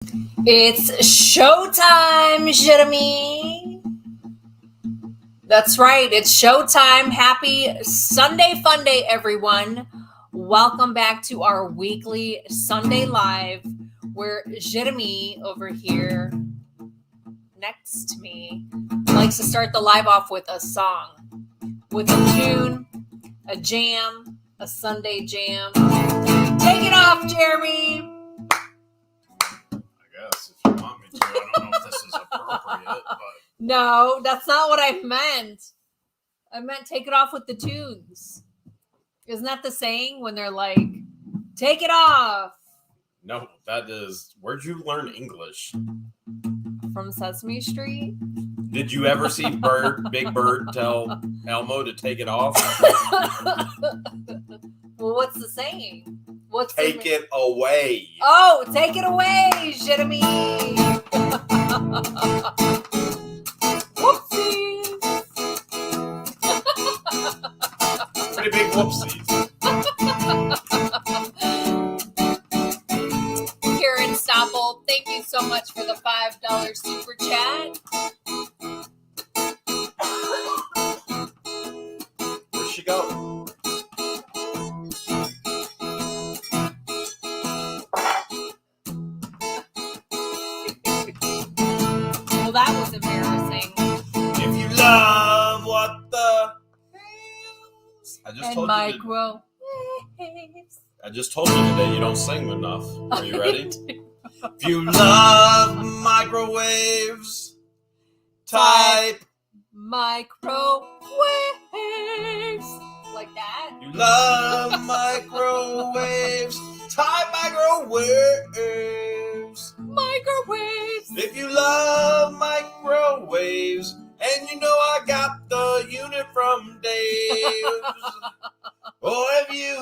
It's showtime, Jeremy. That's right. It's showtime. Happy Sunday Fun Day, everyone. Welcome back to our weekly Sunday Live, where Jeremy over here next to me likes to start the live off with a song, with a tune, a jam, a Sunday jam. Take it off, Jeremy. If you want me to. I don't know if this is appropriate, but No, that's not what I meant. I meant take it off with the tunes. Isn't that the saying when they're like, take it off? no, that is, where'd you learn English? From Sesame Street? Did you ever see Big Bird tell Elmo to take it off? Well, what's the saying? Take it away. Oh, take it away, Jeremy. Whoopsies. Pretty big whoopsies. Karen Stoppel, thank you so much for the $5 super chat. Where'd she go? Well, that was embarrassing. If you love what the I just told microwaves. I just told you today you don't sing enough. Are you ready? If you love microwaves, type microwaves. Like that? You love microwaves, type microwaves. Microwaves. If you love microwaves, and you know I got the unit from Dave's. Or if you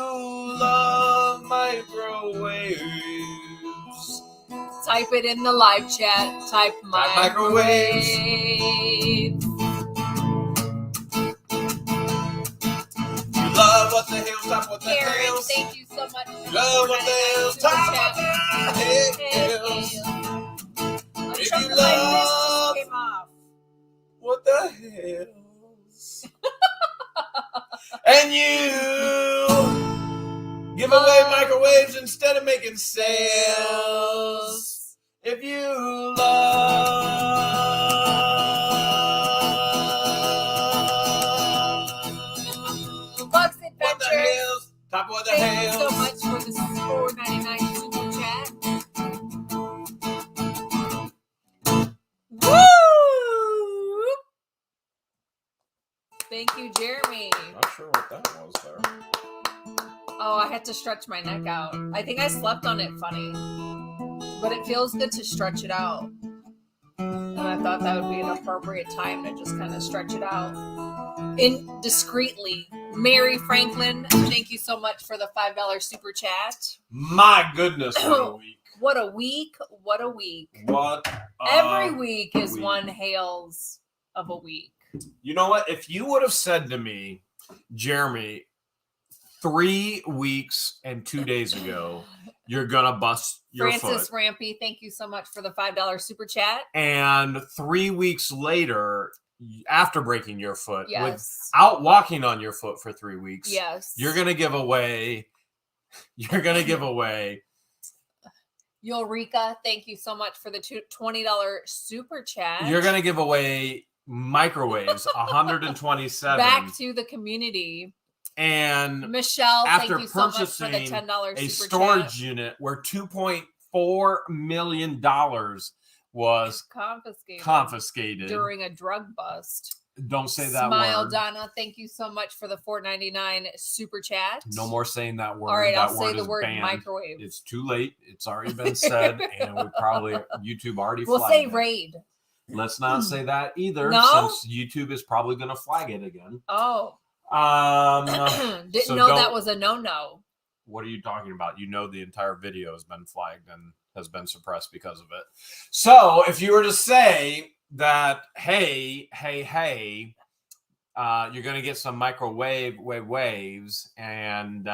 love microwaves, type it in the live chat. Type microwaves. You love what the hell's top what the Karen, hell's. thank you so much. You love what the hell's top what the hell's. If you love what the hell's. And you give away microwaves instead of making sales. If you love Bucks what the Adventures. hell's, top what the Thank you hell's. so much for the $4.99 super chat. Woo! Thank you, Jeremy. Not sure what that was there. Oh, I had to stretch my neck out. I think I slept on it funny. But it feels good to stretch it out. And I thought that would be an appropriate time to just kind of stretch it out. Indiscreetly. Mary Franklin, thank you so much for the $5 super chat. My goodness, what a week. What a week. What a week. What Every week is week. one Hales of a week. You know what? If you would have said to me, Jeremy, 3 weeks and 2 days ago, you're going to bust your Francis foot. Rampy, thank you so much for the $5 super chat. And 3 weeks later, after breaking your foot, Yes. without walking on your foot for 3 weeks, Yes. you're going to give away Yulrika, thank you so much for the $20 super chat. You're going to give away microwaves, 127. Back to the community. And Michelle, after thank you so much for the purchasing $10 a super storage chat. unit where $2.4 million was confiscated during a drug bust. Don't say that Smile word. Donna, thank you so much for the $4.99 super chat. No more saying that word. All right, that I'll say the is word banned. microwave. It's too late. It's already been said, and we probably YouTube already We'll flagged say it. raid. Let's not say that either, No? since YouTube is probably going to flag it again. Oh. Didn't so know that was a no-no. What are you talking about? You know the entire video has been flagged and has been suppressed because of it. So if you were to say that, hey, you're going to get some microwave waves, and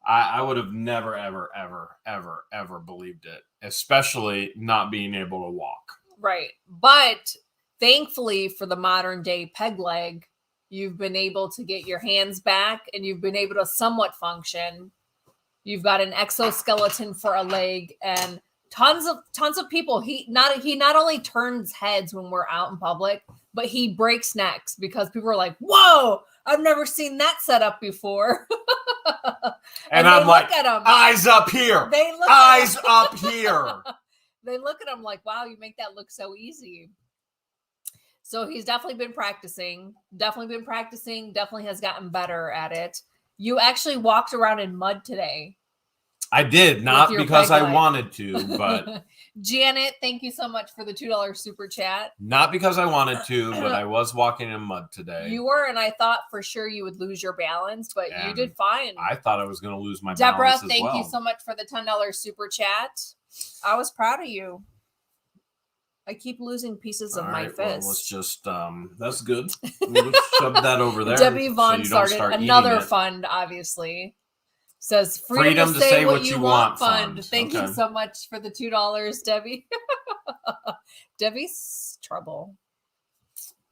I would have never, ever, ever, ever, ever believed it, especially not being able to walk. Right. But thankfully for the modern day peg leg, you've been able to get your hands back and you've been able to somewhat function. You've got an exoskeleton for a leg and tons of people. He not only turns heads when we're out in public, but he breaks necks because people are like, "Whoa, I've never seen that setup before." And I'm like, at him. Eyes up here. They look eyes up here. They look at him like, "Wow, you make that look so easy." So he's definitely been practicing. Definitely has gotten better at it. You actually walked around in mud today. I did, not because I wanted to, but Janet, thank you so much for the $2 super chat. Not because I wanted to, but I was walking in mud today. You were, and I thought for sure you would lose your balance, but you did fine. I thought I was going to lose my Deborah, balance as well. thank you so much for the $10 super chat. I was proud of you. I keep losing pieces of my fist. Well, let's just, that's good. We'll just shove that over there. Debbie Vaughn started another fund, obviously. Says freedom to say what you want fund. Thank you so much for the $2, Debbie. Debbie's trouble.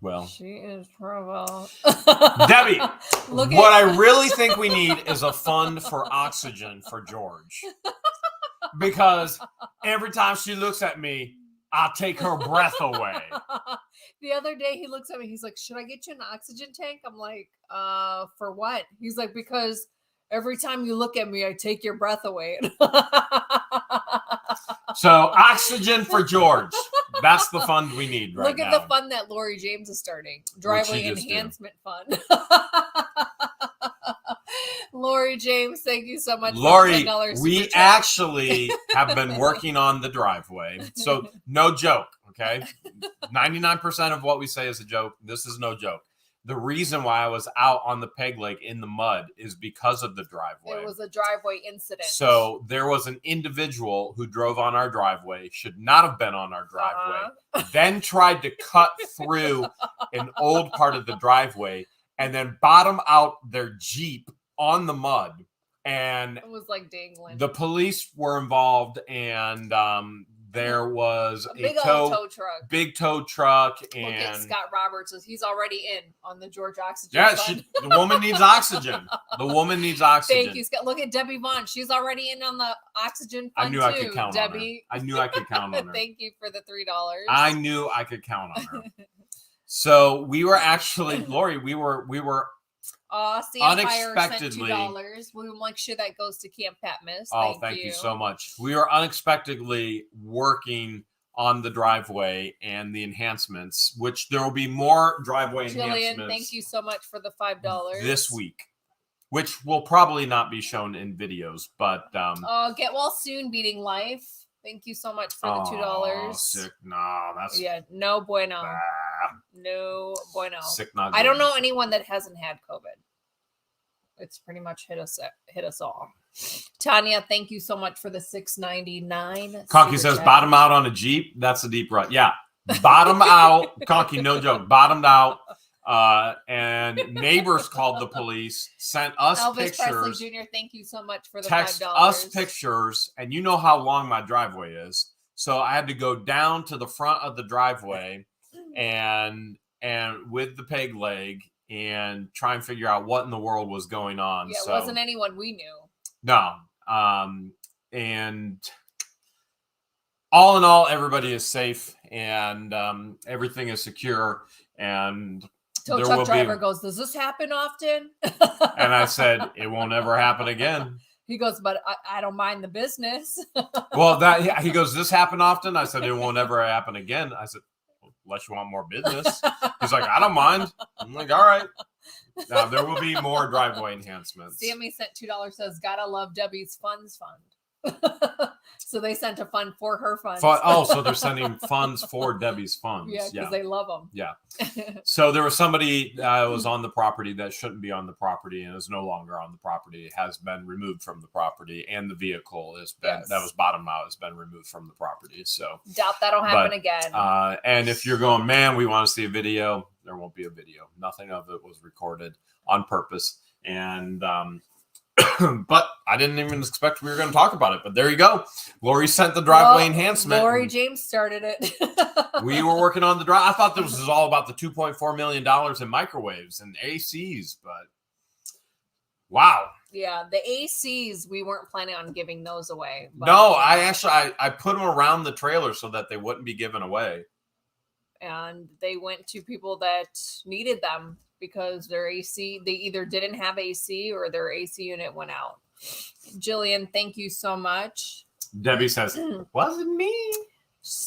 Well, she is trouble. Debbie, what I really think we need is a fund for oxygen for George. Because every time she looks at me, I'll take her breath away. The other day he looks at me, he's like, "Should I get you an oxygen tank?" I'm like, for what? He's like, "Because every time you look at me, I take your breath away." So oxygen for George. That's the fund we need right now. Look at the fund that Lori James is starting. Driveway enhancement fund. Lori James, thank you so much. Lori, we actually have been working on the driveway. So no joke, okay? 99% of what we say is a joke. This is no joke. The reason why I was out on the peg leg in the mud is because of the driveway. It was a driveway incident. So there was an individual who drove on our driveway, should not have been on our driveway, then tried to cut through an old part of the driveway and then bottom out their Jeep on the mud. And it was like dangling. The police were involved, and there was a big old tow truck. Big tow truck. And look at Scott Roberts. He's already in on the George Oxygen. Yeah, the woman needs oxygen. The woman needs oxygen. Thank you, Scott. Look at Debbie Vaughn. She's already in on the oxygen fund. I knew I could count Debbie. On her. I knew I could count on her. Thank you for the $3. I knew I could count on her. So we were actually, Lori, we were unexpectedly $2. We'll make sure that goes to Camp Patmos. Thank you so much. We were unexpectedly working on the driveway and the enhancements, which there will be more driveway enhancements. Thank you so much for the $5 this week, which will probably not be shown in videos, but get well soon, Beating Life. Thank you so much for the $2. Sick, no, that's no bueno. No bueno. Sick, not. I don't know anyone that hasn't had COVID. It's pretty much hit us all. Tanya, thank you so much for the $6.99. Conky says, bottom out on a Jeep. That's a deep rut. Yeah, bottom out. Conky, no joke. Bottomed out. And neighbors called the police, sent us Elvis pictures. Presley Jr., thank you so much for the text $5. Us pictures, and you know how long my driveway is. So I had to go down to the front of the driveway and with the peg leg and try and figure out what in the world was going on. Yeah, it wasn't anyone we knew. No. And all in all, everybody is safe and everything is secure. And tow truck driver goes, "Does this happen often?" And I said, "It won't ever happen again." He goes, "But I don't mind the business." Well, he goes, "This happen often?" I said, "It won't ever happen again." I said, "Unless you want more business." He's like, "I don't mind." I'm like, "All right." Now there will be more driveway enhancements. Sammy sent $2. Says, "Gotta love Debbie's funds fund." So they sent a fund for her funds. So they're sending funds for Debbie's funds. Yeah, because they love them. Yeah. So there was somebody that was on the property that shouldn't be on the property and is no longer on the property. It has been removed from the property, and the vehicle has been that was bottom out has been removed from the property. So doubt that'll happen again. And if you're going, man, we want to see a video, there won't be a video. Nothing of it was recorded on purpose. And But I didn't even expect we were going to talk about it. But there you go. Lori sent the driveway enhancement. Lori James started it. We were working on the drive. I thought this was all about the $2.4 million in microwaves and ACs, but wow. Yeah, the ACs, we weren't planning on giving those away. But, no, I put them around the trailer so that they wouldn't be given away. And they went to people that needed them because their AC, they either didn't have AC or their AC unit went out. Jillian, thank you so much. Debbie says, wasn't me.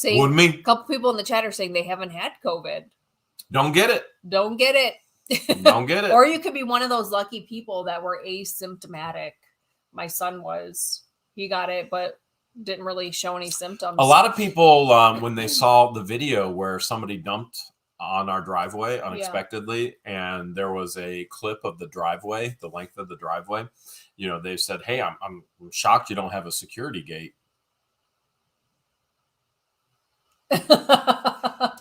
Wouldn't me. A couple people in the chat are saying they haven't had COVID. Don't get it. Don't get it. Don't get it. Or you could be one of those lucky people that were asymptomatic. My son was. He got it, but didn't really show any symptoms. A lot of people, when they saw the video where somebody dumped on our driveway unexpectedly, and there was a clip of the driveway, the length of the driveway, you know, they said, hey, I'm shocked you don't have a security gate.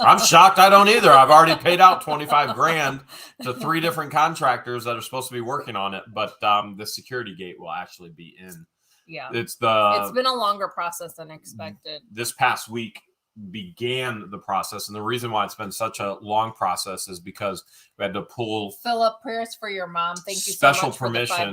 I'm shocked I don't either. I've already paid out 25 grand to 3 different contractors that are supposed to be working on it, but the security gate will actually be in. Yeah. It's been a longer process than expected. This past week began the process, and the reason why it's been such a long process is because we had to pull Philip, prayers for your mom. Thank you special so much permission for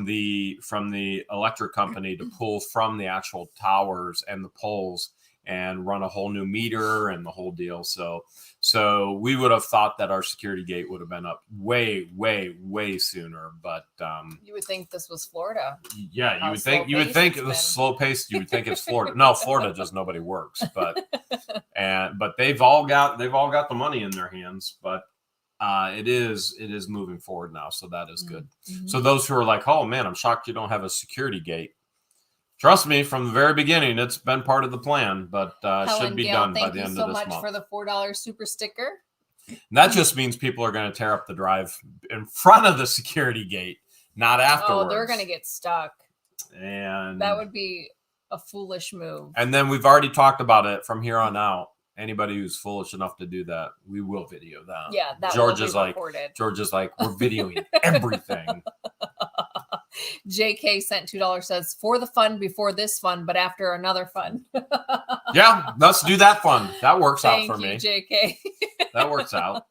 the $5 from the electric company to pull from the actual towers and the poles and run a whole new meter and the whole deal. So we would have thought that our security gate would have been up way sooner, but you would think this was Florida. Yeah, you would think it was slow paced. You would think it's Florida. No, Florida just nobody works, but they've all got the money in their hands, but it is moving forward now, so that is good. Mm-hmm. So those who are like, oh man, I'm shocked you don't have a security gate. Trust me, from the very beginning, it's been part of the plan, but should be done by the end of this month. Thank you so much for the $4 super sticker. And that just means people are going to tear up the drive in front of the security gate, not afterwards. Oh, they're going to get stuck. And that would be a foolish move. And then we've already talked about it from here on out. Anybody who's foolish enough to do that, we will video that. Yeah, that will be recorded. George is like, we're videoing everything. JK sent $2, says, for the fun before this fun, but after another fun. Yeah, let's do that fun. That works out for me. JK. That works out.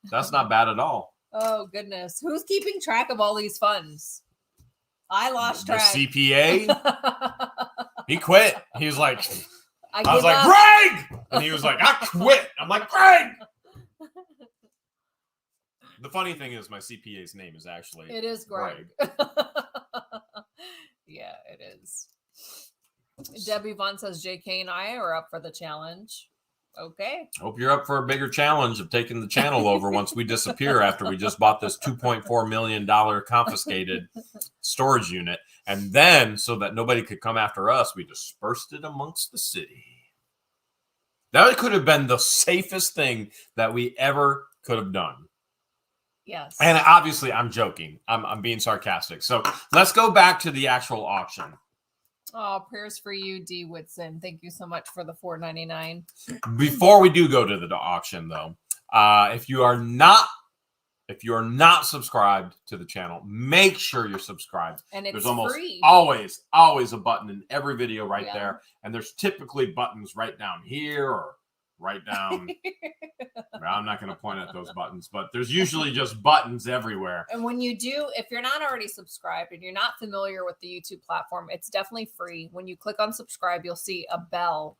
That's not bad at all. Oh, goodness. Who's keeping track of all these funds? I lost track. The CPA? He quit. He was like, I was like, Greg! And he was like, I quit. I'm like, Greg! The funny thing is my CPA's name is actually... It is Greg. Yeah, it is. Debbie Vaughn says, JK and I are up for the challenge. Okay. Hope you're up for a bigger challenge of taking the channel over once we disappear after we just bought this $2.4 million confiscated storage unit. And then, so that nobody could come after us, we dispersed it amongst the city. That could have been the safest thing that we ever could have done. Yes. And obviously, I'm joking. I'm being sarcastic. So let's go back to the actual auction. Oh, prayers for you, D. Whitson. Thank you so much for the $4.99. Before we do go to the auction, though, if you are not subscribed to the channel, make sure you're subscribed. And it's there's almost free. always a button in every video right there. And there's typically buttons right down here or right down. I'm not going to point at those buttons, but there's usually just buttons everywhere. And when you do, if you're not already subscribed and you're not familiar with the YouTube platform, it's definitely free. When you click on subscribe, you'll see a bell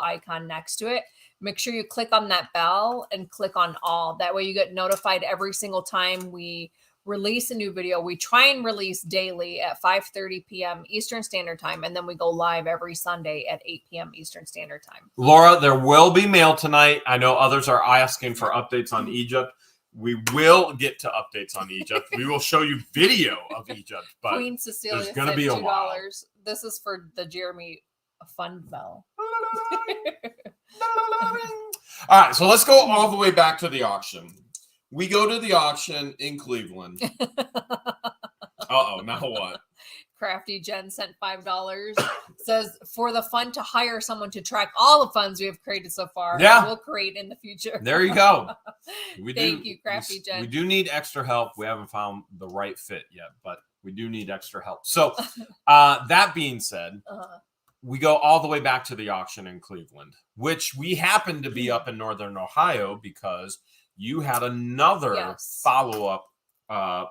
icon next to it. Make sure you click on that bell and click on all. That way you get notified every single time we release a new video. We try and release daily at 5:30 p.m. Eastern Standard Time, and then we go live every Sunday at 8 p.m. Eastern Standard Time. Laura, there will be mail tonight. I know others are asking for updates on Egypt. We will get to updates on Egypt. We will show you video of Egypt, but Queen Cecilia there's going to be a while. This is for the Jeremy Fund Bell. All right, so let's go all the way back to the auction. We go to the auction in Cleveland. Uh-oh, now what? Crafty Jen sent $5. Says, for the fun to hire someone to track all the funds we have created so far. Yeah. We'll create in the future. There you go. Thank you, Crafty Jen. We do need extra help. We haven't found the right fit yet, but We do need extra help. So that being said, we go all the way back to the auction in Cleveland, which we happen to be up in Northern Ohio because you had another follow-up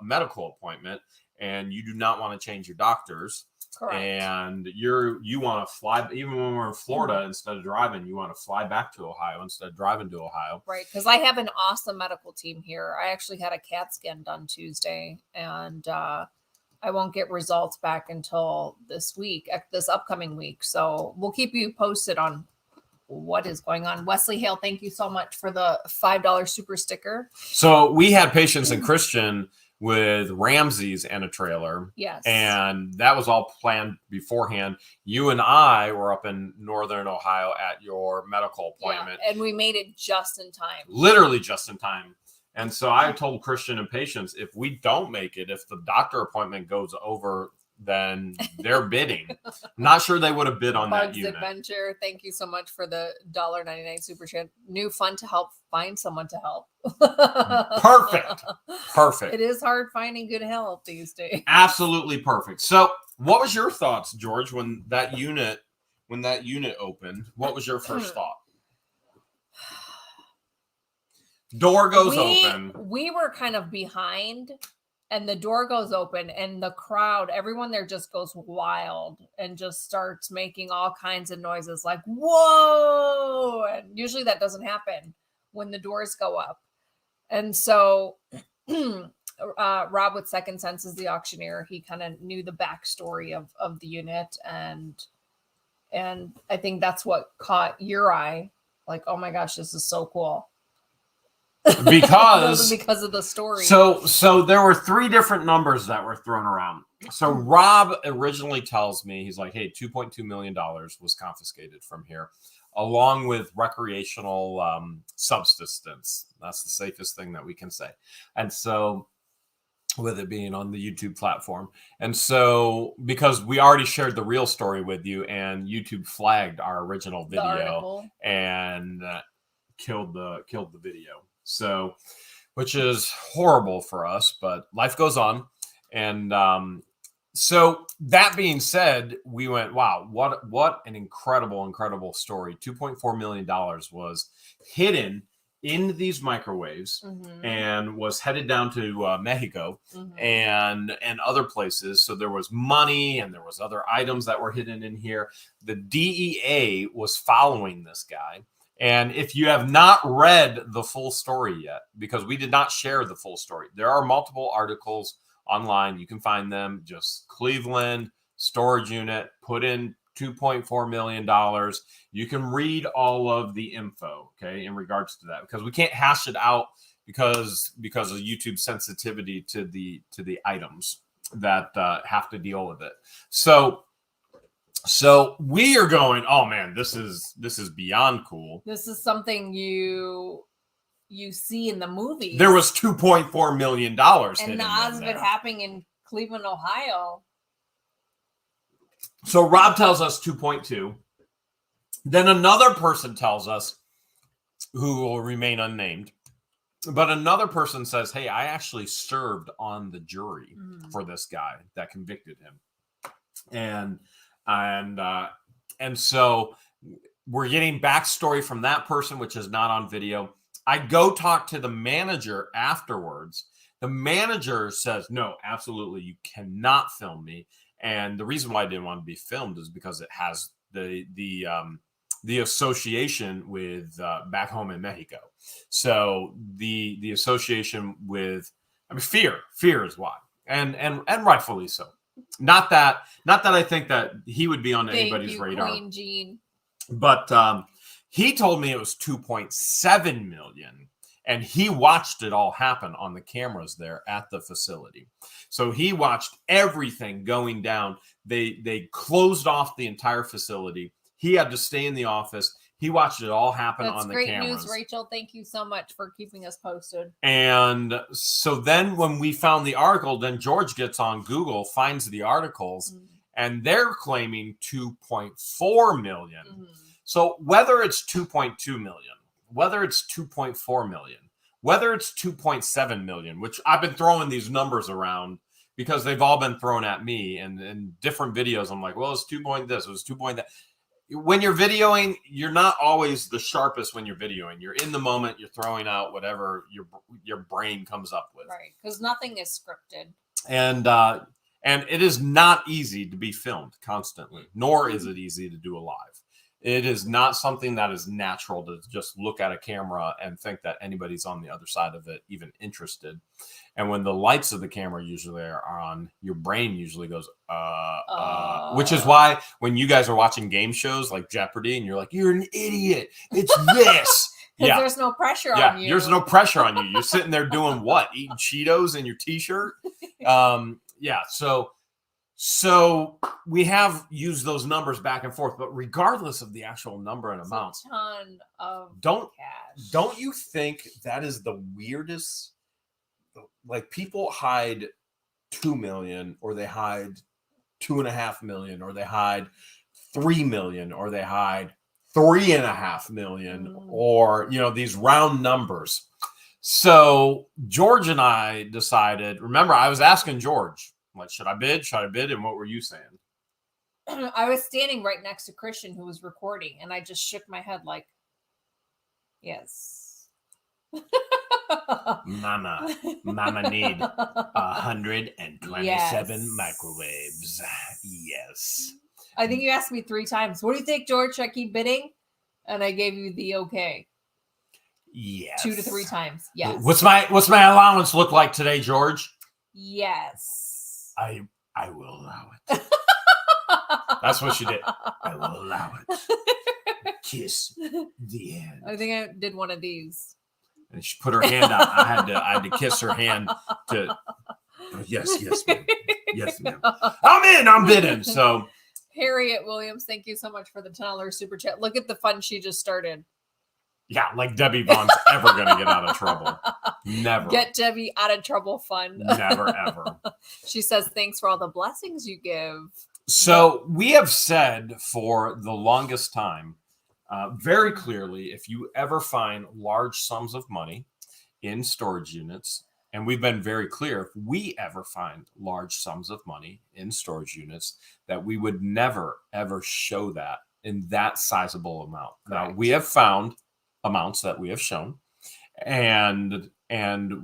medical appointment, and you do not want to change your doctors. Correct. And you want to fly, even when we're in Florida, instead of driving, you want to fly back to Ohio instead of driving to Ohio. Right, because I have an awesome medical team here. I actually had a CAT scan done Tuesday, and I won't get results back until this upcoming week. So we'll keep you posted on what is going on. Wesley Hale, thank you so much for the $5 super sticker. So we had patients in Christian with Ramsey's and a trailer. Yes. And that was all planned beforehand. You and I were up in Northern Ohio at your medical appointment. Yeah, and we made it just in time. Literally just in time. And so I told Christian and patients, if we don't make it, if the doctor appointment goes over, then they're bidding. Not sure they would have bid on that unit. Adventure, thank you so much for the $1.99 super chat. New fun to help find someone to help. Perfect. It is hard finding good help these days. Absolutely perfect. So what was your thoughts, George, when that unit opened? What was your first thought? Door goes open. We were kind of behind, and the door goes open, and the crowd, everyone there just goes wild and just starts making all kinds of noises like, whoa! And usually that doesn't happen when the doors go up. And so Rob with Second Sense is the auctioneer. He kind of knew the backstory of the unit, and I think that's what caught your eye. Like, oh my gosh, this is so cool. Because of the story. So there were 3 different numbers that were thrown around. So Rob originally tells me, he's like, hey, $2.2 million was confiscated from here, along with recreational subsistence. That's the safest thing that we can say. And so, with it being on the YouTube platform. And so, because we already shared the real story with you, and YouTube flagged our original video and killed the video. So, which is horrible for us, but life goes on. And so that being said, we went, wow, what an incredible story. $2.4 million was hidden in these microwaves and was headed down to Mexico and other places. So there was money and there was other items that were hidden in here. The DEA was following this guy. And if you have not read the full story yet, because we did not share the full story, there are multiple articles online. You can find them. Just Cleveland storage unit, put in $2.4 million. You can read all of the info, okay, in regards to that, because we can't hash it out because of YouTube sensitivity to the items that have to deal with it. So we are going, oh man, this is beyond cool. This is something you see in the movies. There was $2.4 million. And the odds of it happening in Cleveland, Ohio. So Rob tells us 2.2. Then another person tells us, who will remain unnamed, but another person says, hey, I actually served on the jury for this guy that convicted him. And so we're getting backstory from that person, which is not on video. I go talk to the manager afterwards. The manager says, no, absolutely, you cannot film me. And the reason why I didn't want to be filmed is because it has the association with back home in Mexico. So the association with, I mean, fear is why, and rightfully so. Not that I think that he would be on anybody's radar. Queen Jean. But he told me it was 2.7 million, and he watched it all happen on the cameras there at the facility. So he watched everything going down. They closed off the entire facility. He had to stay in the office. He watched it all happen on the cameras. That's great news, Rachel. Thank you so much for keeping us posted. And so then when we found the article, then George gets on Google, finds the articles, and they're claiming 2.4 million. So whether it's 2.2 million, whether it's 2.4 million, whether it's 2.7 million, which I've been throwing these numbers around because they've all been thrown at me, and in different videos, I'm like, well, it's 2 point this, it was 2 point that. When you're videoing, you're not always the sharpest when you're videoing. You're in the moment, you're throwing out whatever your brain comes up with. Right, because nothing is scripted. And it is not easy to be filmed constantly, nor is it easy to do a live. It is not something that is natural to just look at a camera and think that anybody's on the other side of it even interested. And when the lights of the camera usually are on, your brain usually goes, which is why when you guys are watching game shows like Jeopardy and you're like, you're an idiot, it's this. Yeah. There's no pressure on you. There's no pressure on you. You're sitting there doing what? Eating Cheetos in your t-shirt? So we have used those numbers back and forth, but regardless of the actual number and amount, a ton of cash. Don't you think that is the weirdest? Like, people hide 2 million, or they hide 2.5 million, or they hide 3 million, or they hide 3.5 million, or, you know, these round numbers. So George and I decided, remember, I was asking George, like, should I bid? Should I bid? And what were you saying? I was standing right next to Christian, who was recording, and I just shook my head like, yes. Mama need 127 microwaves. Yes. I think you asked me 3 times. What do you think, George? Should I keep bidding? And I gave you the okay. Yes. 2 to 3 times. Yes. What's my allowance look like today, George? Yes. I will allow it. That's what she did. I will allow it. Kiss the end. I think I did one of these. And she put her hand out. I had to kiss her hand to. Yes, ma'am. Yes, ma'am. I'm bidding. So, Harriet Williams, thank you so much for the $10 super chat. Look at the fun she just started. Yeah, like Debbie Vaughn's ever going to get out of trouble. Never. Get Debbie out of trouble fund. Never, ever. She says, thanks for all the blessings you give. So we have said for the longest time, very clearly, if you ever find large sums of money in storage units, and we've been very clear, if we ever find large sums of money in storage units, that we would never, ever show that in that sizable amount. Correct. Now, we have found amounts that we have shown, and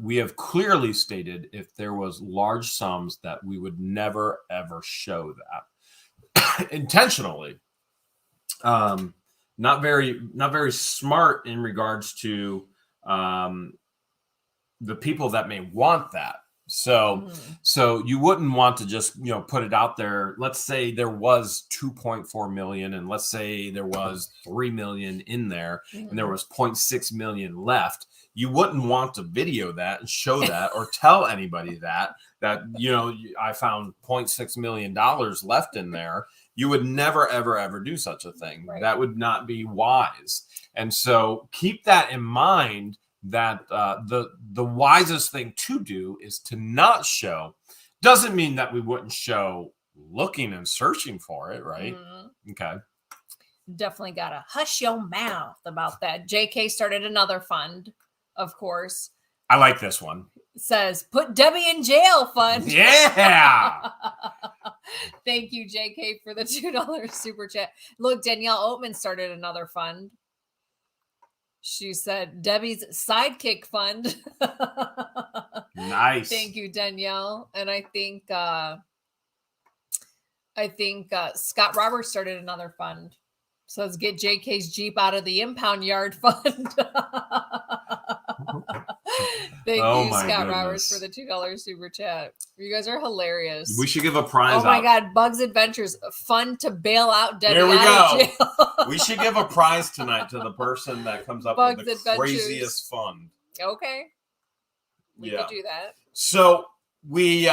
we have clearly stated if there was large sums that we would never, ever show that intentionally. Not very smart in regards to the people that may want that. So you wouldn't want to just, put it out there. Let's say there was 2.4 million, and let's say there was 3 million in there, and there was 0.6 million left. You wouldn't want to video that and show that or tell anybody that I found $0.6 million left in there. You would never, ever, ever do such a thing. Right. That would not be wise. And so keep that in mind, that the wisest thing to do is to not show. Doesn't mean that we wouldn't show looking and searching for it, right? Okay. Definitely got to hush your mouth about that. JK started another fund, of course. I like this one. Says, put Debbie in jail fund. Yeah. Thank you, JK, for the $2 super chat. Look, Danielle Oatman started another fund. She said, Debbie's sidekick fund. Nice. Thank you, Danielle. And I think Scott Roberts started another fund. So let's get JK's Jeep out of the impound yard fund. Thank you, Scott Roberts, for the $2 super chat. You guys are hilarious. We should give a prize. Oh my God, Bugs Adventures, fun to bail out Debbie. There we out go. Of jail. We should give a prize tonight to the person that comes up Bugs with the Adventures. Craziest fund. Okay, we could do that. So we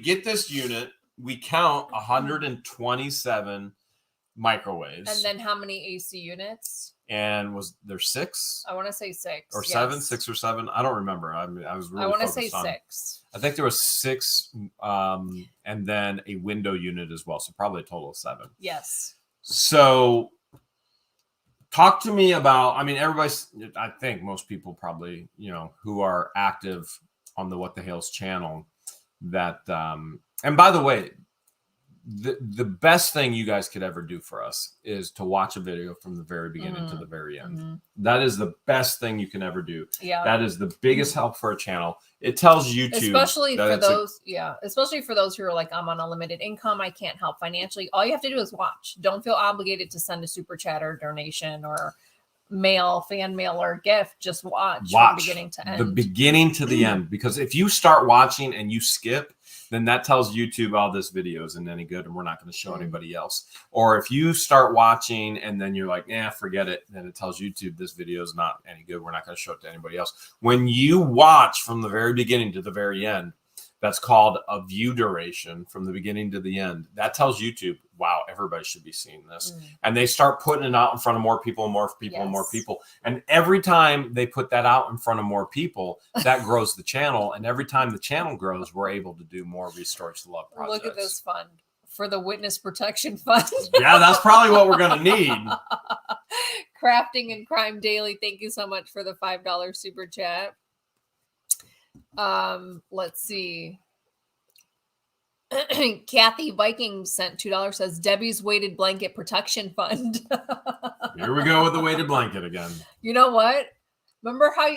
get this unit. We count 127 microwaves. And then how many AC units? And was there 6? I want to say 6 or 7, 6 or 7. I don't remember. I was really. I want to say on 6. I think there was 6, and then a window unit as well. So probably a total of 7. Yes. So, talk to me about. I mean, everybody's. I think most people probably, who are active on the What the Hale's channel, that and by the way, the best thing you guys could ever do for us is to watch a video from the very beginning to the very end. That is the best thing you can ever do. Yeah. That is the biggest help for a channel. It tells YouTube, especially for those, especially for those who are like, I'm on a limited income, I can't help financially. All you have to do is watch. Don't feel obligated to send a super chat or donation or fan mail or gift. Just watch from beginning to end. The beginning to the end. Because if you start watching and you skip, then that tells YouTube, oh, this video isn't any good and we're not going to show anybody else. Or if you start watching and then you're like, forget it, then it tells YouTube this video is not any good. We're not going to show it to anybody else. When you watch from the very beginning to the very end, that's called a view duration from the beginning to the end. That tells YouTube, wow, everybody should be seeing this. And they start putting it out in front of more people and more people and more people. And every time they put that out in front of more people, that grows the channel. And every time the channel grows, we're able to do more Restore to Love projects. Look at this fund for the Witness Protection Fund. Yeah, that's probably what we're going to need. Crafting and Crime Daily, thank you so much for the $5 super chat. Let's see. Kathy Viking sent $2, says Debbie's Weighted Blanket Protection Fund. Here we go with the weighted blanket again. You know what? Remember how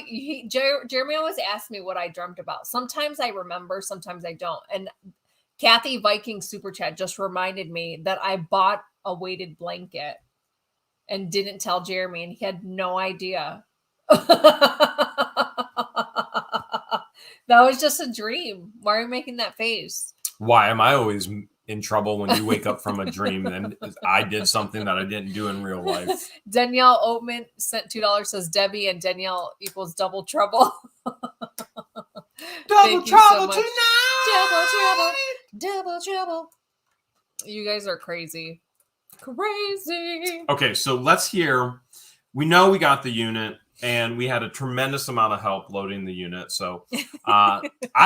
Jeremy always asked me what I dreamt about. Sometimes I remember, sometimes I don't. And Kathy Viking super chat just reminded me that I bought a weighted blanket and didn't tell Jeremy, and he had no idea. That was just a dream. Why are you making that face? Why am I always in trouble when you wake up from a dream and I did something that I didn't do in real life? Danielle Oatman sent $2, says Debbie and Danielle equals double trouble. Double trouble tonight. Double trouble. You guys are crazy. Crazy. Okay, so let's hear. We know we got the unit. And we had a tremendous amount of help loading the unit. So I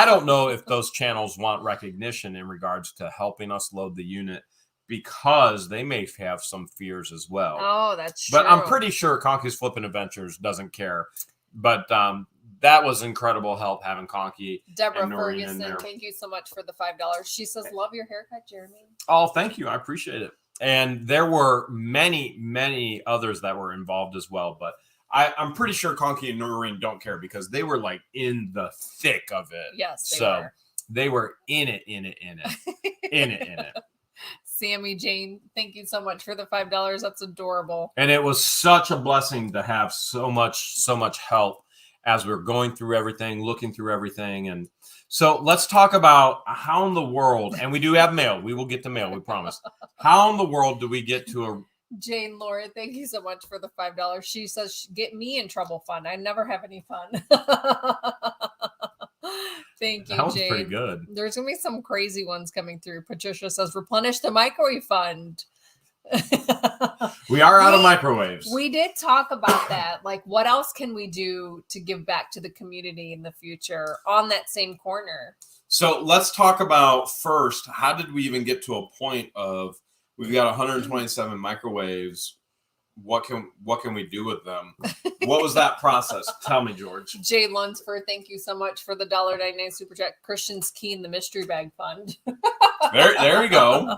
don't know if those channels want recognition in regards to helping us load the unit, because they may have some fears as well. Oh, that's true. But I'm pretty sure Conky's Flippin' Adventures doesn't care. But that was incredible help having Conky. Deborah Ferguson, thank you so much for the $5. She says, love your haircut, Jeremy. Oh, thank you. I appreciate it. And there were many, many others that were involved as well. But I'm pretty sure Conky and Noreen don't care, because they were like in the thick of it. Yes, they were in it. Sammy Jane, thank you so much for the $5. That's adorable. And it was such a blessing to have so much help as we're going through everything, looking through everything. And so let's talk about how in the world, and we do have mail. We will get to mail, we promise. How in the world do we get to a Jane Laura, thank you so much for the $5. She says, get me in trouble fun. I never have any fun. Thank you, that was Jane. Pretty good. There's going to be some crazy ones coming through. Patricia says, replenish the microwave fund. We are out of microwaves. We did talk about that. Like, what else can we do to give back to the community in the future on that same corner? So let's talk about first, how did we even get to a point of, we've got 127 microwaves. What can we do with them? What was that process? Tell me, George. Jay Lunsford, thank you so much for the $1.99 super chat. Christian's Key in the Mystery Bag Fund. There we go.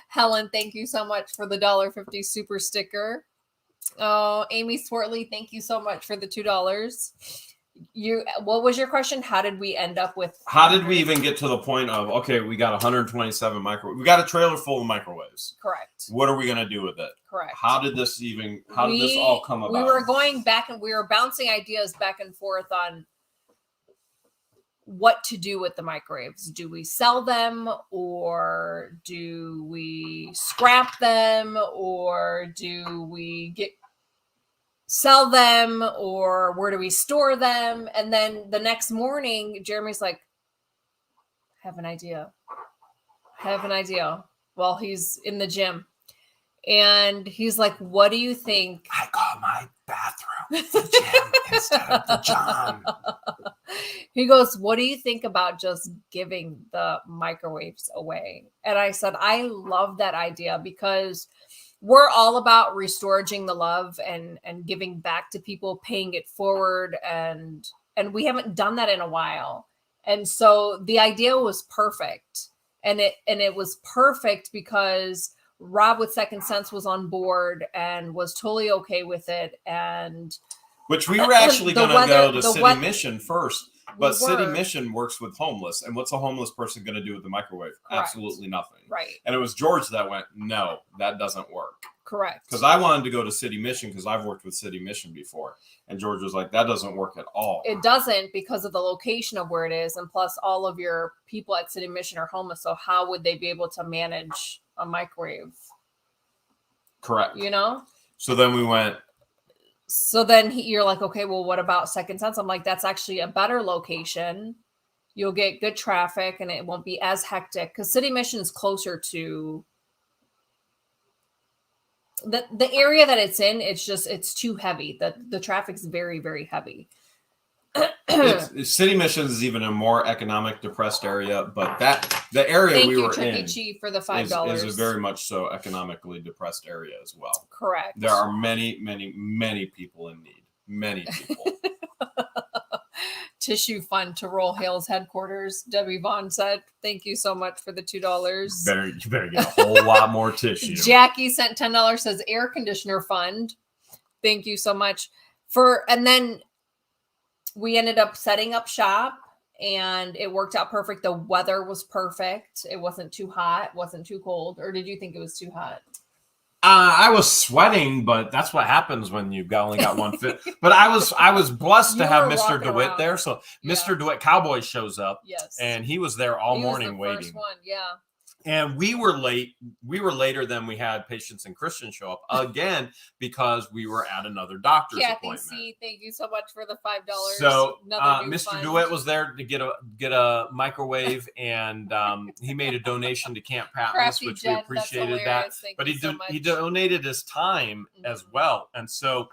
Helen, thank you so much for the $1.50 super sticker. Oh, Amy Swartley, thank you so much for the $2. What was your question? How did we end up with? How did we even get to the point of, okay, we got 127 microwaves. We got a trailer full of microwaves. Correct. What are we going to do with it? Correct. How did this all come about? We were going back and we were bouncing ideas back and forth on what to do with the microwaves. Do we sell them, or do we scrap them, or do we sell them, or where do we store them? And then the next morning, Jeremy's like, I have an idea. Well, he's in the gym. And he's like, what do you think? I call my bathroom the gym instead of the John. He goes, what do you think about just giving the microwaves away? And I said, I love that idea, because we're all about restoring the love and giving back to people, paying it forward. And we haven't done that in a while. And so the idea was perfect. And it was perfect because Rob with Second Sense was on board and was totally okay with it. And which we were actually going to go to City Mission first, but City were. Mission works with homeless. And what's a homeless person going to do with the microwave? Correct. Absolutely nothing. Right. And it was George that went, no, that doesn't work. Correct. Because I wanted to go to City Mission because I've worked with City Mission before. And George was like, that doesn't work at all. It doesn't because of the location of where it is. And plus all of your people at City Mission are homeless. So how would they be able to manage a microwave? Correct. You know? So then we went. So then you're like, okay, well, what about Second Sense? I'm like, that's actually a better location. You'll get good traffic and it won't be as hectic because City Mission is closer to the area that it's in. It's too heavy. The traffic's very, very heavy. City Mission is even a more economic depressed area, but the area we were in for the $5 is a very much so economically depressed area as well. Correct. There are many, many, many people in need. Many people. Tissue fund to roll Hale's headquarters. Debbie Vaughn said, "Thank you so much for the $2." You better get a whole lot more tissue. Jackie sent $10. Says air conditioner fund. Thank you so much and then we ended up setting up shop and it worked out perfect. The weather was perfect. It wasn't too hot, wasn't too cold. Or did you think it was too hot? I was sweating, but that's what happens when you've only got one fit. But I was blessed to have Mr. DeWitt there. So Mr. DeWitt Cowboy shows up. Yes. And he was there all morning waiting. First one, yeah. And we were late. We were later than we had Patience and Christian show up again because we were at another doctor's appointment. C, thank you so much for the $5. So Mr. DeWitt was there to get a microwave, and he made a donation to Camp Patmos, which we appreciated that. But he donated his time as well, and so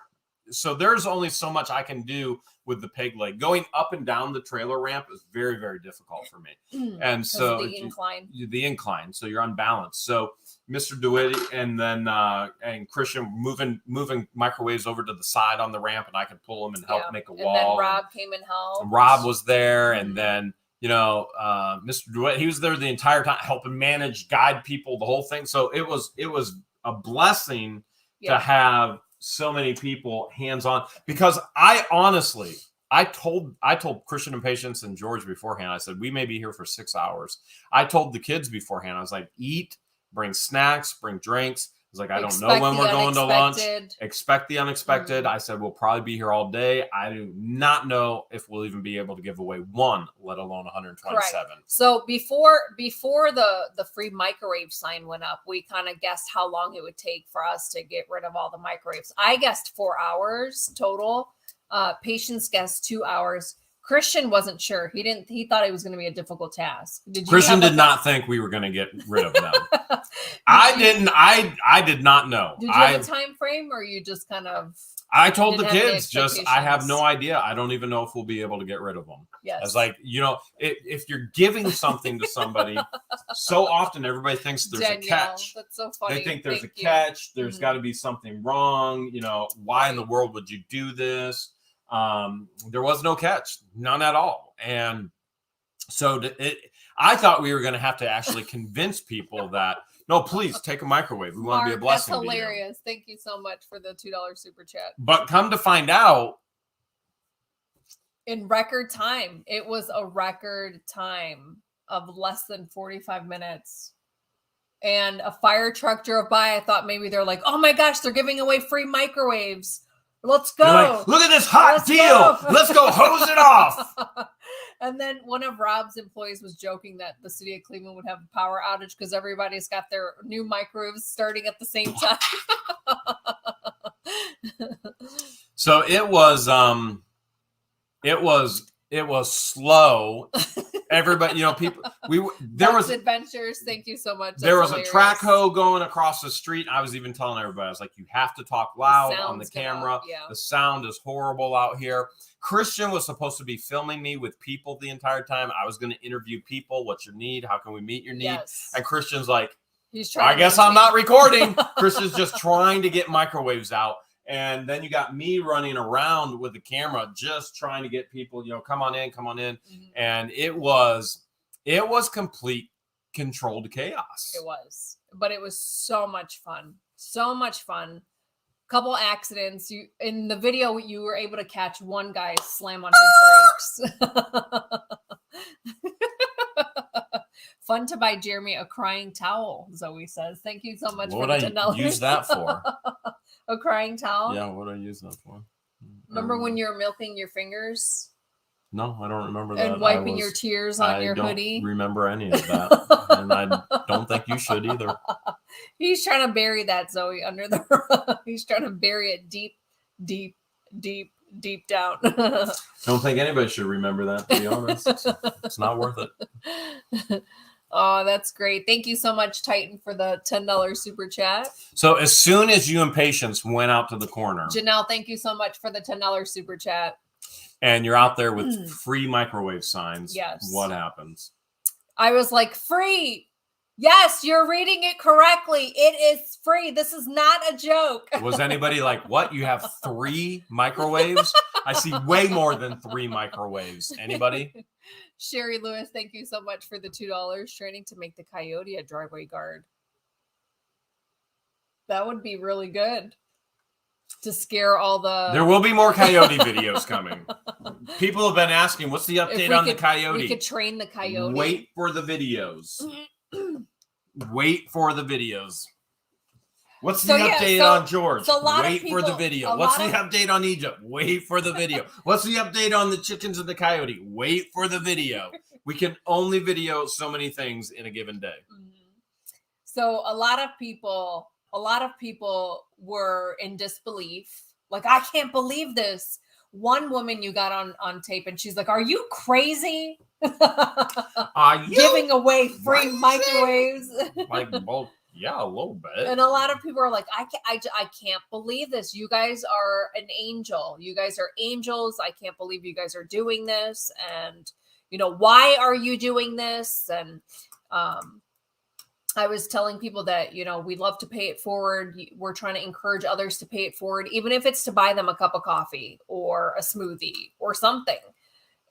there's only so much I can do with the peg leg. Going up and down the trailer ramp is very, very difficult for me. And so the incline. So you're unbalanced. So Mr. DeWitt and then and Christian moving microwaves over to the side on the ramp, and I could pull them and help make a wall. And then Rob came and helped. Rob was there, and then Mr. DeWitt, he was there the entire time helping manage, guide people, the whole thing. So it was a blessing to have so many people hands-on, because I told Christian and Patience and George beforehand, I said, we may be here for 6 hours. I told the kids beforehand, I was like, eat, bring snacks, bring drinks. I was like, I don't know when we're going to lunch. Expect the unexpected. I said, we'll probably be here all day. I do not know if we'll even be able to give away one, let alone 127. Correct. So before the free microwave sign went up, we kind of guessed how long it would take for us to get rid of all the microwaves. I guessed 4 hours total. Patience guessed 2 hours. Christian wasn't sure. He thought it was going to be a difficult task. Christian did not think we were going to get rid of them. I did not know. Did you have a time frame, or you just kind of? I told the kids, I have no idea. I don't even know if we'll be able to get rid of them. Yes. I was like, if you're giving something to somebody, so often everybody thinks there's a catch. That's so funny. They think there's a catch. There's got to be something wrong. Why in the world would you do this? There was no catch, none at all. And so I thought we were going to have to actually convince people that, no, please take a microwave. We want to be a blessing. That's hilarious. Thank you so much for the $2 super chat. But come to find out, in record time, it was a record time of less than 45 minutes. And a fire truck drove by. I thought maybe they're like, oh my gosh, they're giving away free microwaves. Let's go. Like, look at this hot deal. Let's go hose it off. And then one of Rob's employees was joking that the city of Cleveland would have a power outage because everybody's got their new microwaves starting at the same time. So it was slow. Everybody, people. There was adventures. Thank you so much. There was a track hoe going across the street. I was even telling everybody, I was like, you have to talk loud on the camera. The sound is horrible out here. Christian was supposed to be filming me with people the entire time. I was going to interview people. What's your need? How can we meet your need? Yes. And Christian's like, he's trying. I guess I'm not recording. Christian's just trying to get microwaves out. And then you got me running around with the camera, just trying to get people, come on in. Mm-hmm. And it was complete controlled chaos. It was, but it was so much fun. So much fun. Couple accidents. In the video, you were able to catch one guy slam on his brakes. Fun to buy Jeremy a crying towel, Zoe says. Thank you so much What for the $10. What would I use that for? A crying towel? Yeah, what would I use that for? Remember when you were milking your fingers? No, I don't remember that. And wiping your tears on your hoodie? I don't remember any of that. And I don't think you should either. He's trying to bury that, Zoe, under the rug. He's trying to bury it deep, deep, deep, deep down. Don't think anybody should remember that, to be honest. It's not worth it. Oh, that's great. Thank you so much, Titan, for the $10 super chat. So as soon as you and Patience went out to the corner. Janelle, thank you so much for the $10 super chat. And you're out there with free microwave signs. Yes. What happens? I was like, free. Yes, you're reading it correctly. It is free. This is not a joke. Was anybody like, what? You have 3 microwaves? I see way more than 3 microwaves. Anybody? Sherry Lewis, thank you so much for the $2 training to make the coyote a driveway guard. That would be really good to scare all the... There will be more coyote videos coming. People have been asking, what's the update on the coyote? We could train the coyote. Wait for the videos. Wait for the videos. What's the update on George? Wait for the video. What's the update on Egypt? Wait for the video. What's the update on the chickens and the coyote? Wait for the video. We can only video so many things in a given day. So a lot of people were in disbelief. Like, I can't believe this. One woman you got on tape, and she's like, "Are you crazy? Are you giving away free microwaves?" Like, well, yeah, a little bit. And a lot of people are like, I can't believe this. You guys are an angel. You guys are angels. I can't believe you guys are doing this. And, why are you doing this? And I was telling people that, we love to pay it forward. We're trying to encourage others to pay it forward, even if it's to buy them a cup of coffee or a smoothie or something.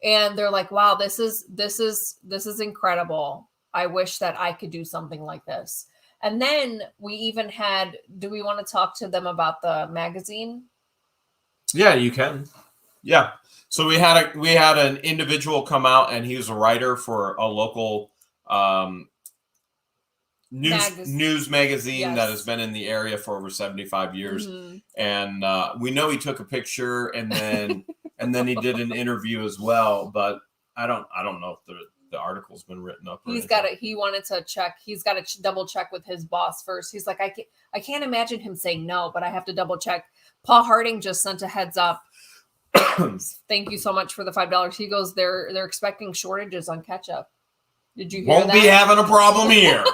And they're like, wow, this is incredible. I wish that I could do something like this. And then we even had, do we want to talk to them about the magazine? Yeah, you can. Yeah. So we had an individual come out, and he was a writer for a local news magazine that has been in the area for over 75 years. Mm-hmm. And we know he took a picture, and then he did an interview as well, but I don't know if the article's been written up. He wanted to check. He's got to double check with his boss first. He's like, I can't imagine him saying no, but I have to double check. Paul Harding just sent a heads up. Thank you so much for the $5. He goes, they're expecting shortages on ketchup. Did you hear that? Won't be having a problem here.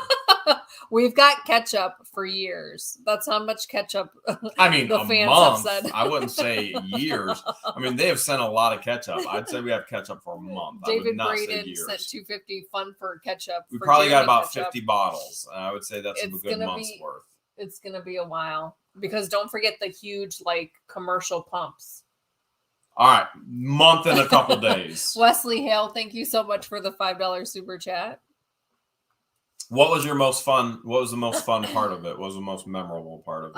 We've got ketchup for years. That's how much ketchup I mean, the a fans month. have said. I wouldn't say years. I mean, they have sent a lot of ketchup. I'd say we have ketchup for a month. David Braden sent $250 fun for ketchup. We probably got about 50 bottles. I would say that's a good month's worth. It's going to be a while, because don't forget the huge commercial pumps. All right, month and a couple days. Wesley Hale, thank you so much for the $5 super chat. What was the most fun part of it? What was the most memorable part of it?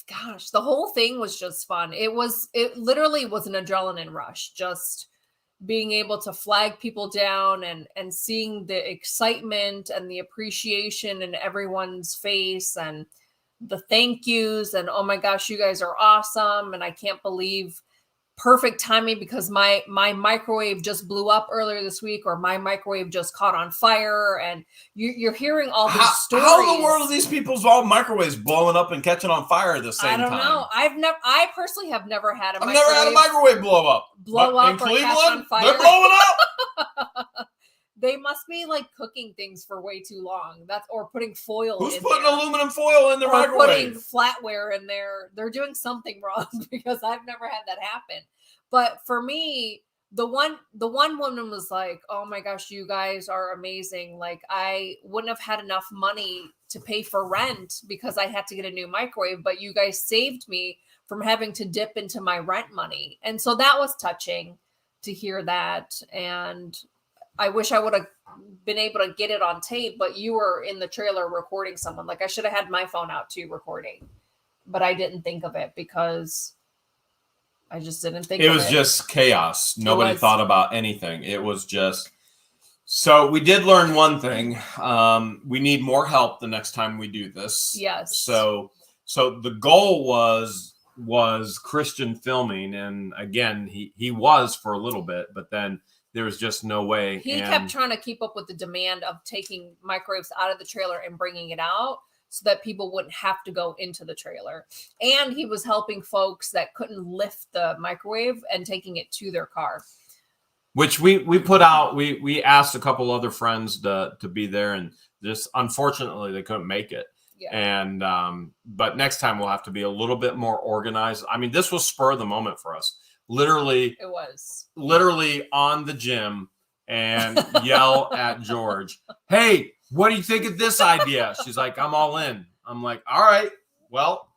Gosh, the whole thing was just fun. It literally was an adrenaline rush, just being able to flag people down and seeing the excitement and the appreciation in everyone's face, and the thank yous, and oh my gosh, you guys are awesome. And I can't believe perfect timing, because my microwave just blew up earlier this week, or my microwave just caught on fire, and you're hearing all these stories. How in the world are these people's all microwaves blowing up and catching on fire at the same time? I don't know. I personally have never had I've never had a microwave blow up. In Cleveland, catch on fire. They're blowing up. They must be cooking things for way too long. Or putting foil. Who's putting aluminum foil in the microwave? Putting flatware in there. They're doing something wrong, because I've never had that happen. But for me, the one woman was like, "Oh my gosh, you guys are amazing! I wouldn't have had enough money to pay for rent because I had to get a new microwave, but you guys saved me from having to dip into my rent money. And so that was touching to hear that. And I wish I would have been able to get it on tape, but you were in the trailer recording someone. Like I should have had my phone out too recording, but I didn't think of it because I just didn't think of it. It was just chaos. Nobody thought about anything. It was just, so we did learn one thing. We need more help the next time we do this. Yes. So the goal was Christian filming. And again, he was for a little bit, but then there was just no way. He kept trying to keep up with the demand of taking microwaves out of the trailer and bringing it out so that people wouldn't have to go into the trailer. And he was helping folks that couldn't lift the microwave and taking it to their car. Which we put out, we asked a couple other friends to be there, and just unfortunately they couldn't make it. Yeah. And but next time we'll have to be a little bit more organized. I mean, this was spur of the moment for us. Literally, it was literally on the gym and yell at George, "Hey, what do you think of this idea?" She's like, "I'm all in." I'm like, "All right, well,"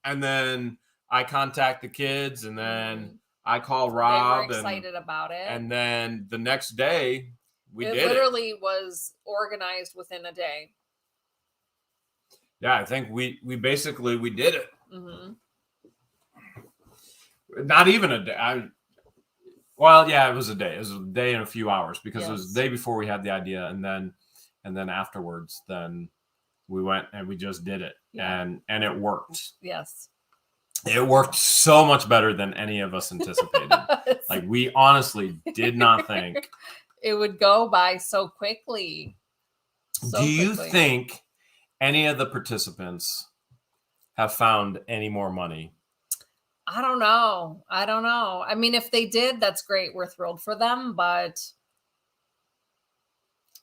and then I contact the kids, and then I call Rob. They were excited about it. And then the next day, it literally was organized within a day. Yeah, I think we basically did it. Mm-hmm. Not even a day. Well, yeah, it was a day. It was a day and a few hours because it was the day before we had the idea, and then afterwards, then we went and we just did it, and it worked. Yes, it worked so much better than any of us anticipated. Like we honestly did not think it would go by so quickly. Do you think any of the participants have found any more money? I don't know. I mean, if they did, that's great. We're thrilled for them, but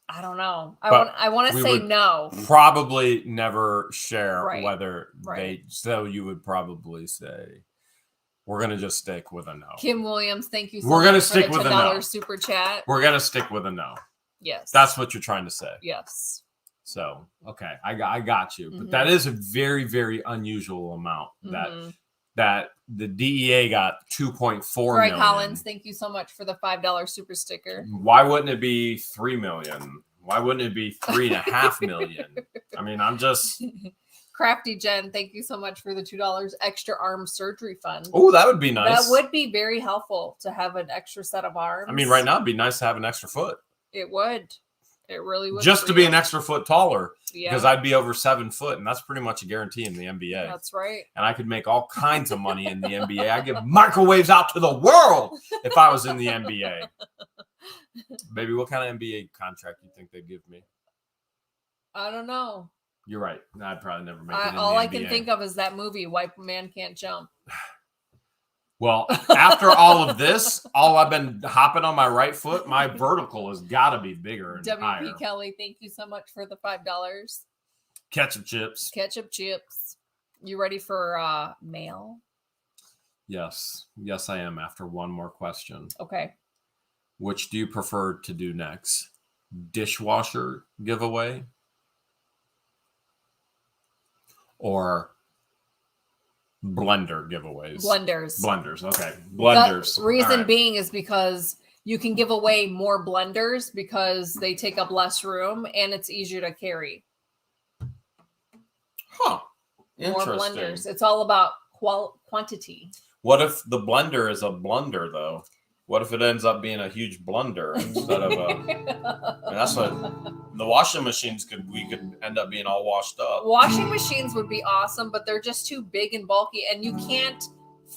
I don't know. I want to say no. Probably never share whether they. So you would probably say, we're gonna just stick with a no. Kim Williams, thank you. We're gonna stick with a no. Super chat. We're gonna stick with a no. Yes, that's what you're trying to say. Yes. So okay, I got you. But that is a very, very unusual amount that the DEA got 2.4 million. Collins, thank you so much for the $5 super sticker. Why wouldn't it be 3 million? Why wouldn't it be 3.5 million? I mean, I'm just Crafty Jen, thank you so much for the $2 extra arm surgery fund. Oh, that would be nice. That would be very helpful to have an extra set of arms. I mean, right now it'd be nice to have an extra foot. It would. It really would. Just to be an extra foot taller. Yeah. Because I'd be over 7 foot, and that's pretty much a guarantee in the NBA. That's right. And I could make all kinds of money in the NBA. I'd give microwaves out to the world if I was in the NBA. Baby, what kind of NBA contract do you think they'd give me? I don't know. You're right. I'd probably never make it in the all NBA. I can think of is that movie, White Man Can't Jump. Well, after all of this, all I've been hopping on my right foot, my vertical has got to be bigger and higher. WP Kelly, thank you so much for the $5. Ketchup chips. Ketchup chips. You ready for mail? Yes. Yes, I am, after one more question. Okay. Which do you prefer to do next? Dishwasher giveaway? Or blender giveaways? Blenders. Okay. Blenders. The reason being is because you can give away more blenders because they take up less room and it's easier to carry. Huh. More blenders. It's all about quantity. What if the blender is a blunder, though? What if it ends up being a huge blunder instead of a... And that's what the washing machines we could end up being all washed up. Washing machines would be awesome, but they're just too big and bulky, and you can't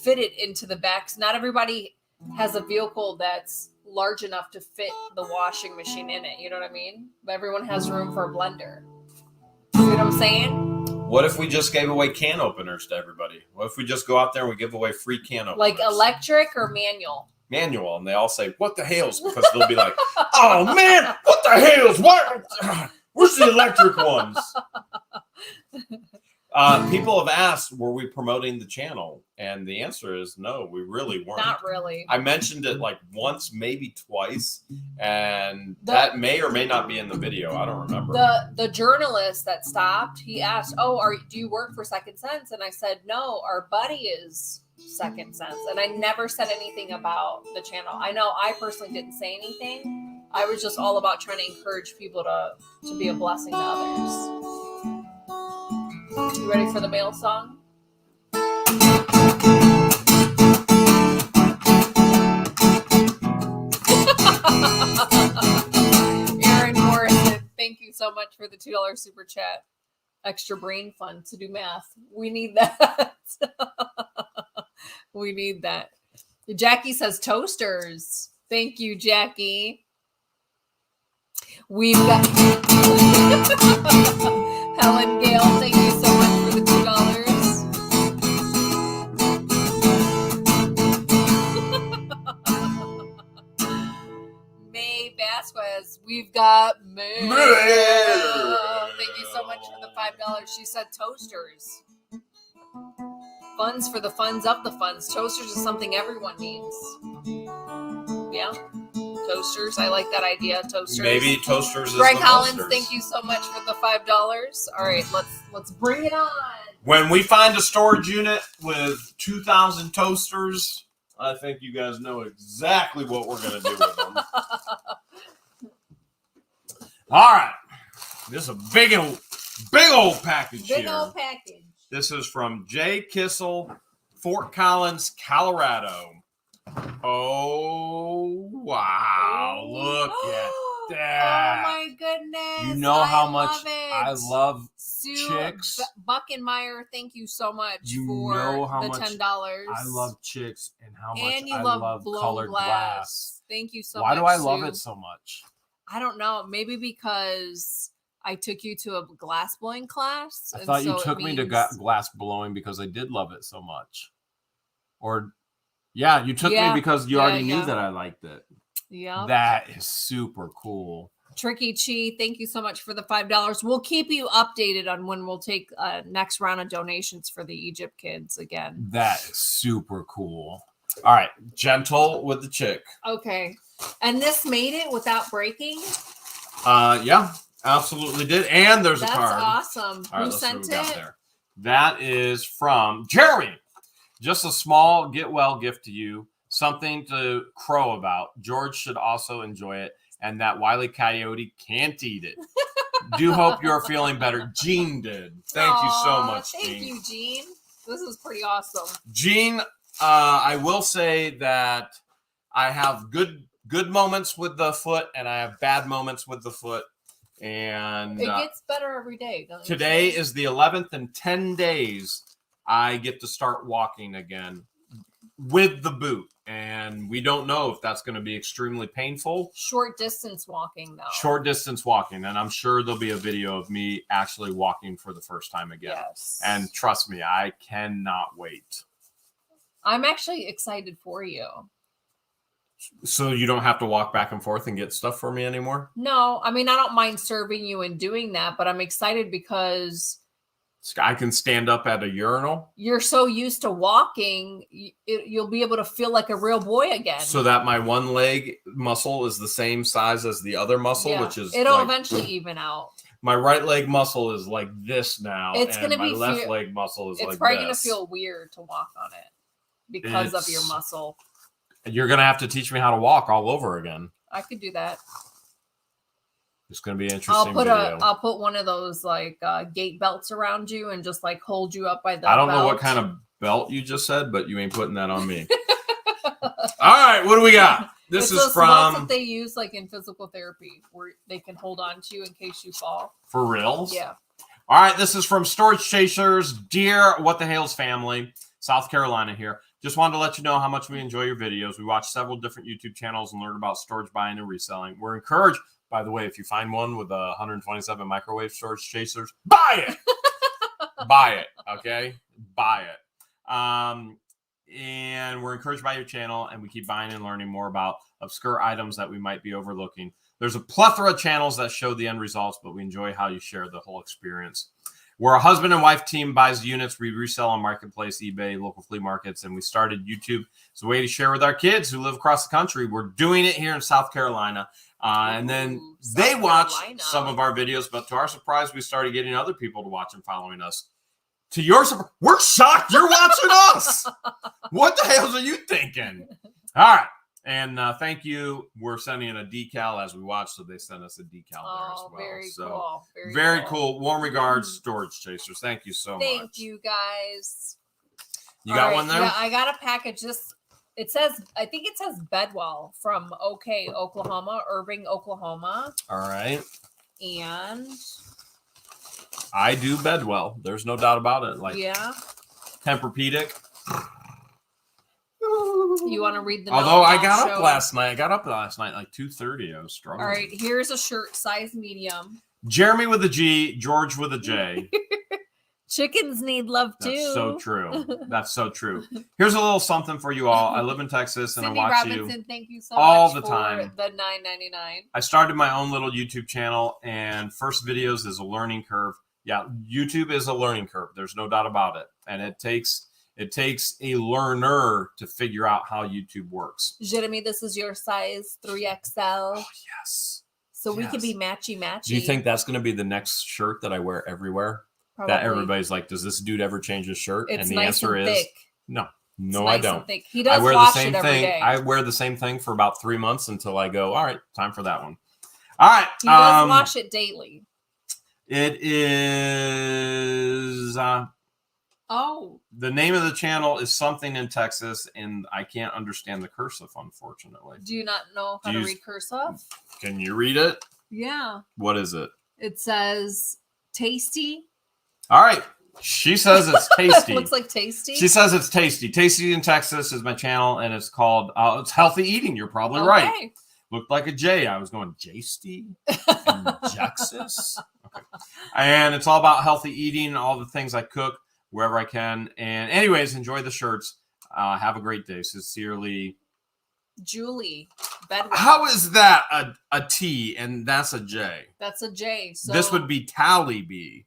fit it into the backs. Not everybody has a vehicle that's large enough to fit the washing machine in it. You know what I mean? But everyone has room for a blender. See what I'm saying? What if we just gave away can openers to everybody? What if we just go out there and we give away free can openers? Like electric or manual? Manual, and they all say, "What the hell's?" Because they'll be like, "Oh man, what the hell's? What? Where's the electric ones?" People have asked, were we promoting the channel? And the answer is no, we really weren't. Not really. I mentioned it like once, maybe twice, and that may or may not be in the video. I don't remember. The journalist that stopped, he asked, "Oh, do you work for Second Sense?" And I said, "No, our buddy is Second Sense." And I never said anything about the channel. I know I personally didn't say anything. I was just all about trying to encourage people to be a blessing to others. You ready for the mail song? Aaron Morrison, thank you so much for the $2 super chat. Extra brain fun to do math. We need that. We need that. Jackie says toasters. Thank you, Jackie. We've got Helen Gale, thank you so much for the $2. May Vasquez, we've got May. Thank you so much for the $5. She said toasters. Funds for the funds of the funds. Toasters is something everyone needs. Yeah. Toasters. I like that idea. Toasters. Maybe toasters is Greg the Hollins, toasters. thank you so much for the $5. All right, let's bring it on. When we find a storage unit with 2,000 toasters, I think you guys know exactly what we're going to do with them. All right. This is a big old package here. Big old package. This is from Jay Kissel, Fort Collins, Colorado. Oh, wow. Look at that. Oh, my goodness. You know how much I love Sue chicks. Buckenmeyer, thank you so much You for know how the much $10. I love chicks and how much and you I love blown colored glass. Thank you so much. Why do I love Sue. it so much? I don't know. Maybe because I took you to a glass blowing class. I and thought you so took it me to means- glass blowing because I did love it so much. Or, yeah, you took Yeah. me because you Yeah, already yeah. knew that I liked it. Yeah. That is super cool. Tricky Chi, thank you so much for the $5. We'll keep you updated on when we'll take next round of donations for the Egypt kids again. That is super cool. All right, gentle with the chick. Okay. And this made it without breaking? Yeah, absolutely did. And there's That's a card. awesome. All right, Who let's see what sent we got it? there. That is from Jeremy. Just a small get well gift to you. Something to crow about. George should also enjoy it. And that Wile E. Coyote can't eat it. Do hope you're feeling better. Jean did. Thank you so Aw, much, Thank Jean. you, Jean. This is pretty awesome. Jean, I will say that I have good moments with the foot and I have bad moments with the foot. And It gets better every day. Don't you today think? is the 11th. In 10 days, I get to start walking again with the boot. And we don't know if that's going to be extremely painful. Short distance walking, though. Short distance walking. And I'm sure there'll be a video of me actually walking for the first time again. Yes. And trust me, I cannot wait. I'm actually excited for you. So you don't have to walk back and forth and get stuff for me anymore? No, I mean, I don't mind serving you and doing that, but I'm excited because I can stand up at a urinal. you're so used to walking, you'll be able to feel like a real boy again. So that my one leg muscle is the same size as the other muscle, Yeah. which is it'll like, eventually even out. my right leg muscle is like this now. It's and gonna my be left leg muscle is It's like probably this. going to feel weird to walk on it because of your It's- muscle. You're going to have to teach me how to walk all over again. I could do that. It's going to be an interesting I'll put one of those like gate belts around you and just like hold you up by the I don't know what belt. kind of belt you just said, but you ain't putting that on me. All right, what do we got? This It's is those belts from that they use like in physical therapy where they can hold on to you in case you fall. For Reals. Yeah. All right, this is from Storage Chasers. Dear What the Hales family, South Carolina here. Just wanted to let you know how much we enjoy your videos. We watch several different YouTube channels and learn about storage buying and reselling. We're encouraged, by the way, if you find one with 127 microwave storage chasers, buy it. Buy it, okay? Buy it. And we're encouraged by your channel, and we keep buying and learning more about obscure items that we might be overlooking. There's a plethora of channels that show the end results, but we enjoy how you share the whole experience. We're a husband and wife team, buys units. We resell on Marketplace, eBay, local flea markets, and we started YouTube. It's a way to share with our kids who live across the country. We're doing it here in South Carolina. And then they watch some of our videos, but to our surprise, we started getting other people to watch and following us. To your surprise, we're shocked you're watching us. What the hell are you thinking? All right. And thank you. We're sending in a decal as we watch, so they sent us a decal there as well. Very so cool. Very cool. Warm regards, Storage Chasers. Thank you so much. Thank you, guys. You got one there? Yeah, I got a package. It says, I think it says Bedwell from OK, Oklahoma, Irving, Oklahoma. All right. And I do Bedwell. There's no doubt about it. Like, yeah. Tempur-Pedic. You want to read the Although I got up last night. I got up last night like 2:30. I was struggling. All right. Here's a shirt, size medium. Jeremy with a G, George with a J. Chickens need love too. That's so true. That's so true. Here's a little something for you all. I live in Texas and Cindy I watch Robinson, you thank you so all much the time. For the $9.99. I started my own little YouTube channel, and first videos is a learning curve. Yeah, YouTube is a learning curve. There's no doubt about it, and it takes a learner to figure out how YouTube works. Jeremy, this is your size 3XL. Oh yes. So we can be matchy. Do you think that's going to be the next shirt that I wear everywhere? Probably. That everybody's like, does this dude ever change his shirt? It's and the nice answer and is thick. no, It's I nice don't. and thick. He does I wear wash the same it every thing. day. I wear the same thing for about 3 months until I go, all right, time for that one. All right. He does wash it daily. It is the name of the channel is something in Texas, and I can't understand the cursive, unfortunately. Do you not know how to read cursive? Can you read it? Yeah. What is it? It says tasty. All right. She says it's tasty. Looks like tasty. She says it's tasty. Tasty in Texas is my channel, and it's called it's healthy eating. You're probably right. Looked like a J. I was going Jasty and Jaxus. Okay. And it's all about healthy eating, all the things I cook wherever I can. And anyways, enjoy the shirts. Have a great day. Sincerely, Julie Bedwell. How is that a T and that's a J? That's a J. So this would be Tally B.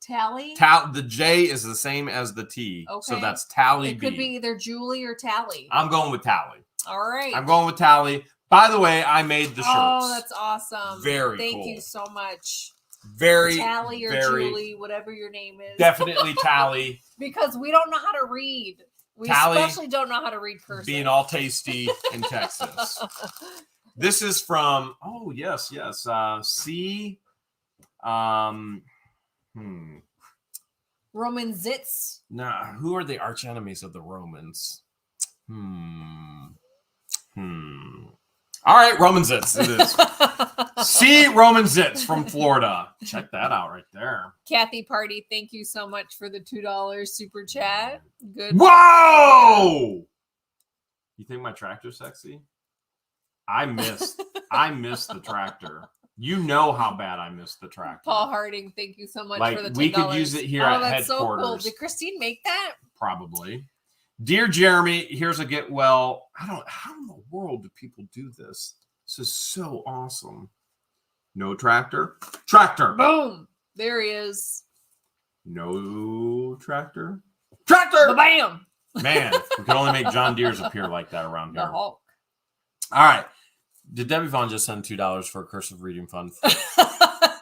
Tally? The J is the same as the T. Okay. So that's Tally B. It could be either Julie or Tally. I'm going with Tally. All right. I'm going with Tally. By the way, I made the shirts. Oh, that's awesome. Very Thank cool. you so much. Tally or Julie, whatever your name is. Definitely Tally. Because we don't know how to read. We Tally, especially don't know how to read cursive. Being all tasty in Texas. This is from, C. Roman Zitz. Nah, who are the arch enemies of the Romans? All right, Roman Zitz. It is. C. Roman Zitz from Florida. Check that out right there. Kathy Party, thank you so much for the $2 super chat. Good. Whoa! You think my tractor's sexy? I missed the tractor. You know how bad I missed the tractor. Paul Harding, thank you so much for the $10. We could use it here at headquarters. So cool. Did Christine make that? Probably. Dear Jeremy, here's a get well. How in the world do people do this? This is so awesome. No tractor. Tractor. Boom. There he is. No tractor. Tractor. Bam. Man, we can only make John Deere's appear like that around here. The Hulk. All right. Did Debbie Vaughn just send $2 for a cursive reading fund?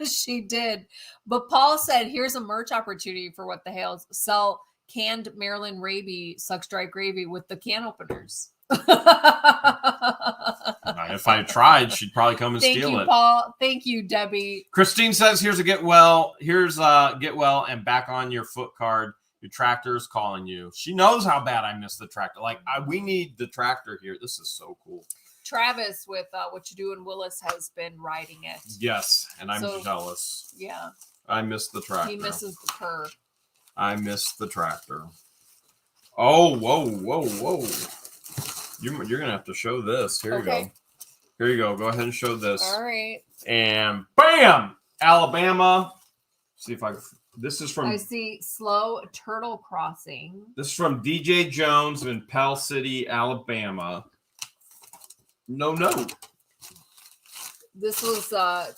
She did. But Paul said, here's a merch opportunity for What the Hales. Sell canned Maryland Raby sucks dry gravy with the can openers. If I tried, she'd probably come and steal it. Thank you, Paul. Thank you, Debbie. Christine says, here's a get well. Here's get well and back on your foot card. Your tractor is calling you. She knows how bad I miss the tractor. We need the tractor here. This is so cool. Travis with What You Do in Willis has been riding it. Yes, and I'm jealous. Yeah. I miss the tractor. He misses the purr. I miss the tractor. Oh, whoa. You're going to have to show this. Here you go. Here you go. Go ahead and show this. All right. And bam! Alabama. See if this is from... I see Slow Turtle Crossing. This is from DJ Jones in Pell City, Alabama. No. This was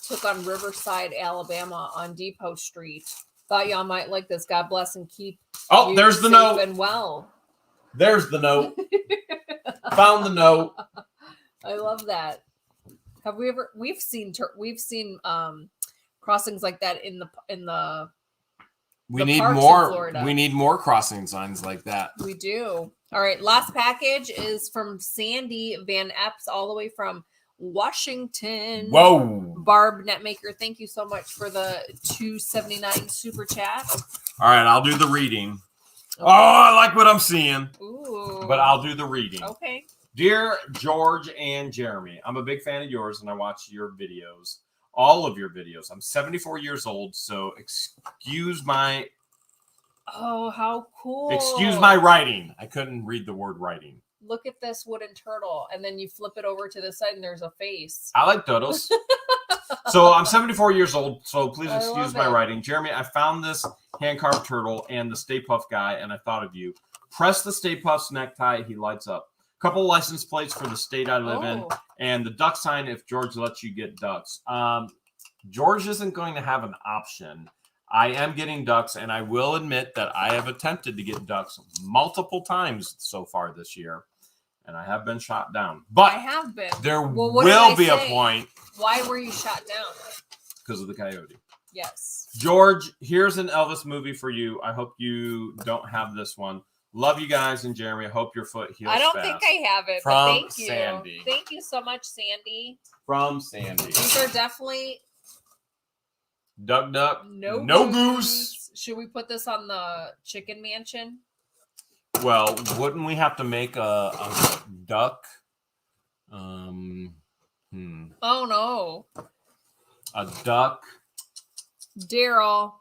took on Riverside, Alabama on Depot Street. Thought y'all might like this. God bless and keep. Oh, there's the note. And well. There's the note. Found the note. I love that. Have we ever? We've seen crossings like that in the. We need more. We need more crossing signs like that. We do. All right. Last package is from Sandy Van Epps, all the way from Washington. Whoa. Barb Netmaker, thank you so much for the $2.79 super chat. All right, I'll do the reading. Okay. Oh, I like what I'm seeing. Ooh. But I'll do the reading. Okay. Dear George and Jeremy, I'm a big fan of yours and I watch your videos. All of your videos. I'm 74 years old, so excuse my... Oh, how cool. Excuse my writing. I couldn't read the word writing. Look at this wooden turtle, and then you flip it over to the side, and there's a face. I like turtles. So I'm 74 years old, so please excuse my writing. Jeremy, I found this hand-carved turtle and the Stay Puft guy, and I thought of you. Press the Stay Puft's necktie, he lights up. Couple license plates for the state I live in, and the duck sign if George lets you get ducks. George isn't going to have an option. I am getting ducks, and I will admit that I have attempted to get ducks multiple times so far this year, and I have been shot down. But I have been. There will be a point. Why were you shot down? Because of the coyote. Yes. George, here's an Elvis movie for you. I hope you don't have this one. Love you guys, and Jeremy, I hope your foot heals I don't fast. think I have it, From but thank you. Sandy. Thank you so much, Sandy. From Sandy. These are definitely... Duck, duck. No goose. Should we put this on the chicken mansion? Well, wouldn't we have to make a duck? Oh, no. A duck. Daryl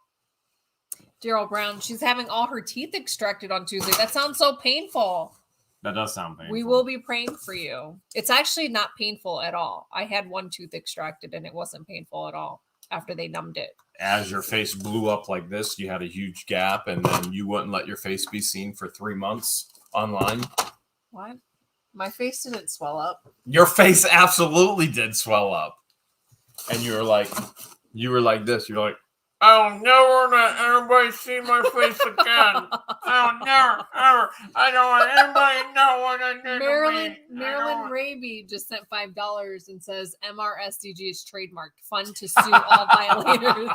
Brown. She's having all her teeth extracted on Tuesday. That sounds so painful. That does sound painful. We will be praying for you. It's actually not painful at all. I had one tooth extracted and it wasn't painful at all after they numbed it. As your face blew up like this, you had a huge gap, and then you wouldn't let your face be seen for 3 months online. What? My face didn't swell up. Your face absolutely did swell up. And you were like this. You're like, I'll never let anybody see my face again. I'll never, ever. I don't want anybody to know what I did to me. Marilyn Raby just sent $5 and says MRSDG is trademarked. Fun to sue all violators.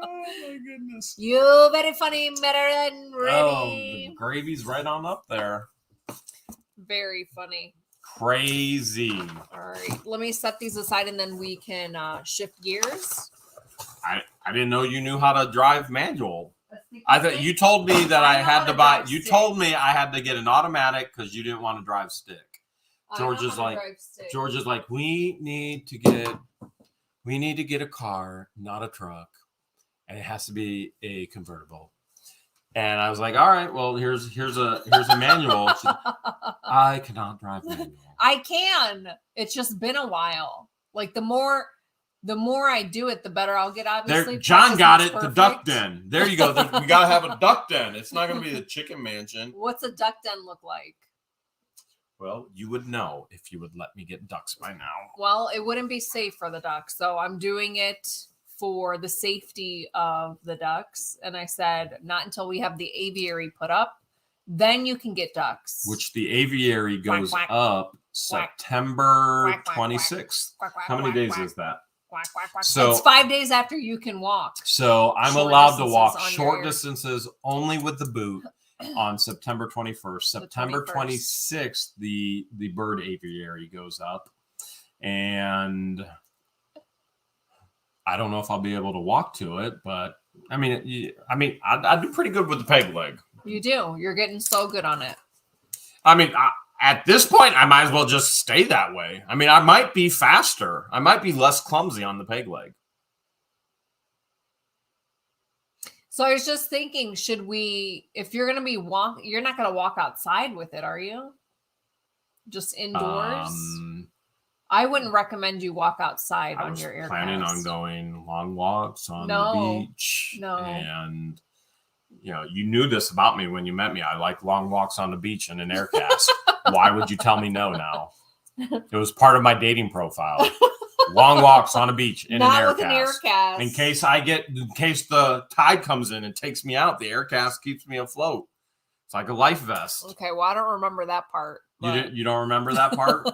Oh my goodness. You very funny, Marilyn Raby. Oh, the gravy's right on up there. Very funny. Crazy. All right. Let me set these aside and then we can shift gears. I didn't know you knew how to drive manual. I thought you told me that I had to buy. You told me I had to get an automatic because you didn't want to drive stick. George is like, we need to get a car, not a truck, and it has to be a convertible. And I was like, all right, well, here's a manual. I cannot drive manual. I can. It's just been a while. Like the more I do it, the better I'll get. Obviously, John got it. The duck den. There you go. We gotta have a duck den. It's not gonna be the chicken mansion. What's a duck den look like? Well, you would know if you would let me get ducks by now. Well, it wouldn't be safe for the ducks, so I'm doing it for the safety of the ducks. And I said, not until we have the aviary put up, then you can get ducks. Which the aviary goes up September 26th. How many days is that? So it's 5 days after you can walk. So I'm allowed to walk short distances only with the boot on September 21st. September 26th, the bird aviary goes up. And I don't know if I'll be able to walk to it, but I do pretty good with the peg leg. You do. You're getting so good on it. I mean, at this point, I might as well just stay that way. I mean, I might be faster. I might be less clumsy on the peg leg. So I was just thinking, should we, if you're going to be you're not going to walk outside with it, are you? Just indoors? I wouldn't recommend you walk outside on your air. Planning on going long walks on the beach. No. And you knew this about me when you met me. I like long walks on the beach in an air cast. Why would you tell me no now? It was part of my dating profile. Long walks on a beach in Not an with an air aircast. cast. In case the tide comes in and takes me out, the air cast keeps me afloat. It's like a life vest. Okay, well, I don't remember that part. You don't remember that part?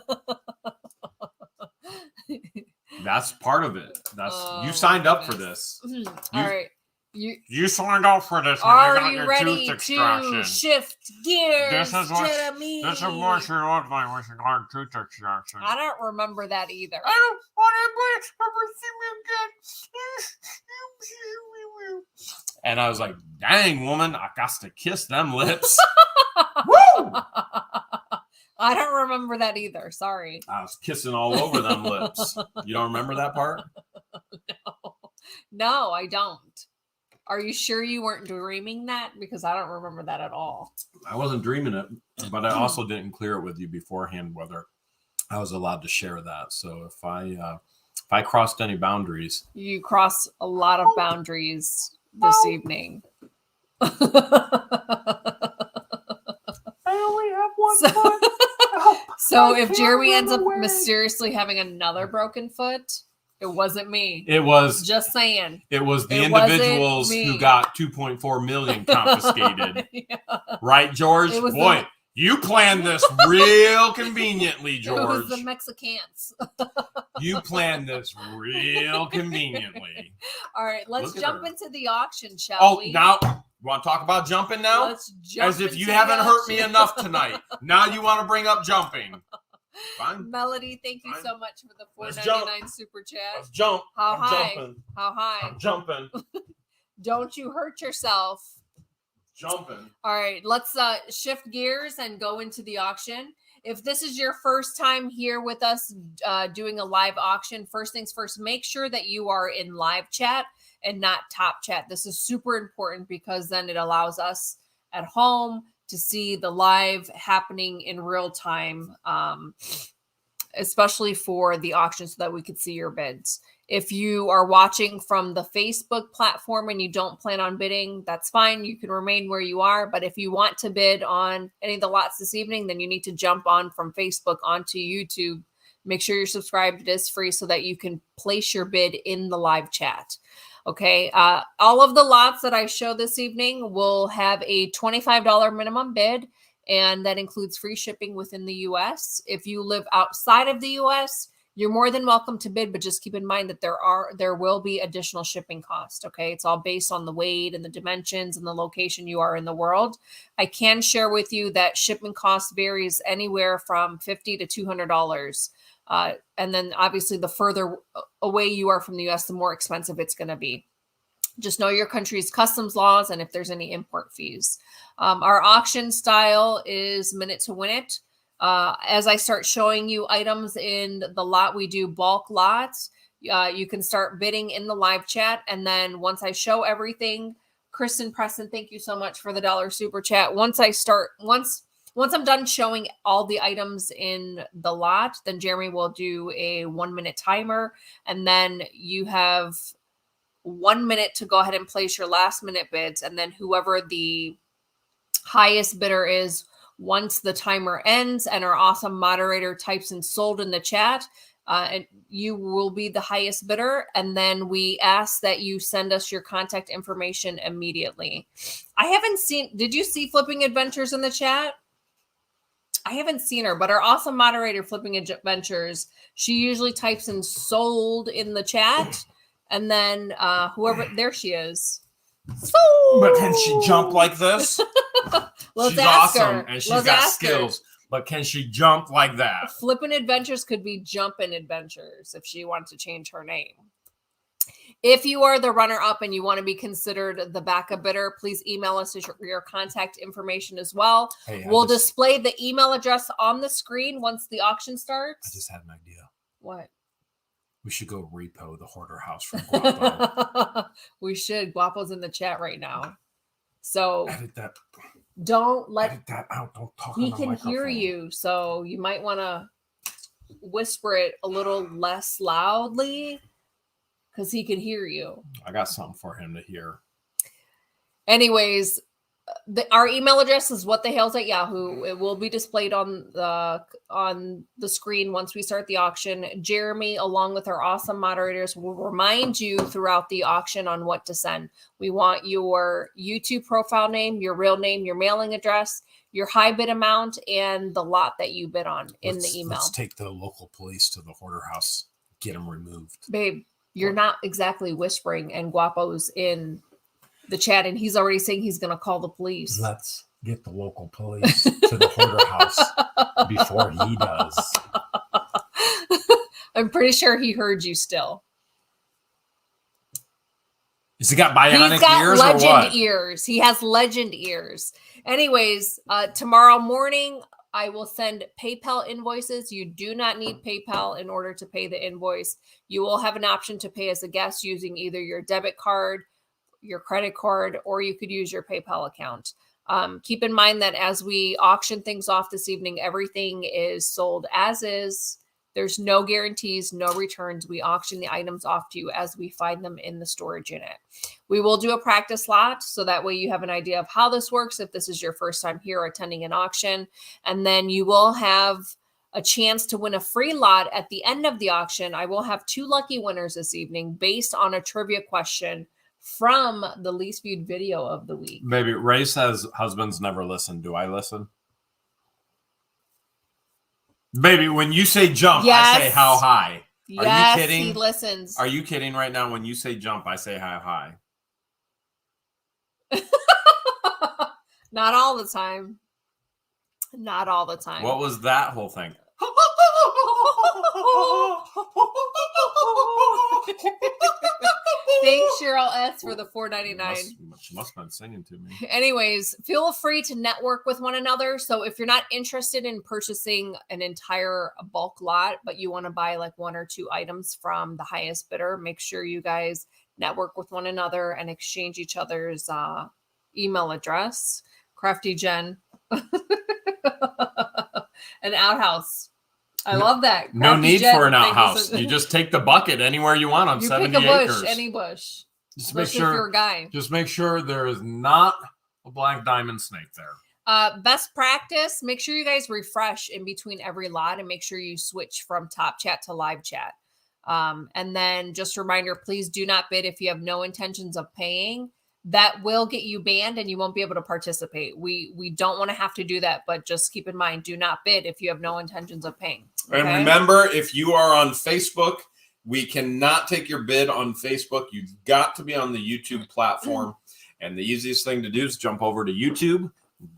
That's part of it. You signed up for this. All right. You signed up for this. Are you ready to shift gears, This is Jeremy? what she looks like when she got tooth extraction. I don't remember that either. I don't want to again. And I was like, dang, woman, I got to kiss them lips. Woo! I don't remember that either. Sorry. I was kissing all over them lips. You don't remember that part? No, I don't. Are you sure you weren't dreaming that? Because I don't remember that at all. I wasn't dreaming it, but I also didn't clear it with you beforehand whether I was allowed to share that. So if I crossed any boundaries, you crossed a lot of boundaries this evening. I only have one foot. So if Jeremy ends up mysteriously having another broken foot, it wasn't me. It was just saying. It was the individuals who got 2.4 million confiscated. Yeah. Right, George? Boy, you planned this real conveniently, George. It was the Mexicans. You planned this real conveniently. All right, let's jump into the auction, shall we? Oh, now, you want to talk about jumping now? Let's jump. As if you haven't hurt me enough tonight. Now you want to bring up jumping. Fine. Melody, thank you so much for the $4.99 super chat. Let's jump. How I'm high? Jumping. How high? I'm jumping. Don't you hurt yourself. Jumping. All right, let's shift gears and go into the auction. If this is your first time here with us doing a live auction, first things first, make sure that you are in live chat and not top chat. This is super important because then it allows us at home to see the live happening in real time, especially for the auction so that we could see your bids. If you are watching from the Facebook platform and you don't plan on bidding, that's fine. You can remain where you are. But if you want to bid on any of the lots this evening, then you need to jump on from Facebook onto YouTube. Make sure you're subscribed. It is free so that you can place your bid in the live chat. Okay. All of the lots that I show this evening will have a $25 minimum bid, and that includes free shipping within the U.S. If you live outside of the U.S., you're more than welcome to bid, but just keep in mind that there will be additional shipping cost. Okay. It's all based on the weight and the dimensions and the location you are in the world. I can share with you that shipping cost varies anywhere from $50 to $200. And then obviously the further away you are from the US, the more expensive it's going to be. Just know your country's customs laws and if there's any import fees. Our auction style is minute to win it. As I start showing you items in the lot, we do bulk lots. You can start bidding in the live chat. And then once I show everything, Kristen Preston, thank you so much for the $1 super chat. Once I'm done showing all the items in the lot, then Jeremy will do a 1-minute timer. And then you have 1 minute to go ahead and place your last minute bids. And then whoever the highest bidder is, once the timer ends and our awesome moderator types in sold in the chat, and you will be the highest bidder. And then we ask that you send us your contact information immediately. Did you see Flipping Adventures in the chat? I haven't seen her, but our awesome moderator, Flipping Adventures, she usually types in sold in the chat. And then there she is. Sold! But can she jump like this? She's awesome her. and she's got skills. But can she jump like that? Flippin' Adventures could be Jumpin' Adventures if she wants to change her name. If you are the runner-up and you want to be considered the backup bidder, please email us your contact information as well. Hey, we'll display the email address on the screen once the auction starts. I just had an idea. What? We should go repo the hoarder house from Guapo. We should. Guapo's in the chat right now. So edit that. Don't let edit that out. Don't talk. He can hear you, so you might want to whisper it a little less loudly because he can hear you. I got something for him to hear. Anyways, our email address is whatthehales@yahoo. It will be displayed on the screen once we start the auction. Jeremy, along with our awesome moderators, will remind you throughout the auction on what to send. We want your YouTube profile name, your real name, your mailing address, your high bid amount, and the lot that you bid on in the email. Let's take the local police to the hoarder house. Get them removed. Babe, you're not exactly whispering, and Guapo's in the chat, and he's already saying he's going to call the police. Let's get the local police to the hoarder house before he does. I'm pretty sure he heard you still. Has he got bionic He's got ears legend or what? ears. He has legend ears. Anyways, tomorrow morning, I will send PayPal invoices. You do not need PayPal in order to pay the invoice. You will have an option to pay as a guest using either your debit card, your credit card, or you could use your PayPal account. Keep in mind that as we auction things off this evening, everything is sold as is. There's no guarantees, no returns. We auction the items off to you as we find them in the storage unit. We will do a practice lot, so that way you have an idea of how this works if this is your first time here attending an auction. And then you will have a chance to win a free lot at the end of the auction. I will have 2 lucky winners this evening based on a trivia question from the least viewed video of the week. Maybe Ray says husbands never listen. Do I listen? Baby, when you say jump, Yes. I say how high. Yes, Are you kidding? he listens. Are you kidding right now? When you say jump, I say how high. Not all the time. Not all the time. What was that whole thing? Thanks, Cheryl S. for the $4.99. Must have been singing to me. Anyways, feel free to network with one another. So if you're not interested in purchasing an entire bulk lot, but you want to buy like 1 or 2 items from the highest bidder, make sure you guys network with one another and exchange each other's email address. Crafty Jen. An outhouse. I love that. No Crafty need Jen, for an thank you outhouse. You just take the bucket anywhere you want on You 70 pick a bush, acres. any bush. Just make Especially if you're sure. a guy. Just make sure there is not a black diamond snake there. Best practice, make sure you guys refresh in between every lot and make sure you switch from top chat to live chat. And then just a reminder, please do not bid if you have no intentions of paying. That will get you banned and you won't be able to participate. We don't want to have to do that, but just keep in mind, do not bid if you have no intentions of paying. Okay? And remember, if you are on Facebook, we cannot take your bid on Facebook. You've got to be on the YouTube platform. And the easiest thing to do is jump over to YouTube,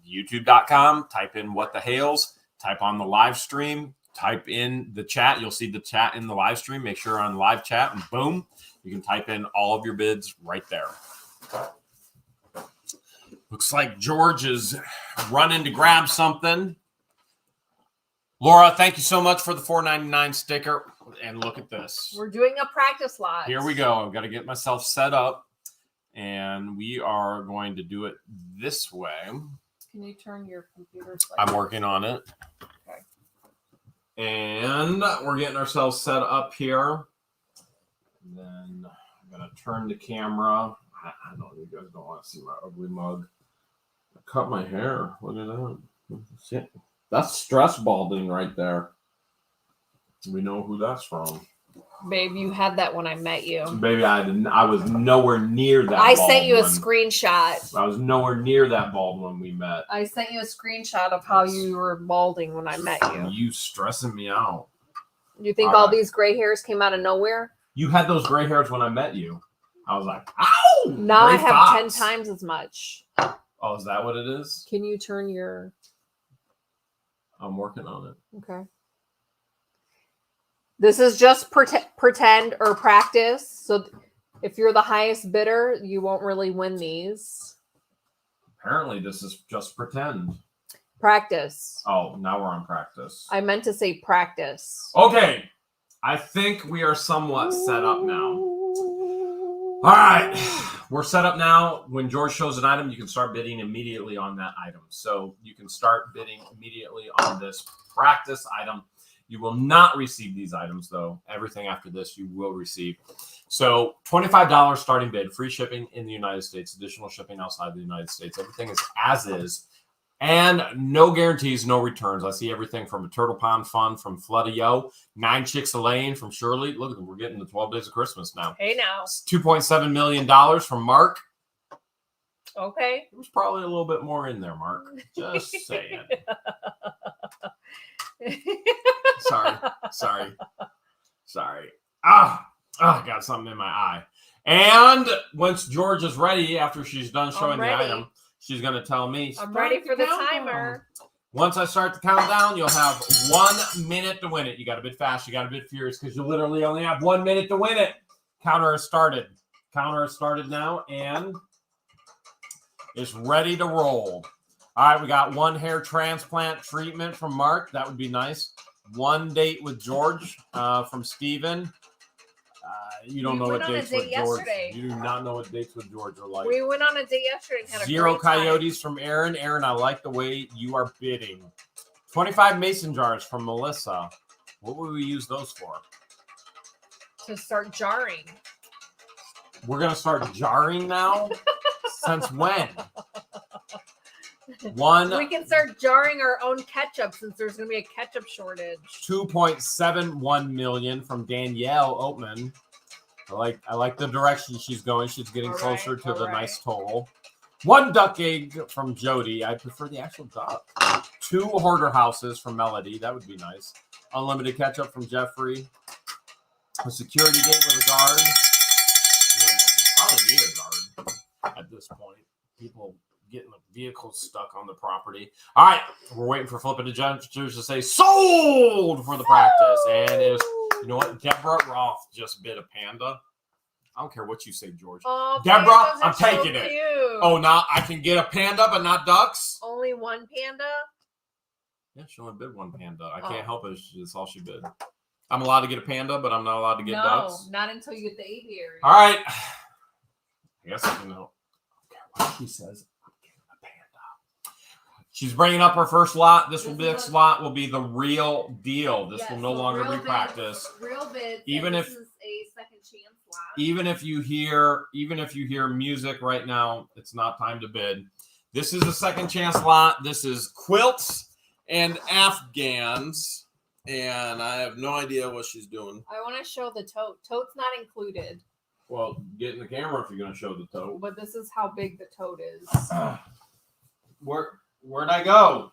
youtube.com, type in What the Hales, type on the live stream, type in the chat. You'll see the chat in the live stream. Make sure you're on live chat, and boom, you can type in all of your bids right there. Looks like George is running to grab something. Laura, thank you so much for the $4.99 sticker. And look at this. We're doing a practice lot. Here we go. I've got to get myself set up. And we are going to do it this way. Can you turn your computer? I'm working on it. Okay. And we're getting ourselves set up here. And then I'm going to turn the camera. I know you guys don't want to see my ugly mug. I cut my hair. Look at that. That's stress balding right there. We know who that's from. Babe, you had that when I met you. Baby, I was nowhere near that. I sent you a screenshot. I was nowhere near that bald when we met. I sent you a screenshot of how you were balding when I met you. You stressing me out. You think all these gray hairs came out of nowhere? You had those gray hairs when I met you. I was like, ow! Now I Gray have fox. 10 times as much. Oh, is that what it is? Can you turn your... I'm working on it. Okay. This is just pretend or practice. So if you're the highest bidder, you won't really win these. Apparently, this is just pretend. Practice. Oh, now we're on practice. I meant to say practice. Okay. I think we are somewhat set up now. All right. We're set up now. When George shows an item, you can start bidding immediately on that item. So you can start bidding immediately on this practice item. You will not receive these items, though. Everything after this, you will receive. So $25 starting bid, free shipping in the United States, additional shipping outside the United States. Everything is as is. And no guarantees, no returns. I see everything from a Turtle Pond Fun, from Flood Yo, 9 Chicks Elaine from Shirley. Look, we're getting the 12 Days of Christmas now. Hey, now. $2.7 million from Mark. Okay. There was probably a little bit more in there, Mark. Just saying. Sorry. I got something in my eye. And once George is ready, after she's done showing the item, she's going to tell me. I'm ready for the timer. Once I start the countdown, you'll have 1 minute to win it. You got to bid fast. You got to bid furious because you literally only have 1 minute to win it. Counter has started. Counter has started now, and it's ready to roll. All right, we got 1 hair transplant treatment from Mark. That would be nice. 1 date with George from Steven. You don't know what dates with George. You do not know what dates with George are like. We went on a date yesterday and had a 0 great time. coyotes from Aaron. Aaron, I like the way you are bidding. 25 mason jars from Melissa. What would we use those for? To start jarring. We're going to start jarring now? Since when? We can start jarring our own ketchup since there's going to be a ketchup shortage. 2.71 million from Danielle Oatman. I like the direction she's going. She's getting closer to the nice total. 1 duck egg from Jody. I prefer the actual duck. 2 hoarder houses from Melody. That would be nice. Unlimited ketchup from Jeffrey. A security gate with a guard. Probably need a guard at this point. People getting the vehicles stuck on the property. All right, we're waiting for flipping the judges to say sold for the practice. And it was, you know what? Deborah Roth just bid a panda. I don't care what you say, George. Oh, Deborah, I'm taking it. Oh, now I can get a panda, but not ducks? Only 1 panda? Yeah, she only bid 1 panda. I can't help it. That's all she bid. I'm allowed to get a panda, but I'm not allowed to get ducks. No, not until you get the aviary. All right. I guess I can know. What she says. She's bringing up her first lot. This next lot will be the real deal. This will no longer be practice. Real bids. Even if this is a second chance lot. Even if you hear music right now, it's not time to bid. This is a second chance lot. This is quilts and Afghans, and I have no idea what she's doing. I want to show the tote. Tote's not included. Well, get in the camera if you're going to show the tote. But this is how big the tote is. Where'd I go?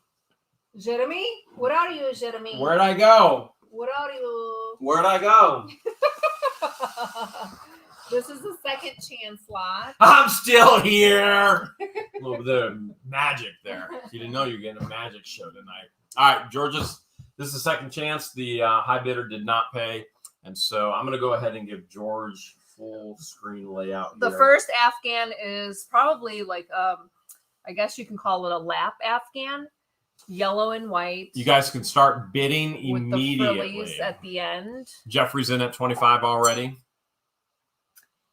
Jeremy? Where are you, Jeremy? Where'd I go? Where are you? Where'd I go? This is the second chance lot. I'm still here. A little bit of magic there. You didn't know you were getting a magic show tonight. All right, George's. This is the second chance. The high bidder did not pay. And so I'm going to go ahead and give George full screen layout. The first Afghan is probably like I guess you can call it a lap Afghan, yellow and white. You guys can start bidding immediately. With the frillies at the end. Jeffrey's in at 25 already.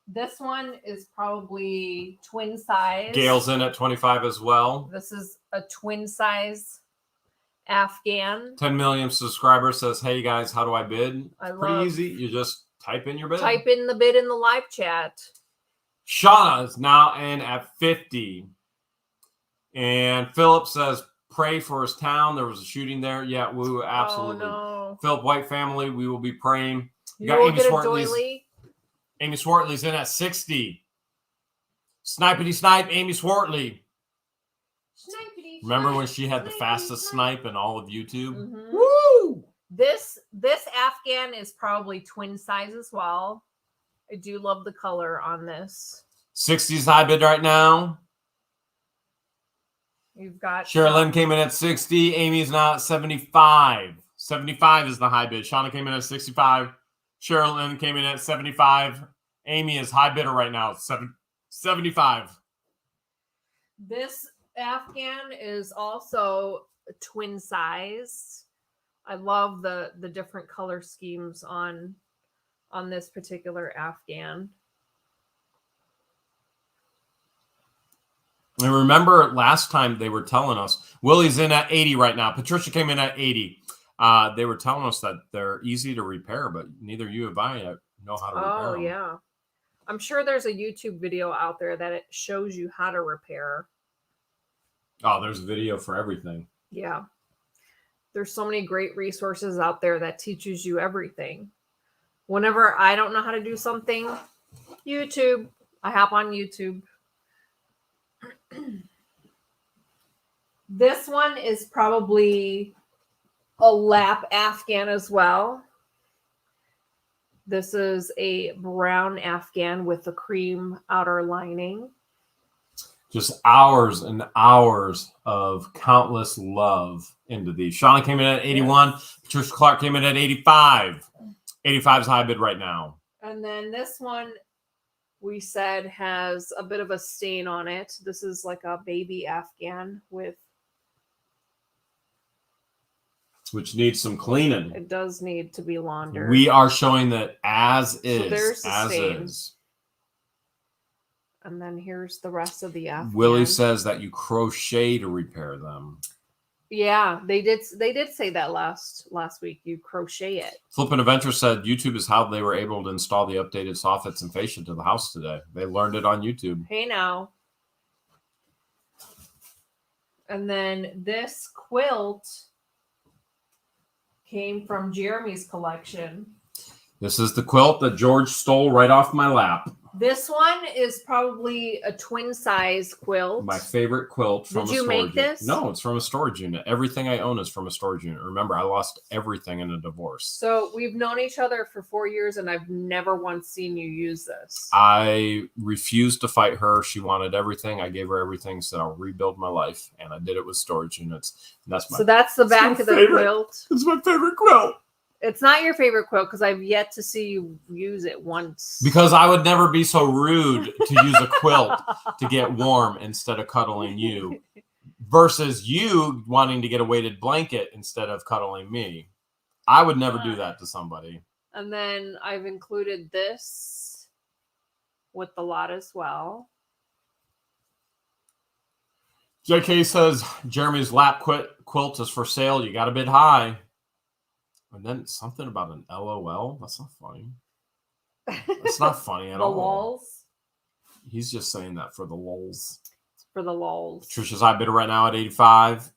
This one is probably twin size. Gail's in at 25 as well. This is a twin size Afghan. 10 million subscribers says, hey guys, how do I bid? Pretty easy. You just type in your bid. Type in the bid in the live chat. Shauna is now in at 50. And Philip says, pray for his town. There was a shooting there. Yeah, woo, absolutely. Oh, no. Philip White family, we will be praying. You got Amy Swartley's. Amy Swartley's in at 60. Snipety snipe, Amy Swartley. Remember when she had the fastest snipe in all of YouTube? Mm-hmm. Woo! This Afghan is probably twin size as well. I do love the color on this. 60's high bid right now. You've got Sherilyn came in at 60. Amy's now at 75. 75 is the high bid. Shauna came in at 65. Sherilyn came in at 75. Amy is high bidder right now. 75. This Afghan is also twin size. I love the different color schemes on this particular Afghan. And remember last time they were telling us, Willie's in at 80 right now. Patricia came in at 80. They were telling us that they're easy to repair, but neither you or I know how to repair them. Yeah. I'm sure there's a YouTube video out there that it shows you how to repair. Oh, there's a video for everything. Yeah. There's so many great resources out there that teaches you everything. Whenever I don't know how to do something, YouTube. I hop on YouTube. This one is probably a lap Afghan as well. This is a brown Afghan with a cream outer lining. Just hours and hours of countless love into these. Shauna came in at 81. Yes. Patricia Clark came in at 85. 85 is high bid right now. And then this one we said has a bit of a stain on it. This is like a baby Afghan with... which needs some cleaning. It does need to be laundered. We are showing that as is. So there's the as stain. Is. And then here's the rest of the Afghan. Willie says that you crochet to repair them. Yeah, they did say that last week. You crochet it. Flippin' Adventure said YouTube is how they were able to install the updated soffits and fascia to the house today. They learned it on YouTube. Hey now. And then this quilt came from Jeremy's collection. This is the quilt that George stole right off my lap. This one is probably a twin size quilt. My favorite quilt from a storage unit. Did you make this? No, it's from a storage unit. Everything I own is from a storage unit. Remember, I lost everything in a divorce. So we've known each other for 4 years, and I've never once seen you use this. I refused to fight her. She wanted everything. I gave her everything, said I'll rebuild my life, and I did it with storage units. And that's so that's the back of the quilt. It's my favorite quilt. It's not your favorite quilt because I've yet to see you use it once. Because I would never be so rude to use a quilt to get warm instead of cuddling you, versus you wanting to get a weighted blanket instead of cuddling me. I would never do that to somebody. And then I've included this with the lot as well. JK says Jeremy's lap quilt is for sale. You got to bid high. And then something about an LOL. That's not funny. That's not funny at all. The lols. He's just saying that for the lols. For the lols. Patricia's high bidder right now at 85.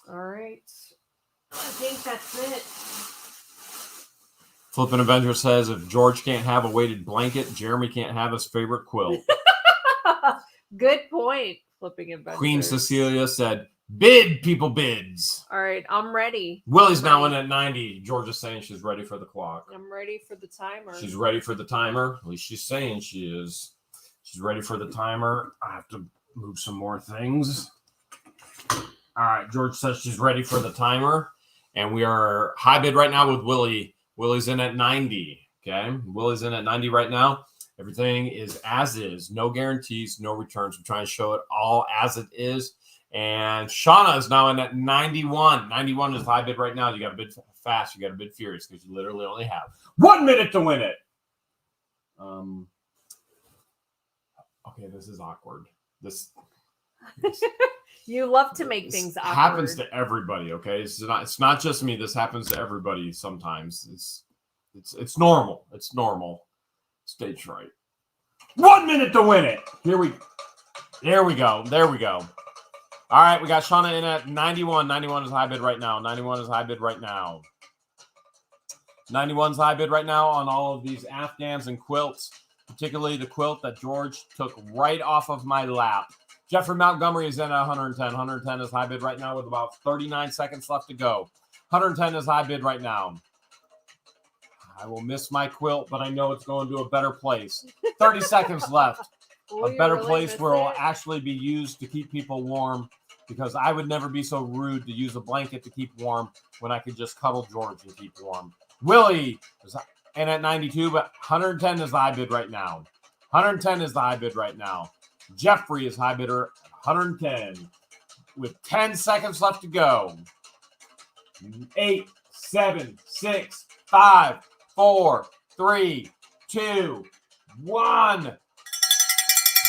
All right. I think that's it. Flippin' Avenger says if George can't have a weighted blanket, Jeremy can't have his favorite quilt. Good point, Flipping Avenger. Queen Cecilia said, bid, people bids. All right, I'm ready. Willie's now in at 90. George is saying she's ready for the clock. I'm ready for the timer. She's ready for the timer. At least she's saying she is. She's ready for the timer. I have to move some more things. All right, George says she's ready for the timer. And we are high bid right now with Willie. Willie's in at 90. Okay, Willie's in at 90 right now. Everything is as is. No guarantees, no returns. We're trying to show it all as it is. And Shauna is now in at 91. 91 is high bid right now. You got to bid fast. You got to bid furious because you literally only have 1 minute to win it. Okay, this is awkward. This you love to make things awkward. Happens to everybody. Okay, it's not just me. This happens to everybody sometimes. It's normal. It's normal. Stage right. 1 minute to win it. There we go. There we go. All right, we got Shauna in at 91. 91 is high bid right now. 91 is high bid right now. 91's high bid right now on all of these Afghans and quilts, particularly the quilt that George took right off of my lap. Jeffrey Montgomery is in at 110. 110 is high bid right now with about 39 seconds left to go. 110 is high bid right now. I will miss my quilt, but I know it's going to a better place. 30 seconds left. A better place where it will actually be used to keep people warm, because I would never be so rude to use a blanket to keep warm when I could just cuddle George and keep warm. Willie is in at 92, but 110 is the high bid right now. 110 is the high bid right now. Jeffrey is high bidder 110 with 10 seconds left to go. 8, 7, 6, 5, 4, 3, 2, 1.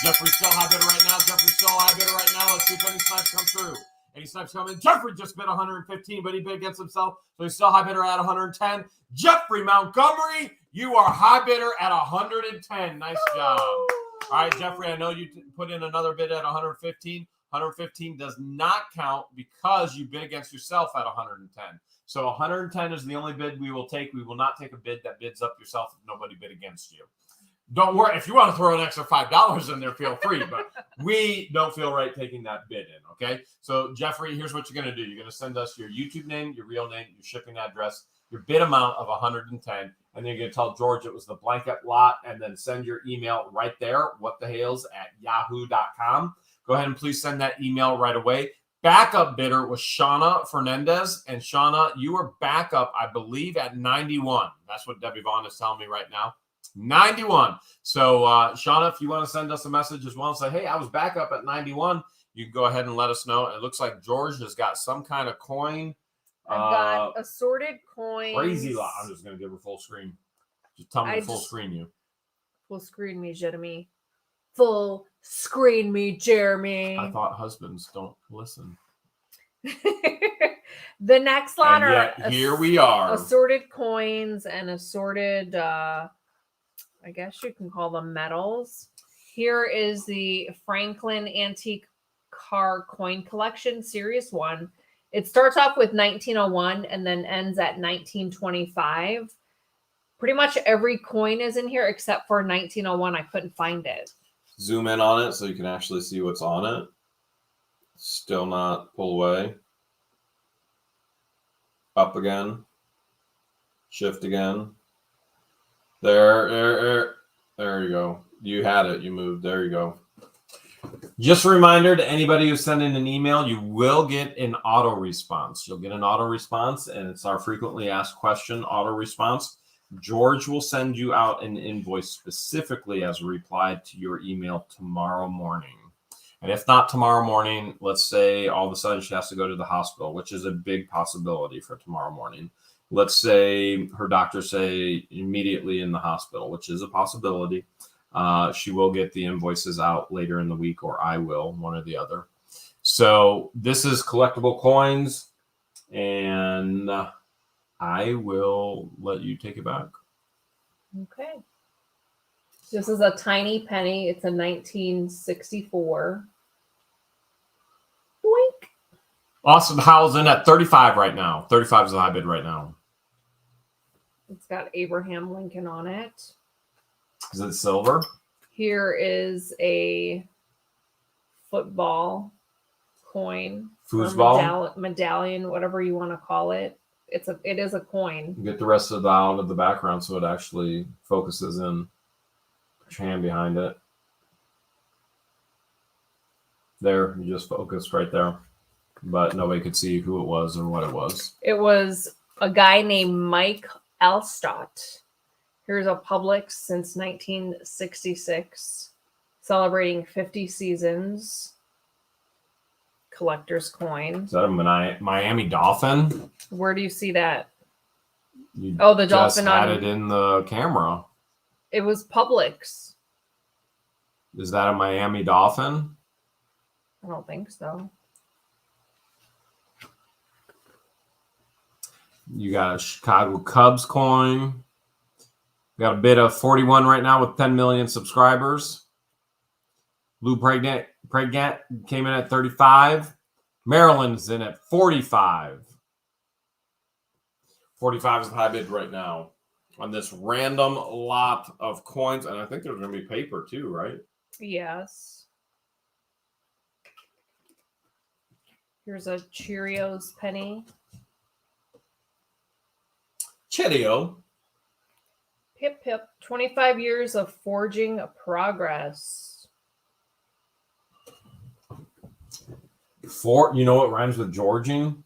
Jeffrey's still high bidder right now. Jeffrey's still high bidder right now. Let's see if any snipes come through. Any snipes coming? Jeffrey just bid 115, but he bid against himself, so he's still high bidder at 110. Jeffrey Montgomery, you are high bidder at 110. Nice job. All right, Jeffrey, I know you put in another bid at 115. 115 does not count because you bid against yourself at 110. So 110 is the only bid we will take. We will not take a bid that bids up yourself if nobody bid against you. Don't worry. If you want to throw an extra $5 in there, feel free. But we don't feel right taking that bid in, okay? So, Jeffrey, here's what you're going to do. You're going to send us your YouTube name, your real name, your shipping address, your bid amount of 110, and then you're going to tell George it was the blanket lot, and then send your email right there, whatthehales@yahoo.com. Go ahead and please send that email right away. Backup bidder was Shauna Fernandez. And Shauna, you were backup, I believe, at 91. That's what Debbie Vaughn is telling me right now. 91. So, Shauna, if you want to send us a message as well and say, hey, I was backup at 91, you can go ahead and let us know. It looks like George has got some kind of coin. I've got assorted coins. Crazy lot. I'm just going to give her full screen. Just tell me to full screen you. Full screen me, Jeremy. Full screen me, Jeremy. I thought husbands don't listen. The next lot are here we are. Assorted coins and assorted, I guess you can call them medals. Here is the Franklin Antique Car Coin Collection, Series 1. It starts off with 1901 and then ends at 1925. Pretty much every coin is in here except for 1901. I couldn't find it. Zoom in on it so you can actually see what's on it. Still not pull away. Up again. Shift again. There you go. You had it. You moved. There you go. Just a reminder to anybody who's sending an email, you will get an auto response. You'll get an auto response, and it's our frequently asked question auto response. George will send you out an invoice specifically as a reply to your email tomorrow morning. And if not tomorrow morning, let's say all of a sudden she has to go to the hospital, which is a big possibility for tomorrow morning. Let's say her doctors say immediately in the hospital, which is a possibility. She will get the invoices out later in the week, or I will, one or the other. So this is collectible coins, and I will let you take it back. Okay. This is a tiny penny. It's a 1964. Boink. Austin Howell's in at 35 right now. 35 is the high bid right now. It's got Abraham Lincoln on it. Is it silver? Here is a football coin. Foosball? Medallion, whatever you want to call it. It is a coin. Get the rest of it out of the background so it actually focuses in. Put your hand behind it. There, you just focused right there. But nobody could see who it was or what it was. It was a guy named Mike Alstott. Here's a Publix since 1966, celebrating 50 seasons. Collector's coin. Is that a Miami Dolphin? Where do you see that? You the just dolphin had on it in the camera. It was Publix. Is that a Miami Dolphin? I don't think so. You got a Chicago Cubs coin. Got a bid of 41 right now with 10 million subscribers. Lou Pregnant came in at 35. Maryland's in at 45. 45 is the high bid right now on this random lot of coins. And I think there's going to be paper too, right? Yes. Here's a Cheerios penny. Cheerio. Pip pip. 25 years of forging progress. You know what rhymes with Georging?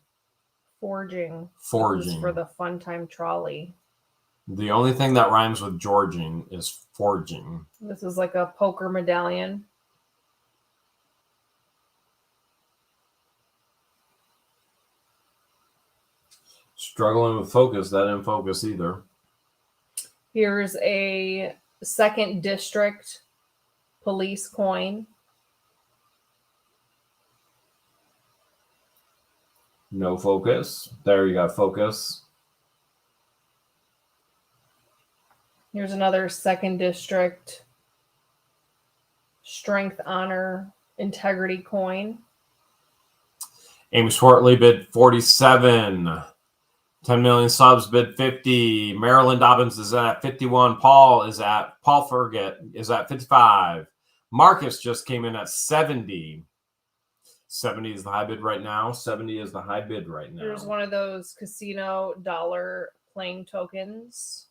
Forging. Forging. For the fun time trolley. The only thing that rhymes with Georging is forging. This is like a poker medallion. Struggling with focus. That didn't focus either. Here's a 2nd District police coin. No focus. There you go. Focus. Here's another 2nd District Strength, Honor, Integrity coin. Amy Swartley bid 47. 10 million subs bid 50. Marilyn Dobbins is at 51. Paul Ferget is at 55. Marcus just came in at 70. 70 is the high bid right now. 70 is the high bid right now. Here's one of those casino dollar playing tokens.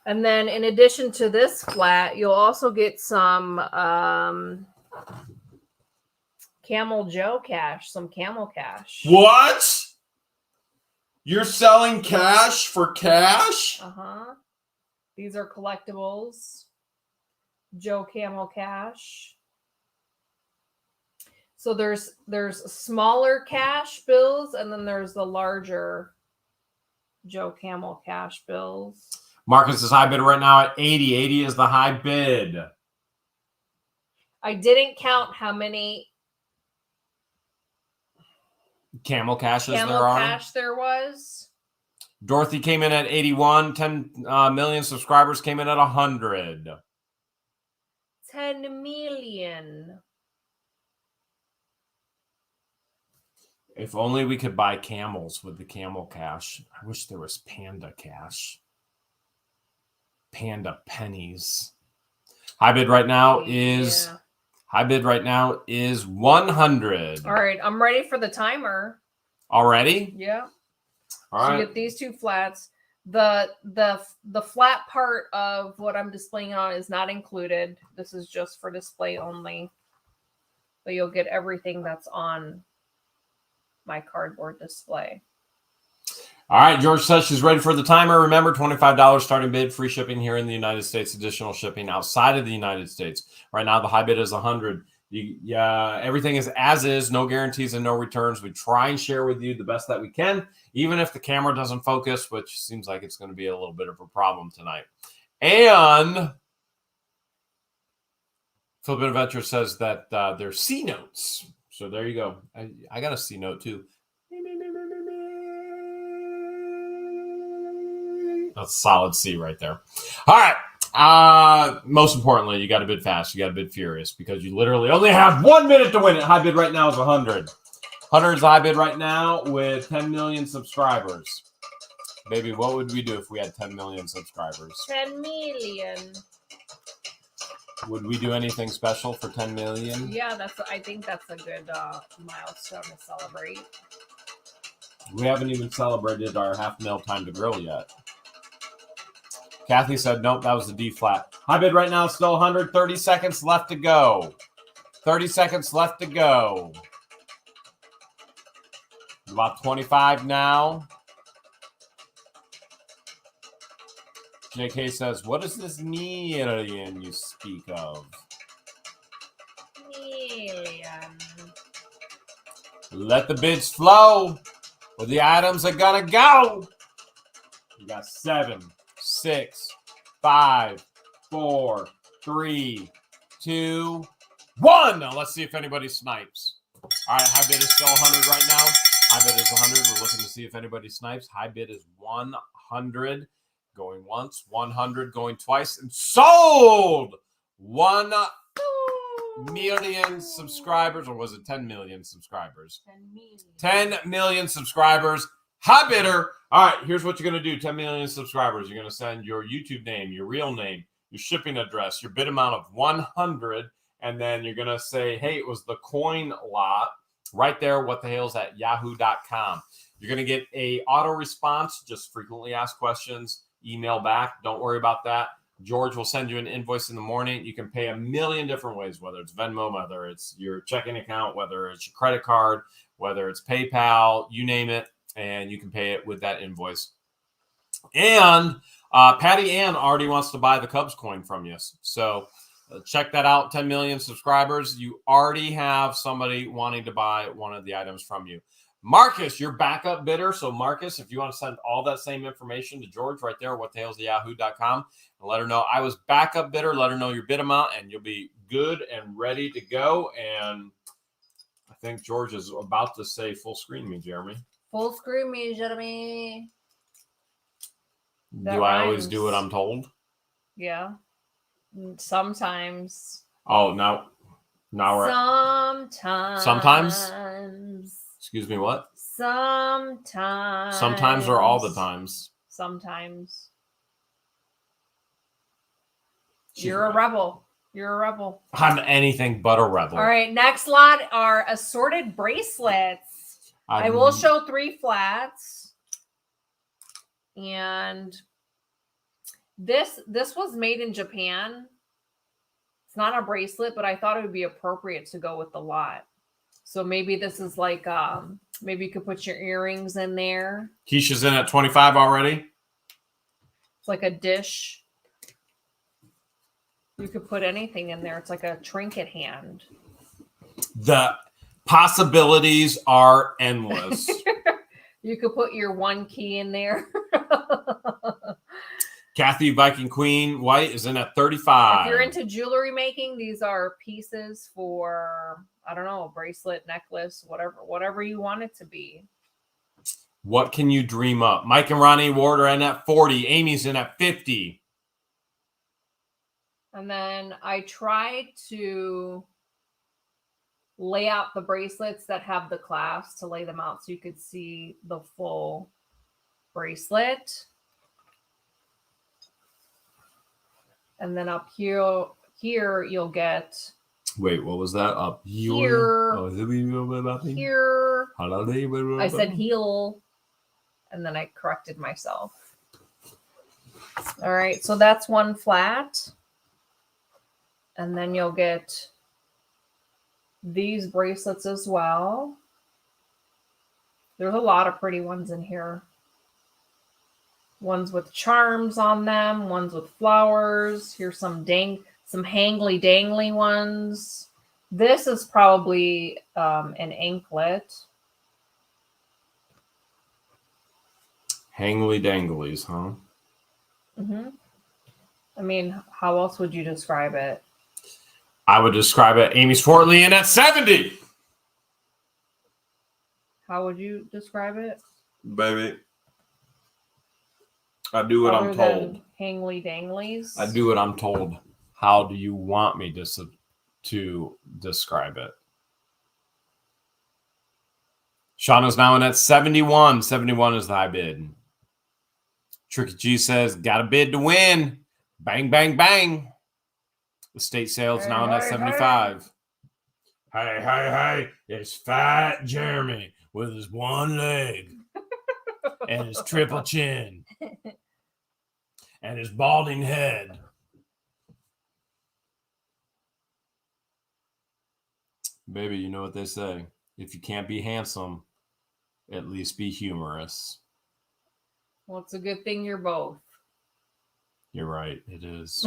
And then in addition to this flat, you'll also get some Camel Joe cash, some Camel cash. What? You're selling cash for cash? Uh-huh. These are collectibles. Joe Camel cash. So there's smaller cash bills, and then there's the larger Joe Camel cash bills. Marcus is high bid right now at 80. 80 is the high bid. I didn't count how many Camel caches Camel there are. cash there was. Dorothy came in at 81. 10 million subscribers came in at 100. 10 million. If only we could buy camels with the camel cash. I wish there was panda cash. Panda pennies. High bid right now is 100. All right, I'm ready for the timer. Already? Yeah. All So right. you get these 2 flats. The flat part of what I'm displaying on is not included. This is just for display only. But you'll get everything that's on my cardboard display. All right, George says she's ready for the timer. Remember, $25 starting bid, free shipping here in the United States, additional shipping outside of the United States. Right now, the high bid is 100. Everything is as is, no guarantees and no returns. We try and share with you the best that we can, even if the camera doesn't focus, which seems like it's going to be a little bit of a problem tonight. And Philip Adventure says that there's C notes. So there you go. I got a C note too. That's a solid C right there. All right. Most importantly, you got to bid fast. You got to bid furious because you literally only have 1 minute to win it. High bid right now is 100. 100 is high bid right now with 10 million subscribers. Baby, what would we do if we had 10 million subscribers? 10 million. Would we do anything special for 10 million? Yeah, I think that's a good milestone to celebrate. We haven't even celebrated our half mil time to grill yet. Kathy said, nope, that was the D flat. High bid right now, still 100. 30 seconds left to go. 30 seconds left to go. About 25 now. JK says, what is this million you speak of? Million. Let the bids flow. Where the items are gonna go. We got 7, 6, 5, 4, 3, 2, 1. Now let's see if anybody snipes. All right, high bid is still 100 right now. High bid is 100. We're looking to see if anybody snipes. High bid is 100. Going once, 100 going twice, and sold! 1 million subscribers, or was it 10 million subscribers? 10 million. 10 million subscribers. High bidder. All right, here's what you're going to do. 10 million subscribers. You're going to send your YouTube name, your real name, your shipping address, your bid amount of 100, and then you're going to say, hey, it was the coin lot right there, whatthehales@yahoo.com. You're going to get a auto response, just frequently asked questions, email back. Don't worry about that. George will send you an invoice in the morning. You can pay a million different ways, whether it's Venmo, whether it's your checking account, whether it's your credit card, whether it's PayPal, you name it, and you can pay it with that invoice. And Patty Ann already wants to buy the Cubs coin from you. So check that out. 10 million subscribers. You already have somebody wanting to buy one of the items from you. Marcus, your backup bidder. So Marcus, if you want to send all that same information to George right there, whatthehales@yahoo.com, and let her know I was backup bidder. Let her know your bid amount, and you'll be good and ready to go. And think George is about to say full screen me, Jeremy. Full screen me, Jeremy. Do I always do what I'm told? Yeah. Sometimes. Oh, now we're Sometimes. Excuse me, what? Sometimes. Sometimes or all the times? Sometimes. She's You're a right. rebel. You're a rebel. I'm anything but a rebel. All right, next lot are assorted bracelets. I will show 3 flats. And this was made in Japan. It's not a bracelet, but I thought it would be appropriate to go with the lot. So maybe this is like maybe you could put your earrings in there. Keisha's in at 25 already. It's like a dish. You could put anything in there. It's like a trinket hand. The possibilities are endless. You could put your 1 key in there. Kathy Viking Queen White is in at 35. If you're into jewelry making, these are pieces for, I don't know, a bracelet, necklace, whatever you want it to be. What can you dream up? Mike and Ronnie Ward are in at 40. Amy's in at 50. And then I tried to lay out the bracelets that have the clasps to lay them out so you could see the full bracelet. And then up here you'll get. Wait, what was that? Up here. Oh, Here. I said heel, and then I corrected myself. All right, so that's 1 flat. And then you'll get these bracelets as well. There's a lot of pretty ones in here. Ones with charms on them, ones with flowers. Here's some hangly dangly ones. This is probably an anklet. Hangly danglies, huh? Mm-hmm. I mean, how else would you describe it? I would describe it. Amy Sportley in at 70. How would you describe it? Baby, I do what I'm told. Hangly danglies. I do what I'm told. How do you want me to describe it? Shauna's now in at 71. 71 is the high bid. Tricky G says, got a bid to win. Bang, bang, bang. The state sales now in at 75. Hey, it's Fat Jeremy with his 1 leg and his triple chin and his balding head. Baby, you know what they say. If you can't be handsome, at least be humorous. Well, it's a good thing you're both. You're right. It is.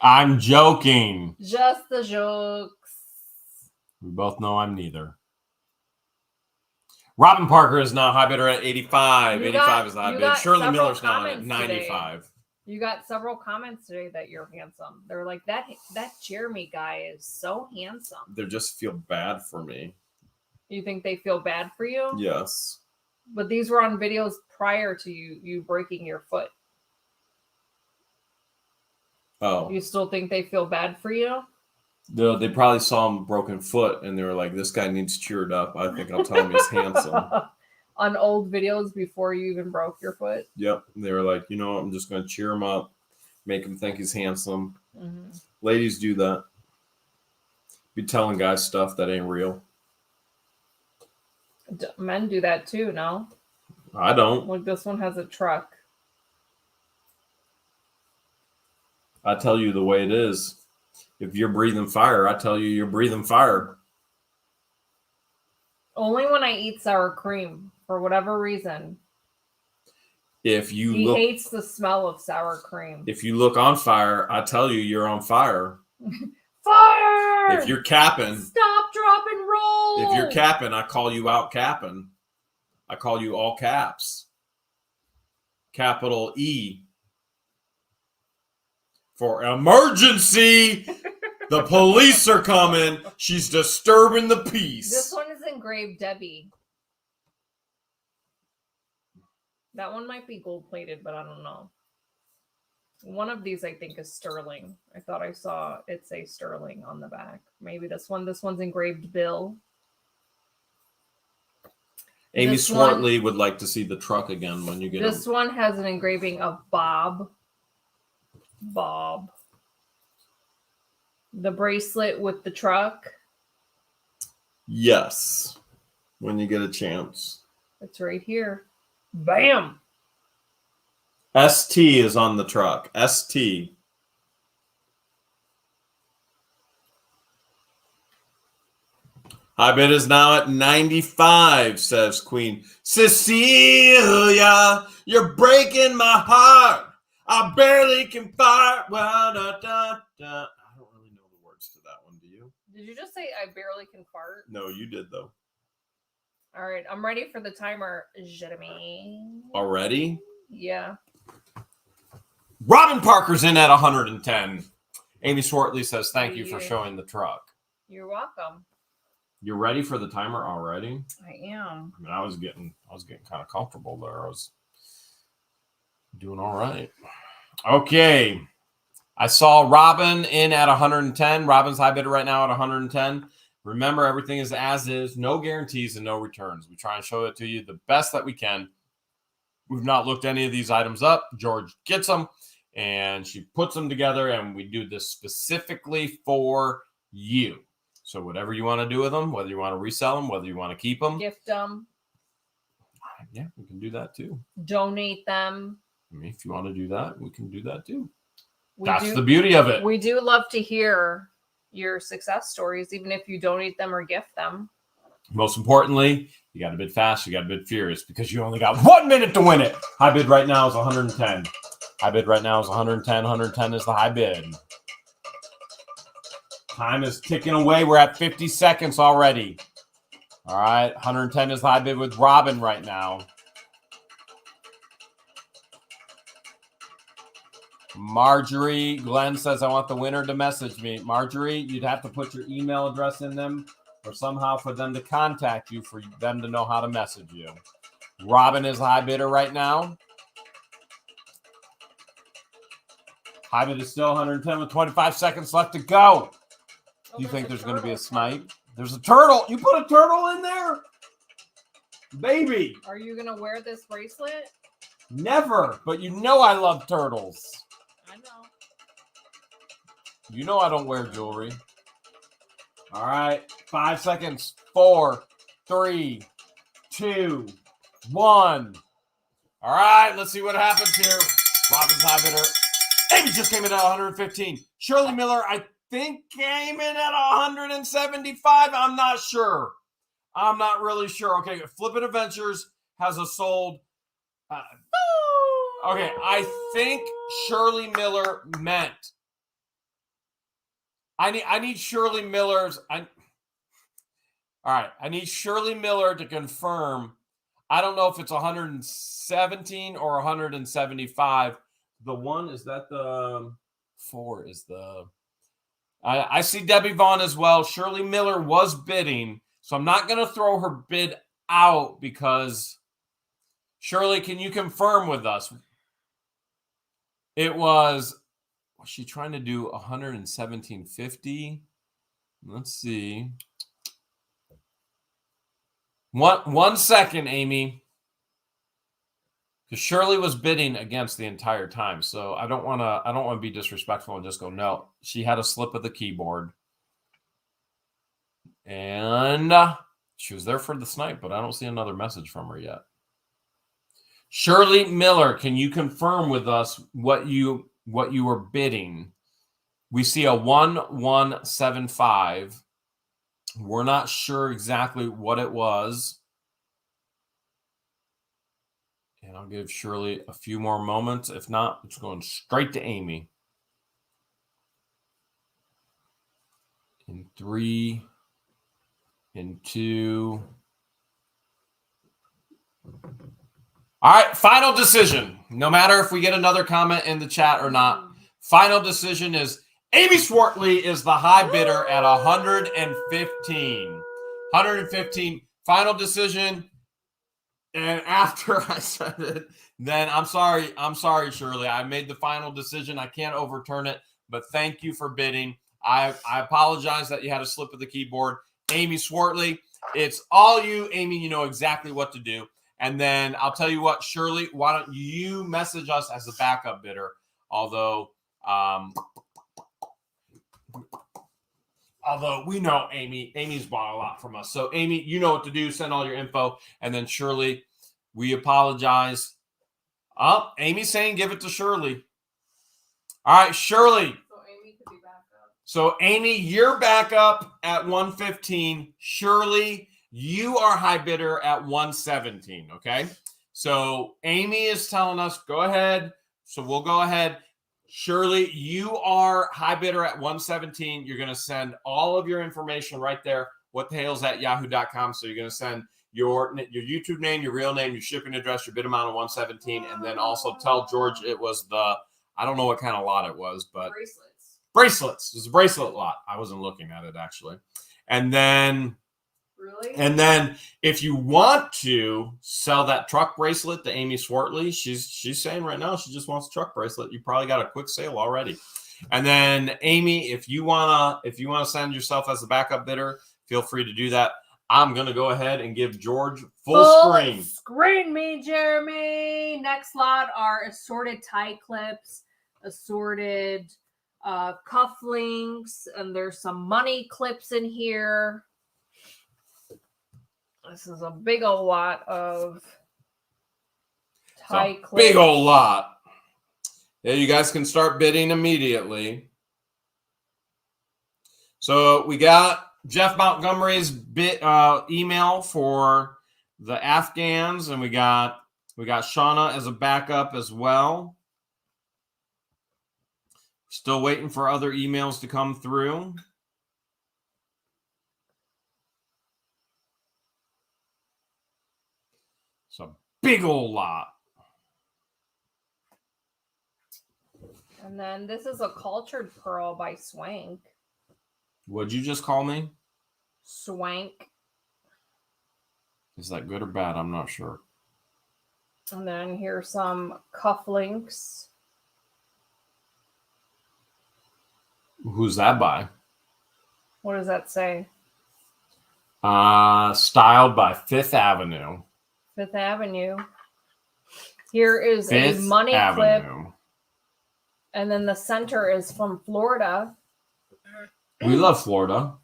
I'm joking. Just the jokes. We both know I'm neither. Robin Parker is now high bidder at 85. 85 is the high bid. Shirley Miller's now at 95. Today. You got several comments today that you're handsome. They're like, that Jeremy guy is so handsome. They just feel bad for me. You think they feel bad for you? Yes. But these were on videos prior to you breaking your foot. Oh. You still think they feel bad for you? They probably saw him broken foot and they were like, this guy needs cheered up. I think I'll tell him he's handsome. On old videos before you even broke your foot? Yep. They were like, you know what? I'm just going to cheer him up, make him think he's handsome. Mm-hmm. Ladies do that. Be telling guys stuff that ain't real. Men do that too, no? I don't. Like this one has a truck. I tell you the way it is. If you're breathing fire, I tell you you're breathing fire. Only when I eat sour cream, for whatever reason. If you he hates the smell of sour cream. If you look on fire, I tell you you're on fire. Fire! If you're capping, stop, drop, and roll. If you're capping, I call you out capping. I call you all caps. Capital E. For emergency. The police are coming. She's disturbing the peace. This one is engraved Debbie. That one might be gold-plated, but I don't know. One of these, I think, is sterling. I thought I saw it say sterling on the back. Maybe this one. This one's engraved Bill. Amy This Swartley would like to see the truck again when you get This one has an engraving of Bob. Bob. The bracelet with the truck. Yes. When you get a chance. It's right here. Bam! ST is on the truck. ST. High bid is now at 95, says Queen Cecilia. You're breaking my heart. I barely can fire. Well, da, da, da. I don't really know the words to that one. Do you? Did you just say I barely can fart? No, you did, though. All right, I'm ready for the timer, Jeremy. Already? Yeah. Robin Parker's in at 110. Amy Swartley says, thank you for showing the truck. You're welcome. You're ready for the timer already? I am. I mean, I was getting kind of comfortable there. I was doing all right. Okay. I saw Robin in at 110. Robin's high bidder right now at 110. Remember, everything is as is. No guarantees and no returns. We try and show it to you the best that we can. We've not looked any of these items up. George gets them, and she puts them together, and we do this specifically for you. So whatever you want to do with them, whether you want to resell them, whether you want to keep them. Gift them. Yeah, we can do that too. Donate them. I mean, if you want to do that, we can do that too. That's the beauty of it. We do love to hear your success stories, even if you donate them or gift them. Most importantly, you got to bid fast, you got to bid furious, because you only got 1 minute to win it. High bid right now is 110. High bid right now is 110. 110 is the high bid. Time is ticking away. We're at 50 seconds already. All right. 110 is the high bid with Robin right now. Marjorie Glenn says, I want the winner to message me. Marjorie, you'd have to put your email address in them or somehow for them to contact you, for them to know how to message you. Robin is high bidder right now. High bid is still 110 with 25 seconds left to go. Do you think there's going to be a snipe? There's a turtle. You put a turtle in there? Baby. Are you going to wear this bracelet? Never. But you know I love turtles. I know. You know I don't wear jewelry. All right. 5 seconds. 4, 3, 2, 1. All right. Let's see what happens here. Robin's high bidder. Amy just came in at 115. Shirley Miller, I think came in at 175. I'm not sure. I'm not really sure. Okay, Flippin' Adventures has a sold. Okay, I think Shirley Miller meant. I need Shirley Miller's. All right, I need Shirley Miller to confirm. I don't know if it's 117 or 175. The one, is that the 4 is the. I see Debbie Vaughn as well. Shirley Miller was bidding, so I'm not going to throw her bid out because, Shirley, can you confirm with us? It was she trying to do 117.50? Let's see. One second, Amy. Because Shirley was bidding against the entire time, so I don't want to be disrespectful and just go no. She had a slip of the keyboard, and she was there for the snipe, but I don't see another message from her yet. Shirley Miller, can you confirm with us what you were bidding? We see a 1175. We're not sure exactly what it was. And I'll give Shirley a few more moments. If not, it's going straight to Amy. In 3, in 2. All right, final decision. No matter if we get another comment in the chat or not, final decision is Amy Swartley is the high bidder at 115. 115. Final decision. And after I said it, then I'm sorry, Shirley. I made the final decision. I can't overturn it, but thank you for bidding. I apologize that you had a slip of the keyboard. Amy Swartley, it's all you. Amy, you know exactly what to do. And then I'll tell you what, Shirley, why don't you message us as a backup bidder? Although we know Amy's bought a lot from us. So Amy, you know what to do. Send all your info. And then Shirley, we apologize. Oh, Amy's saying give it to Shirley. All right, Shirley. So Amy could be back up. So Amy, you're back up at 115. Shirley, you are high bidder at 117. Okay. So Amy is telling us, go ahead. So we'll go ahead. Shirley, you are high bidder at 117. You're going to send all of your information right there. whatthehales@yahoo.com. So you're going to send your YouTube name, your real name, your shipping address, your bid amount of 117. And then also tell George it was I don't know what kind of lot it was, but bracelets. It was a bracelet lot. I wasn't looking at it actually. And then if you want to sell that truck bracelet to Amy Swartley, she's saying right now she just wants a truck bracelet. You probably got a quick sale already. And then Amy, if you wanna send yourself as a backup bidder, feel free to do that. I'm gonna go ahead and give George full screen. Screen me, Jeremy. Next lot are assorted tie clips, assorted cufflinks, and there's some money clips in here. This is a big old lot of tie clips. Big old lot. Yeah, you guys can start bidding immediately. So we got Jeff Montgomery's email for the Afghans, and we got Shauna as a backup as well. Still waiting for other emails to come through. It's a big old lot. And then this is a cultured pearl by Swank. What'd you just call me? Swank. Is that good or bad? I'm not sure. And then here's some cufflinks. Who's that by? What does that say? Styled by Fifth Avenue. Fifth Avenue. Here is Fifth a money Avenue. clip. And then the center is from Florida. We love Florida.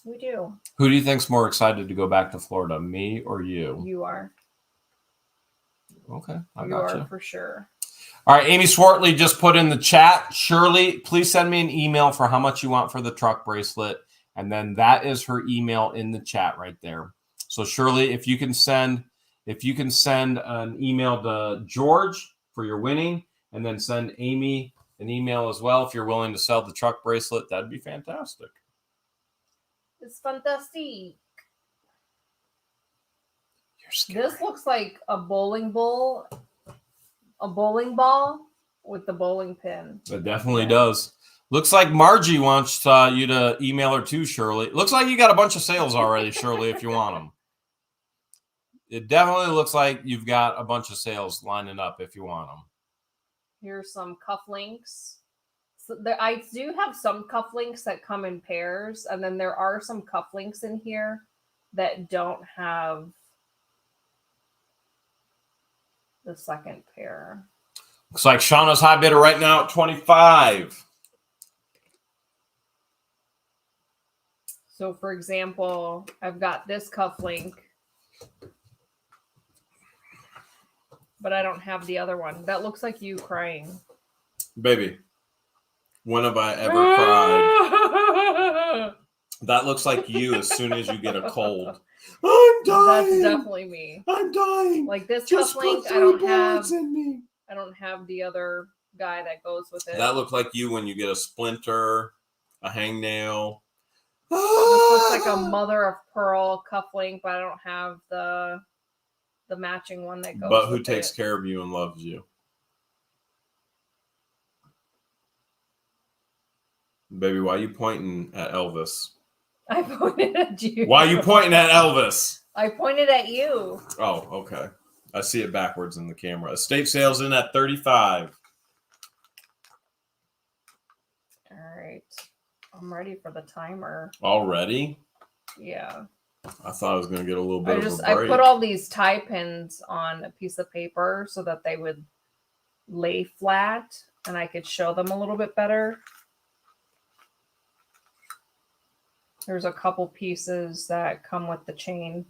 We do. Who do you think's more excited to go back to Florida, me or you? You are. Okay, I you got are you. For sure. All right, Amy Swartley just put in the chat. Shirley, please send me an email for how much you want for the truck bracelet. And then that is her email in the chat right there. So Shirley, if you can send an email to George for your winning, and then send Amy an email as well if you're willing to sell the truck bracelet, that'd be fantastic. It's fantastic. You're scary. This looks like a bowling ball with the bowling pin. It definitely does. Looks like Margie wants you to email her too, Shirley. Looks like you got a bunch of sales already, Shirley, if you want them. It definitely looks like you've got a bunch of sales lining up if you want them. Here's some cufflinks. So I do have some cufflinks that come in pairs, and then there are some cufflinks in here that don't have the second pair. Looks like Shauna's high bidder right now at 25. So, for example, I've got this cufflink, but I don't have the other one. That looks like you crying. Baby, when have I ever cried? That looks like you as soon as you get a cold. I'm dying. That's definitely me. I'm dying. Like this Just cufflink, put I don't 3 have. bullets in me. I don't have the other guy that goes with it. That looked like you when you get a splinter, a hangnail. This looks like a mother of pearl cufflink, but I don't have the matching one that goes. But who with takes it. care of you and loves you? Baby, why are you pointing at Elvis? I pointed at you. Why are you pointing at Elvis? I pointed at you. Oh, okay. I see it backwards in the camera. Estate sales in at 35. All right. I'm ready for the timer. Already? Yeah. I thought I was going to get a little bit of a break. I put all these tie pins on a piece of paper so that they would lay flat and I could show them a little bit better. There's a couple pieces that come with the chain.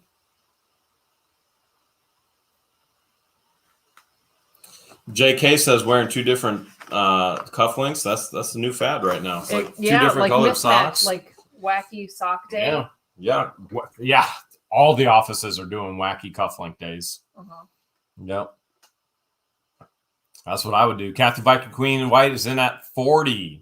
JK says wearing two different cufflinks. That's the new fad right now. It's like two different like colored mismatch, socks. like wacky sock day. Yeah. All the offices are doing wacky cufflink days. Uh-huh. Yep. That's what I would do. Kathy Viking Queen in white is in at 40.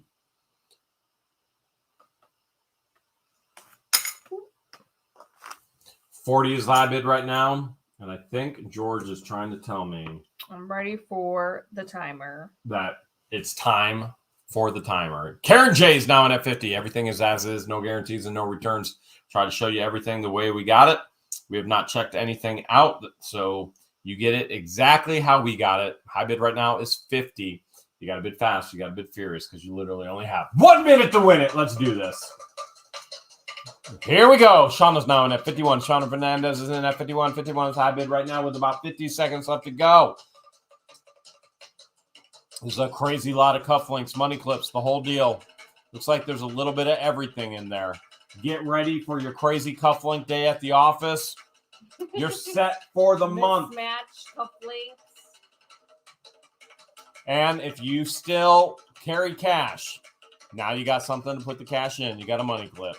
$40 is high bid right now. And I think George is trying to tell me I'm ready for the timer. that it's time for the timer. Karen J is now in at 50. Everything is as is. No guarantees and no returns. Try to show you everything the way we got it. We have not checked anything out. So you get it exactly how we got it. High bid right now is 50. You got to bid fast. You got to bid furious because you literally only have 1 minute to win it. Let's do this. Here we go. Shauna's now in at 51. Shauna Fernandez is in at 51. 51 is high bid right now with about 50 seconds left to go. There's a crazy lot of cufflinks, money clips, the whole deal. Looks like there's a little bit of everything in there. Get ready for your crazy cufflink day at the office. You're set for the month. Mismatch cufflinks. And if you still carry cash, now you got something to put the cash in. You got a money clip.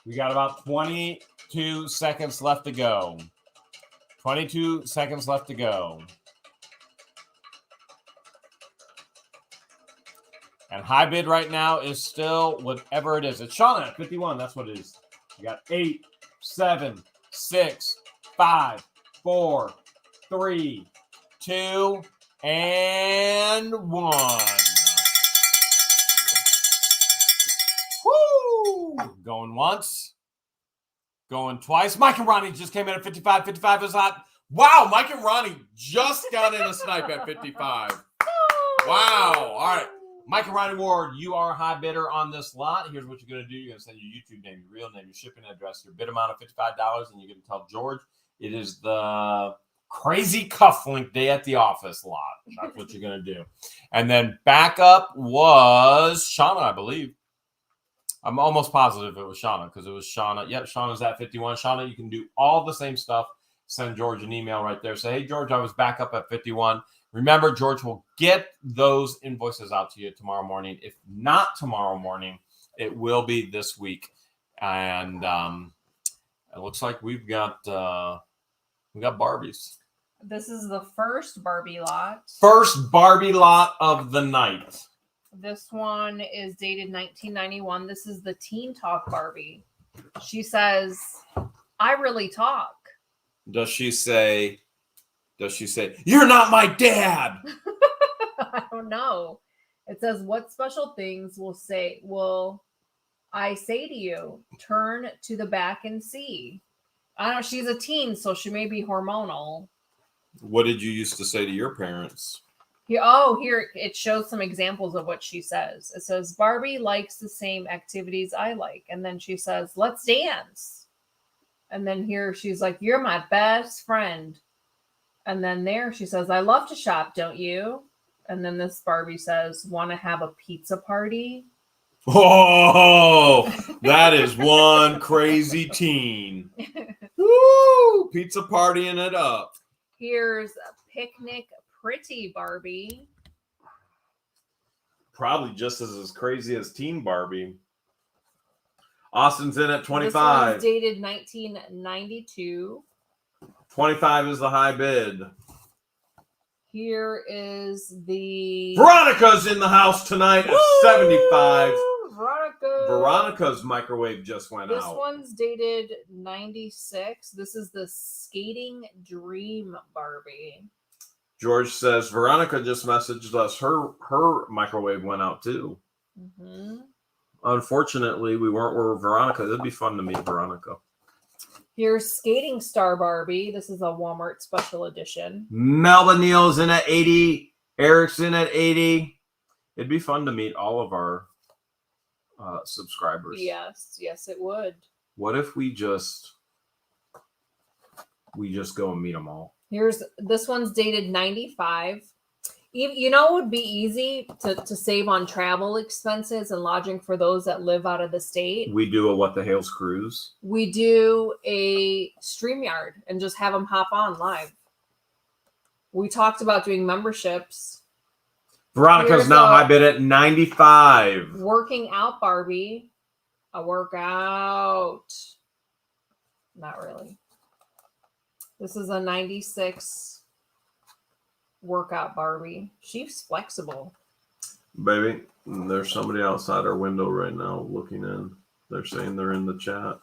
We got about 22 seconds left to go. 22 seconds left to go. And high bid right now is still whatever it is. It's Shauna at 51. That's what it is. You got 8, 7, 6, 5, 4, 3, 2, and 1. Woo! Going once. Going twice. Mike and Ronnie just came in at 55. 55 is hot. Wow, Mike and Ronnie just got in a snipe at 55. Wow. All right. Mike and Ronnie Ward, you are a high bidder on this lot. Here's what you're going to do. You're going to send your YouTube name, your real name, your shipping address, your bid amount of $55, and you're going to tell George it is the crazy cufflink day at the office lot. That's what you're going to do. And then backup was Shauna, I believe. I'm almost positive it was Shauna because it was Shauna. Yep, Shauna's at 51. Shauna, you can do all the same stuff. Send George an email right there. Say, hey, George, I was back up at 51. Remember, George will get those invoices out to you tomorrow morning. If not tomorrow morning, it will be this week. And it looks like we got Barbies. This is the first Barbie lot. First Barbie lot of the night. This one is dated 1991. This is the Teen Talk Barbie. She says, I really talk. Does she say, you're not my dad? I don't know. It says, what special things will I say to you? Turn to the back and see. I don't know. She's a teen, so she may be hormonal. What did you used to say to your parents? Here it shows some examples of what she says. It says, Barbie likes the same activities I like. And then she says, let's dance. And then here she's like, you're my best friend. And then there she says, I love to shop, don't you? And then this Barbie says, want to have a pizza party? Oh, that is one crazy teen. Woo! Pizza partying it up. Here's a picnic pretty Barbie. Probably just as crazy as teen Barbie. Austin's in at 25. This one's dated 1992. 25 is the high bid. Here is the... Veronica's in the house tonight at 75. Veronica's microwave just went out. This one's dated 96. This is the Skating Dream Barbie. George says Veronica just messaged us. Her microwave went out too. Mm-hmm. Unfortunately, we weren't with Veronica. It'd be fun to meet Veronica. Here's Skating Star Barbie. This is a Walmart special edition. Melba Neal's in at 80. Eric's in at 80. It'd be fun to meet all of our subscribers. Yes, it would. What if we just go and meet them all? Here's this one's dated 95. You know, it would be easy to save on travel expenses and lodging for those that live out of the state. We do a What the Hales cruise. We do a StreamYard and just have them hop on live. We talked about doing memberships. Veronica's now high bid at 95. Working out Barbie. A workout. Not really. This is a 96 workout Barbie. She's flexible. Baby, there's somebody outside our window right now looking in. They're saying they're in the chat.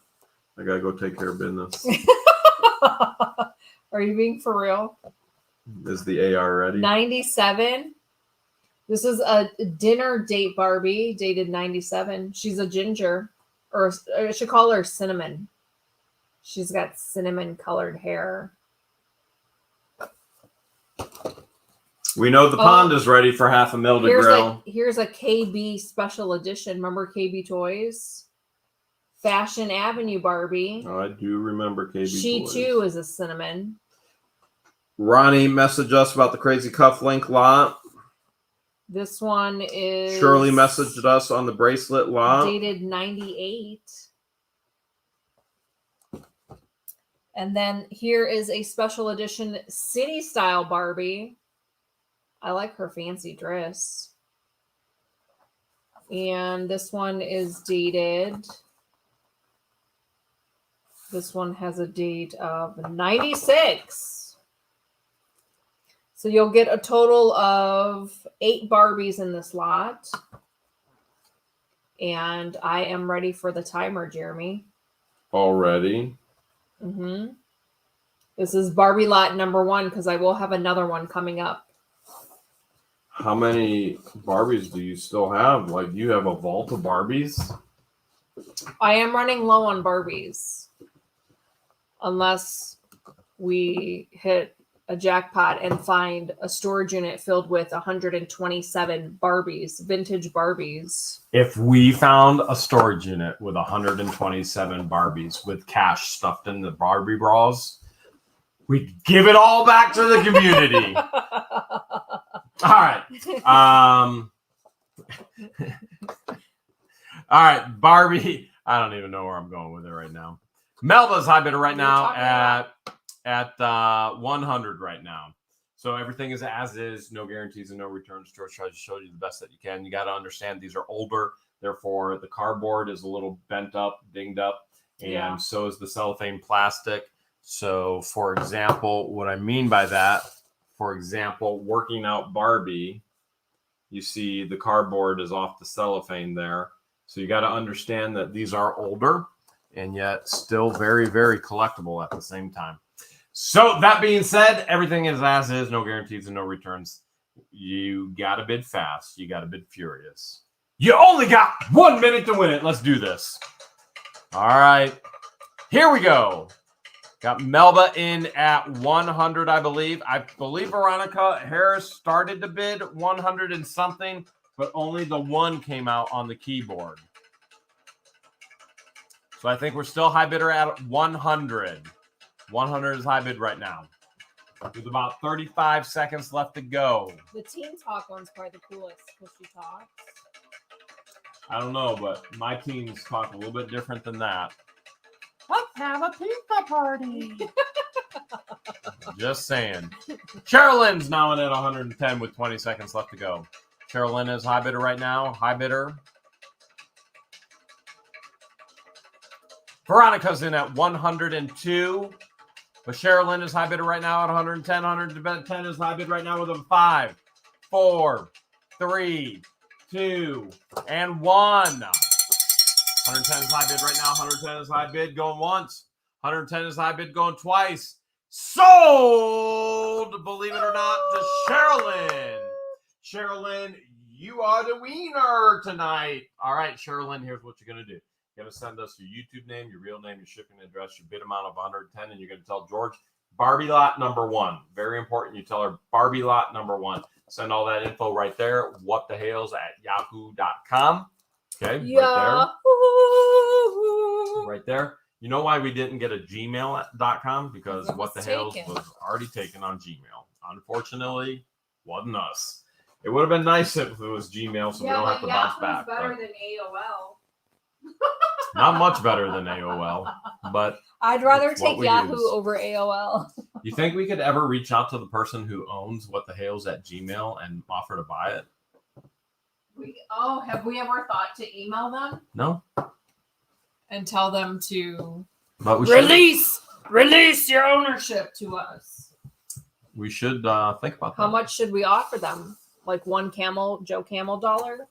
I gotta go take care of business. Are you being for real? Is the AR ready? 97. This is a dinner date Barbie, dated 97. She's a ginger, or I should call her cinnamon. She's got cinnamon colored hair. We know the pond is ready for $500,000 to grill. Here's a KB special edition. Remember KB Toys? Fashion Avenue Barbie. Oh, I do remember KB She Toys. too is a cinnamon. Ronnie messaged us about the crazy cufflink lot. This one is Shirley messaged us on the bracelet lot. dated 98. And then here is a special edition city style Barbie. I like her fancy dress. And this one is dated. This one has a date of 96. So you'll get a total of 8 Barbies in this lot. And I am ready for the timer, Jeremy. Already? Mm-hmm. This is Barbie lot number 1 because I will have another one coming up. How many Barbies do you still have? Like, you have a vault of Barbies? I am running low on Barbies. Unless we hit a jackpot and find a storage unit filled with 127 Barbies, vintage Barbies. If we found a storage unit with 127 Barbies with cash stuffed in the Barbie bras, we'd give it all back to the community. All right. All right, Barbie. I don't even know where I'm going with it right now. Melba's high bidder right now at 100 right now. So everything is as is, no guarantees and no returns. George tries to show you the best that you can. You got to understand these are older, therefore the cardboard is a little bent up, dinged up, and so is the cellophane plastic. So, for example, what I mean by that, for example, working out Barbie, you see the cardboard is off the cellophane there. So you got to understand that these are older and yet still very, very collectible at the same time. So that being said, everything is as is, no guarantees and no returns. You got to bid fast. You got to bid furious. You only got 1 minute to win it. Let's do this. All right. Here we go. Got Melba in at 100, I believe. I believe Veronica Harris started to bid 100 and something, but only the 1 came out on the keyboard. So I think we're still high bidder at 100. 100 is high bid right now. There's about 35 seconds left to go. The teen talk one's probably the coolest because she talks. I don't know, but my teens talk a little bit different than that. Let's have a pizza party. Just saying. Sherilyn's now in at 110 with 20 seconds left to go. Sherilyn is high bidder right now. High bidder. Veronica's in at 102. But Sherilyn is high bidder right now at 110. 110 is high bid right now with a 5, 4, 3, 2, and 1. 110 is high bid right now. 110 is high bid going once. 110 is high bid going twice. Sold mailed, believe it or not, to Sherilyn. Sherilyn, you are the wiener tonight. All right, Sherilyn, here's what you're going to do. You're going to send us your YouTube name, your real name, your shipping address, your bid amount of 110, and you're going to tell George, Barbie lot number 1. Very important. You tell her Barbie lot number 1. Send all that info right there. whatthehales@yahoo.com. Okay, Yahoo! right there. You know why we didn't get a gmail.com? Because It was What the Hales taken. was already taken on Gmail. Unfortunately, wasn't us. It would have been nice if it was Gmail, so we don't have to bounce back. better but than AOL. not much better than AOL, but I'd rather It's what take we Yahoo use. over AOL. you think we could ever reach out to the person who owns What the Hales at Gmail and offer to buy it? Have we ever thought to email them No, and tell them to but we should. release your ownership to us? We should think about that. How much should we offer them? Like one Joe Camel dollar?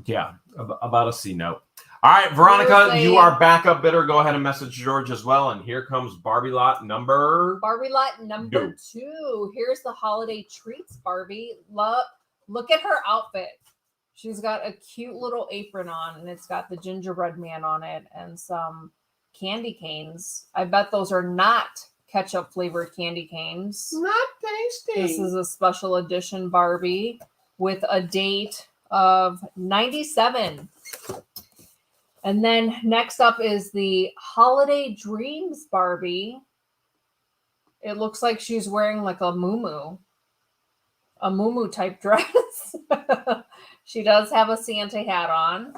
Yeah, about a C note. All right, Veronica, Here's you a- are backup bidder. Go ahead and message George as well. And here comes Barbie lot number. Barbie lot number No. 2. Here's the holiday treats, Barbie. Look at her outfit. She's got a cute little apron on, and it's got the gingerbread man on it and some candy canes. I bet those are not ketchup flavored candy canes. Not tasty. This is a special edition Barbie with a date of 97. And then next up is the Holiday Dreams Barbie. It looks like she's wearing like a muumuu type dress. She does have a Santa hat on.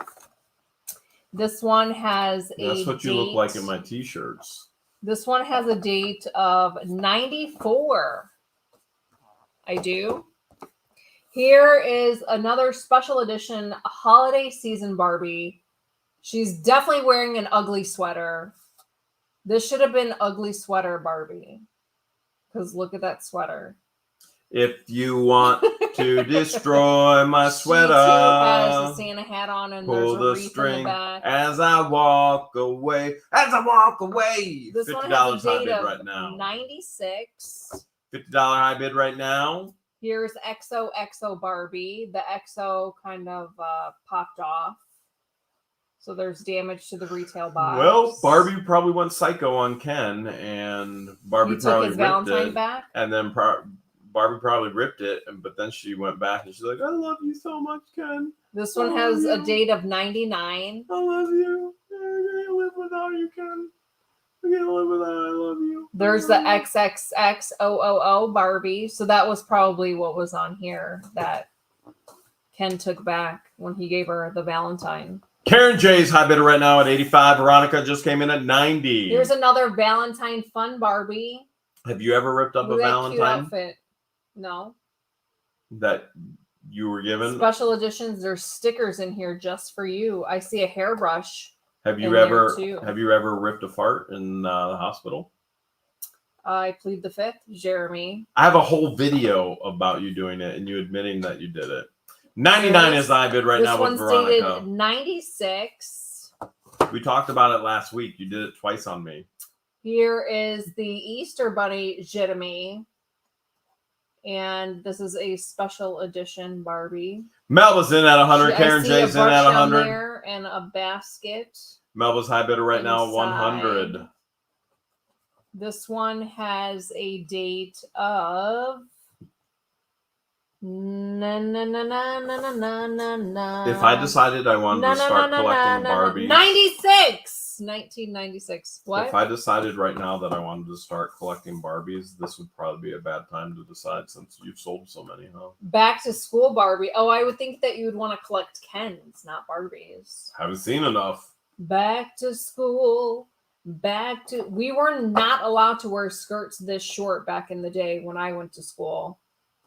This one has That's what you look like in my t-shirts. This one has a date of 94. I do. Here is another special edition holiday season Barbie. She's definitely wearing an ugly sweater. This should have been ugly sweater Barbie. Because look at that sweater. If you want to destroy my sweater, She too has a Santa hat on and there's pull a the wreath in string the back. as I walk away. As I walk away. This one $50 has a high date bid of right now. 96. $50 high bid right now. Here's XOXO Barbie. The XO kind of popped off. So there's damage to the retail box. Well, Barbie probably went psycho on Ken, and Barbie He took probably his ripped Valentine it. back. And then Barbie probably ripped it, but then she went back and she's like, I love you so much, Ken. This one has a date of 99. I love you. I can't live without you, Ken. I can't live without I love you. There's the XXXOOO Barbie. So that was probably what was on here that Ken took back when he gave her the Valentine. Karen J's high bidder right now at 85. Veronica just came in at 90. Here's another Valentine fun Barbie. Have you ever ripped up Look a at that cute Valentine outfit. No. that you were given? Special editions. There's stickers in here just for you. I see a hairbrush. Have you in there, ever too. ripped a fart in the hospital? I plead the fifth, Jeremy. I have a whole video about you doing it and you admitting that you did it. 99 is the high bid right This now with one's Veronica. dated 96. We talked about it last week. You did it twice on me. Here is the Easter Bunny Jeremy. And this is a special edition Barbie. Melba's in at 100. I Karen see J's a in brush at down 100. there and a basket. Melba's high bidder right now at 100. Inside. This one has a date of If I decided I wanted to start collecting Barbies, 96, 1996. What? if I decided right now that I wanted to start collecting Barbies, this would probably be a bad time to decide since you've sold so many, huh? Back to school Barbie. Oh, I would think that you would want to collect Kens, not Barbies. Haven't seen enough. Back to school. We were not allowed to wear skirts this short back in the day when I went to school.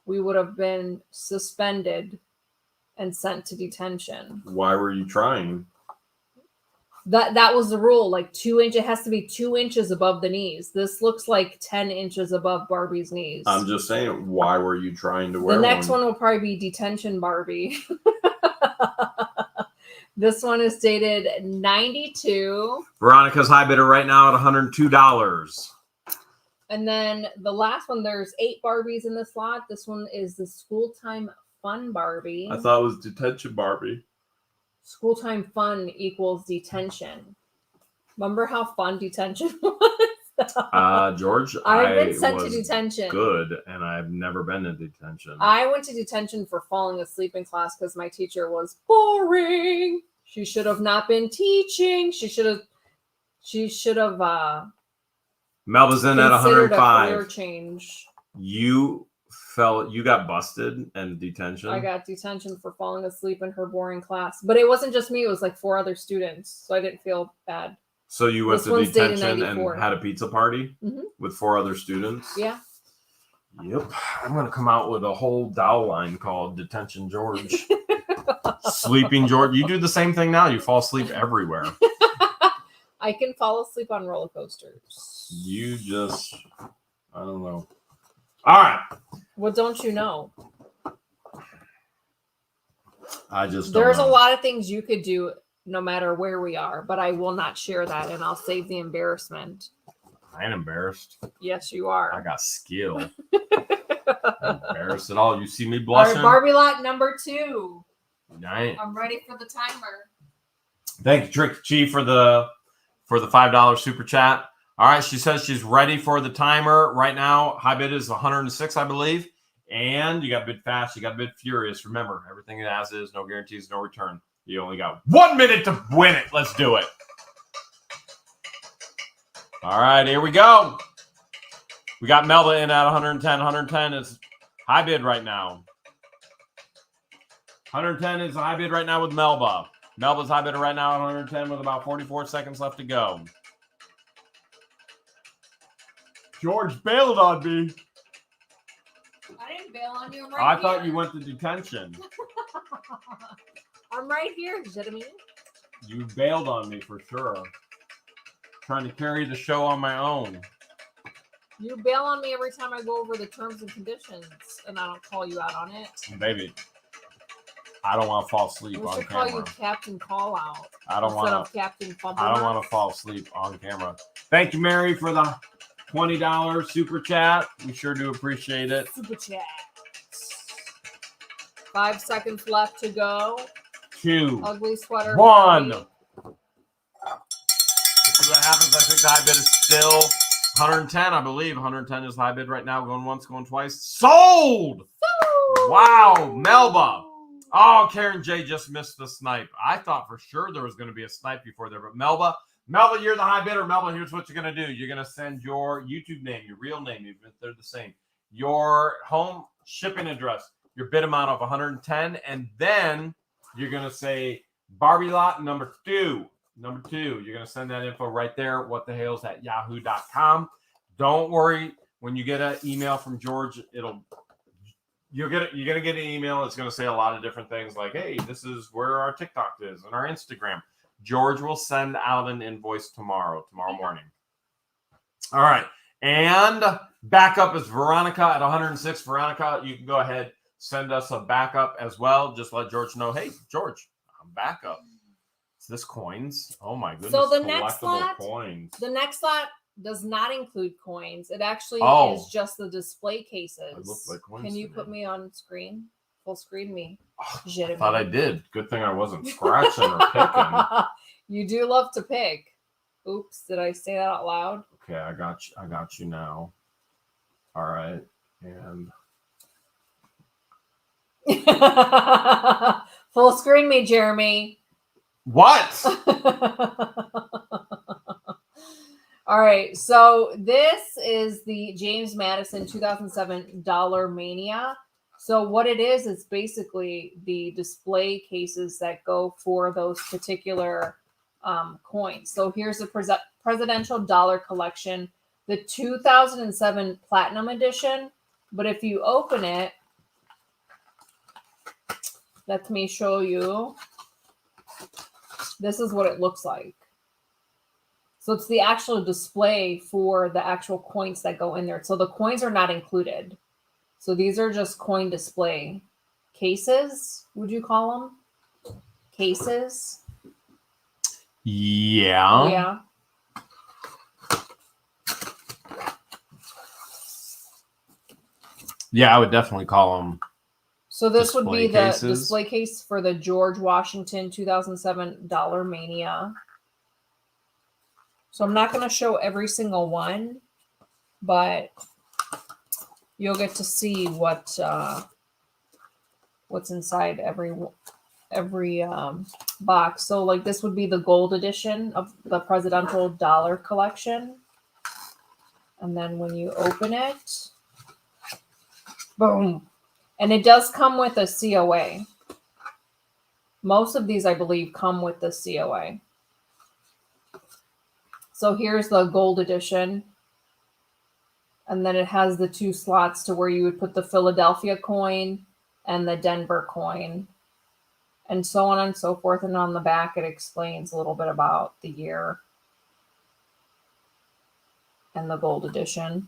We would have been suspended and sent to detention. Why were you trying? That was the rule. Like 2 inches, it has to be 2 inches above the knees. This looks like 10 inches above Barbie's knees. I'm just saying, why were you trying to wear The next one will probably be detention Barbie. This one is dated 92. Veronica's high bidder right now at $102. And then the last one, there's 8 Barbies in this lot. This one is the School Time Fun Barbie. I thought it was Detention Barbie. School Time Fun equals detention. Remember how fun detention was? George, I've been sent to detention. Good, and I've never been in detention. I went to detention for falling asleep in class because my teacher was boring. She should have not been teaching. She should have Melba's in at considered 105. a career change. You got busted in detention. I got detention for falling asleep in her boring class. But it wasn't just me, it was like 4 other students. So I didn't feel bad. So you went This to one's dated detention 94. and had a pizza party with 4 other students? Yeah. Yep. I'm going to come out with a whole dowel line called Detention George. Sleeping George. You do the same thing now. You fall asleep everywhere. I can fall asleep on roller coasters. You just, I don't know. All right. What don't you know? I just don't There's know. a lot of things you could do no matter where we are, but I will not share that, and I'll save the embarrassment. I ain't embarrassed. Yes, you are. I got skill. I'm embarrassed at all. You see me All blushing? right, Barbie lot number 2. I I'm ready for the timer. Thank you, Trick Chief, for the $5 super chat. All right, she says she's ready for the timer. Right now, high bid is 106, I believe. And you got bid fast, you got bid furious. Remember, everything as is, no guarantees, no return. You only got 1 minute to win it. Let's do it. All right, here we go. We got Melba in at 110. 110 is high bid right now. 110 is high bid right now with Melba. Melba's high bidder right now at 110 with about 44 seconds left to go. George bailed on me. I didn't bail on you. I thought you went to detention. I'm right here, Jeremy. You bailed on me for sure. Trying to carry the show on my own. You bail on me every time I go over the terms and conditions, and I don't call you out on it. Baby, I don't want to fall asleep We on should call camera. you Captain Call Out. I don't instead want of Captain Fumble. I don't want to fall asleep on camera. Thank you, Mary, for the $20 super chat. We sure do appreciate it. Super chat. 5 seconds left to go. 2, Ugly sweater. 1. Barbie. Let's see what happens. I think the high bid is still 110, I believe. 110 is high bid right now. Going once, going twice. Sold! Wow, Melba. Oh, Karen J just missed the snipe. I thought for sure there was going to be a snipe before there, but Melba, you're the high bidder. Melba, here's what you're going to do. You're going to send your YouTube name, your real name, even if they're the same, your home shipping address, your bid amount of 110, and then you're going to say Barbie lot number 2. Number 2, you're going to send that info right there, whatthehales@yahoo.com. Don't worry. When you get an email from George, you're going to get an email. It's going to say a lot of different things like, hey, this is where our TikTok is and our Instagram. George will send out an invoice tomorrow morning. All right. And backup is Veronica at 106. Veronica, you can go ahead, send us a backup as well. Just let George know, hey, George, I'm backup. Is this coins? Oh, my goodness. So the next coins. The next lot does not include coins. It actually is just the display cases. It looks like coins. Can you put me on screen? Full screen me. I thought I did. Good thing I wasn't scratching or picking. You do love to pick. Oops, did I say that out loud? Okay, I got you now. All right. And full screen me, Jeremy. what? All right, so this is the James Madison 2007 Dollar Mania. So what it is, it's basically the display cases that go for those particular coins. So here's the Presidential Dollar Collection, the 2007 Platinum Edition. But if you open it, let me show you. This is what it looks like. So it's the actual display for the actual coins that go in there. So the coins are not included. So these are just coin display cases, would you call them? Cases? Yeah. Yeah. Yeah, I would definitely call them. So this would display be the cases. display case for the George Washington 2007 Dollar Mania. So I'm not going to show every single one, but you'll get to see what's inside every box. So like this would be the gold edition of the Presidential Dollar Collection. And then when you open it, boom. And it does come with a COA. Most of these, I believe, come with the COA. So here's the gold edition. And then it has the 2 slots to where you would put the Philadelphia coin and the Denver coin. And so on and so forth. And on the back, it explains a little bit about the year and the gold edition.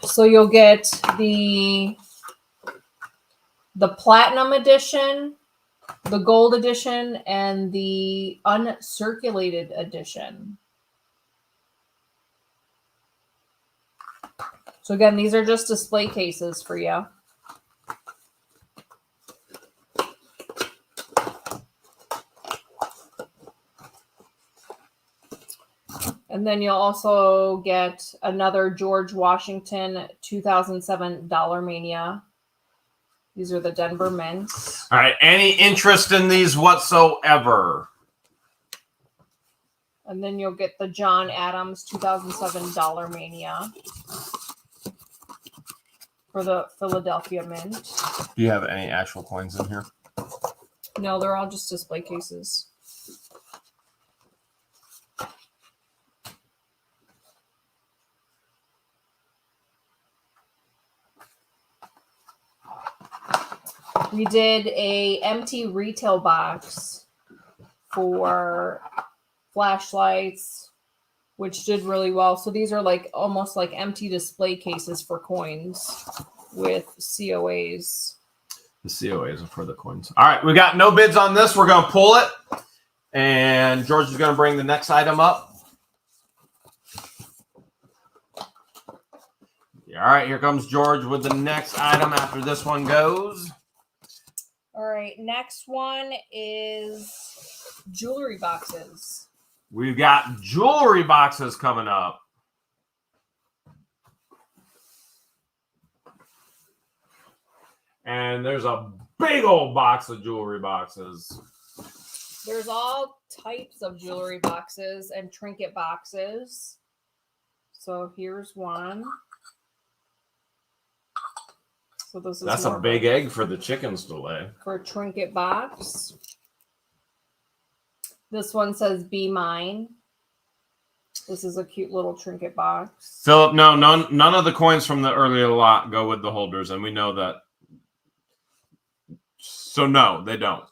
So you'll get the platinum edition, the gold edition, and the uncirculated edition. So again, these are just display cases for you. And then you'll also get another George Washington 2007 Dollar Mania. These are the Denver mints. All right. Any interest in these whatsoever? And then you'll get the John Adams 2007 Dollar Mania for the Philadelphia mint. Do you have any actual coins in here? No, they're all just display cases. We did a empty retail box for flashlights, which did really well. So these are like almost like empty display cases for coins with COAs. The COAs are for the coins. All right, we got no bids on this. We're going to pull it. And George is going to bring the next item up. All right, here comes George with the next item after this one goes. All right, next one is jewelry boxes. We've got jewelry boxes coming up. And there's a big old box of jewelry boxes. There's all types of jewelry boxes and trinket boxes. So here's one. So this is That's a big egg for the chickens to lay. For a trinket box. This one says "Be Mine." This is a cute little trinket box. Philip, no, none of the coins from the earlier lot go with the holders, and we know that. So no, they don't.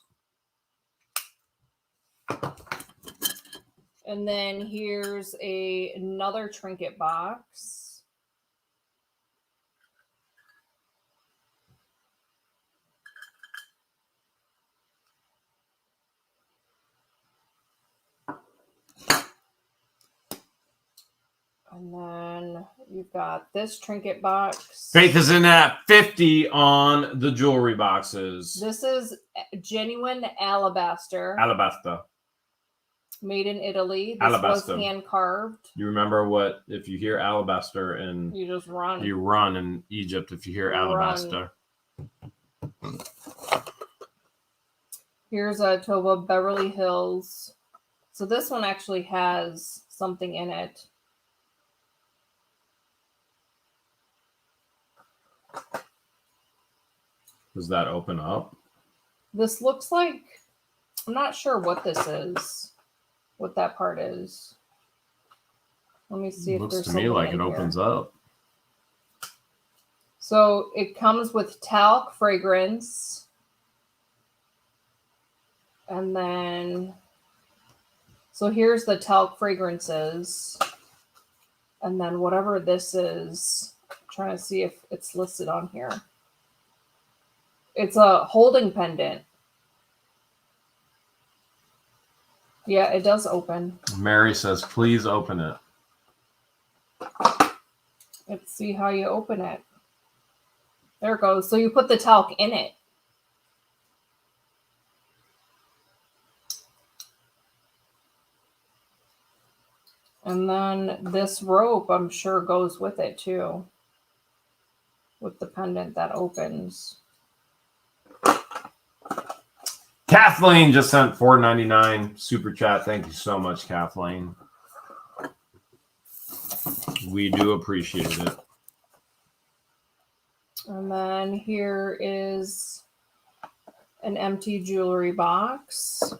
And then here's another trinket box. And then you've got this trinket box. Faith is in at 50 on the jewelry boxes. This is genuine alabaster. Alabaster. Made in Italy. This Alabaster. was hand carved. You remember what, if you hear alabaster and you just run. You run in Egypt if you hear alabaster. Here's a Toba Beverly Hills. So this one actually has something in it. Does that open up? This looks like, I'm not sure what this is, what that part is. Let me see if Looks there's to something me like in it here. opens up. So it comes with talc fragrance. And then, so here's the talc fragrances. And then whatever this is, I'm trying to see if it's listed on here. It's a holding pendant. Yeah, it does open. Mary says, please open it. Let's see how you open it. There it goes. So you put the talc in it. And then this rope, I'm sure, goes with it too. With the pendant that opens. Kathleen just sent $4.99 super chat. Thank you so much, Kathleen. We do appreciate it. And then here is an empty jewelry box.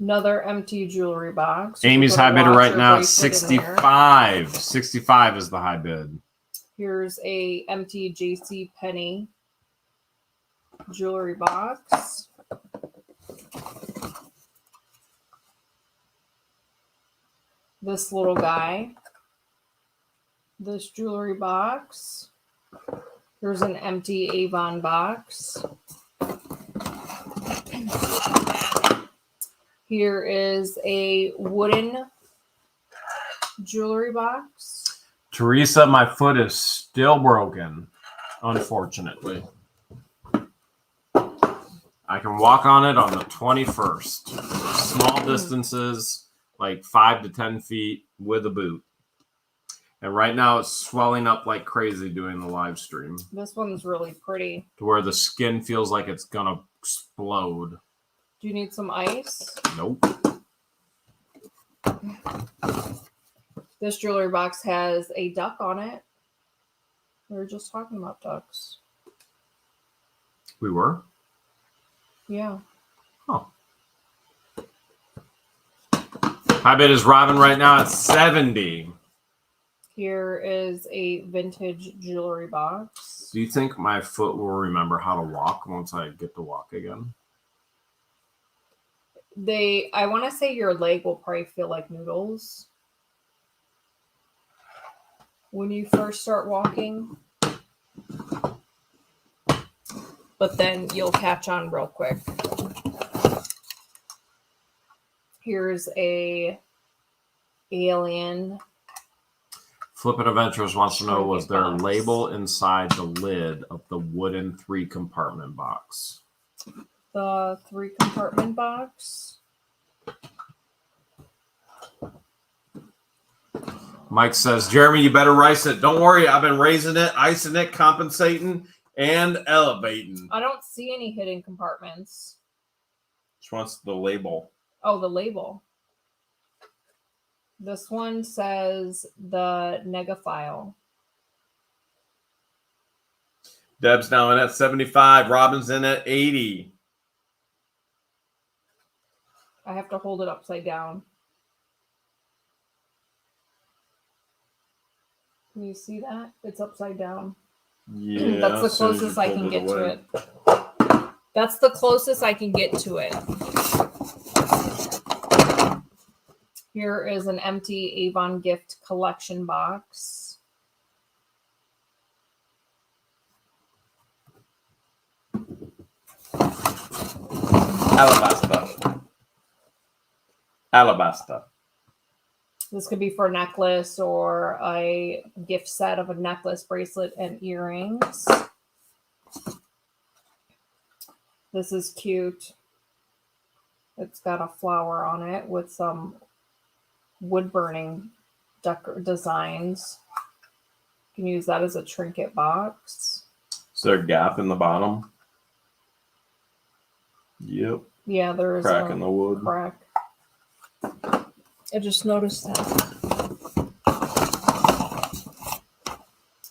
Another empty jewelry box. Amy's high bid right now is 65. 65 is the high bid. Here's a empty JC Penney jewelry box. This little guy. This jewelry box. Here's an empty Avon box. Here is a wooden jewelry box. Teresa, my foot is still broken, unfortunately. I can walk on it on the 21st. Small distances, like 5 to 10 feet with a boot. And right now it's swelling up like crazy doing the live stream. This one's really pretty. To where the skin feels like it's going to explode. Do you need some ice? Nope. This jewelry box has a duck on it. We were just talking about ducks. We were? Yeah. Oh. High bid is Robin right now at 70. Here is a vintage jewelry box. Do you think my foot will remember how to walk once I get to walk again? I want to say your leg will probably feel like noodles when you first start walking. But then you'll catch on real quick. Here's a alien. Flippin' Adventures wants to know, was there a box. label inside the lid of the wooden 3-compartment box? The 3-compartment box. Mike says, Jeremy, you better rice it. Don't worry, I've been raising it, icing it, compensating, and elevating. I don't see any hidden compartments. She wants the label. Oh, the label. This one says the Negaphile. Deb's now in at 75. Robin's in at 80. I have to hold it upside down. Can you see that? It's upside down. Yeah. That's the closest I can get to it. That's the closest I can get to it. Here is an empty Avon gift collection box. Alabaster. Alabaster. This could be for a necklace or a gift set of a necklace, bracelet, and earrings. This is cute. It's got a flower on it with some wood burning designs. You can use that as a trinket box. Is there a gap in the bottom? Yep. Yeah, there's crack in the wood. Crack. I just noticed that.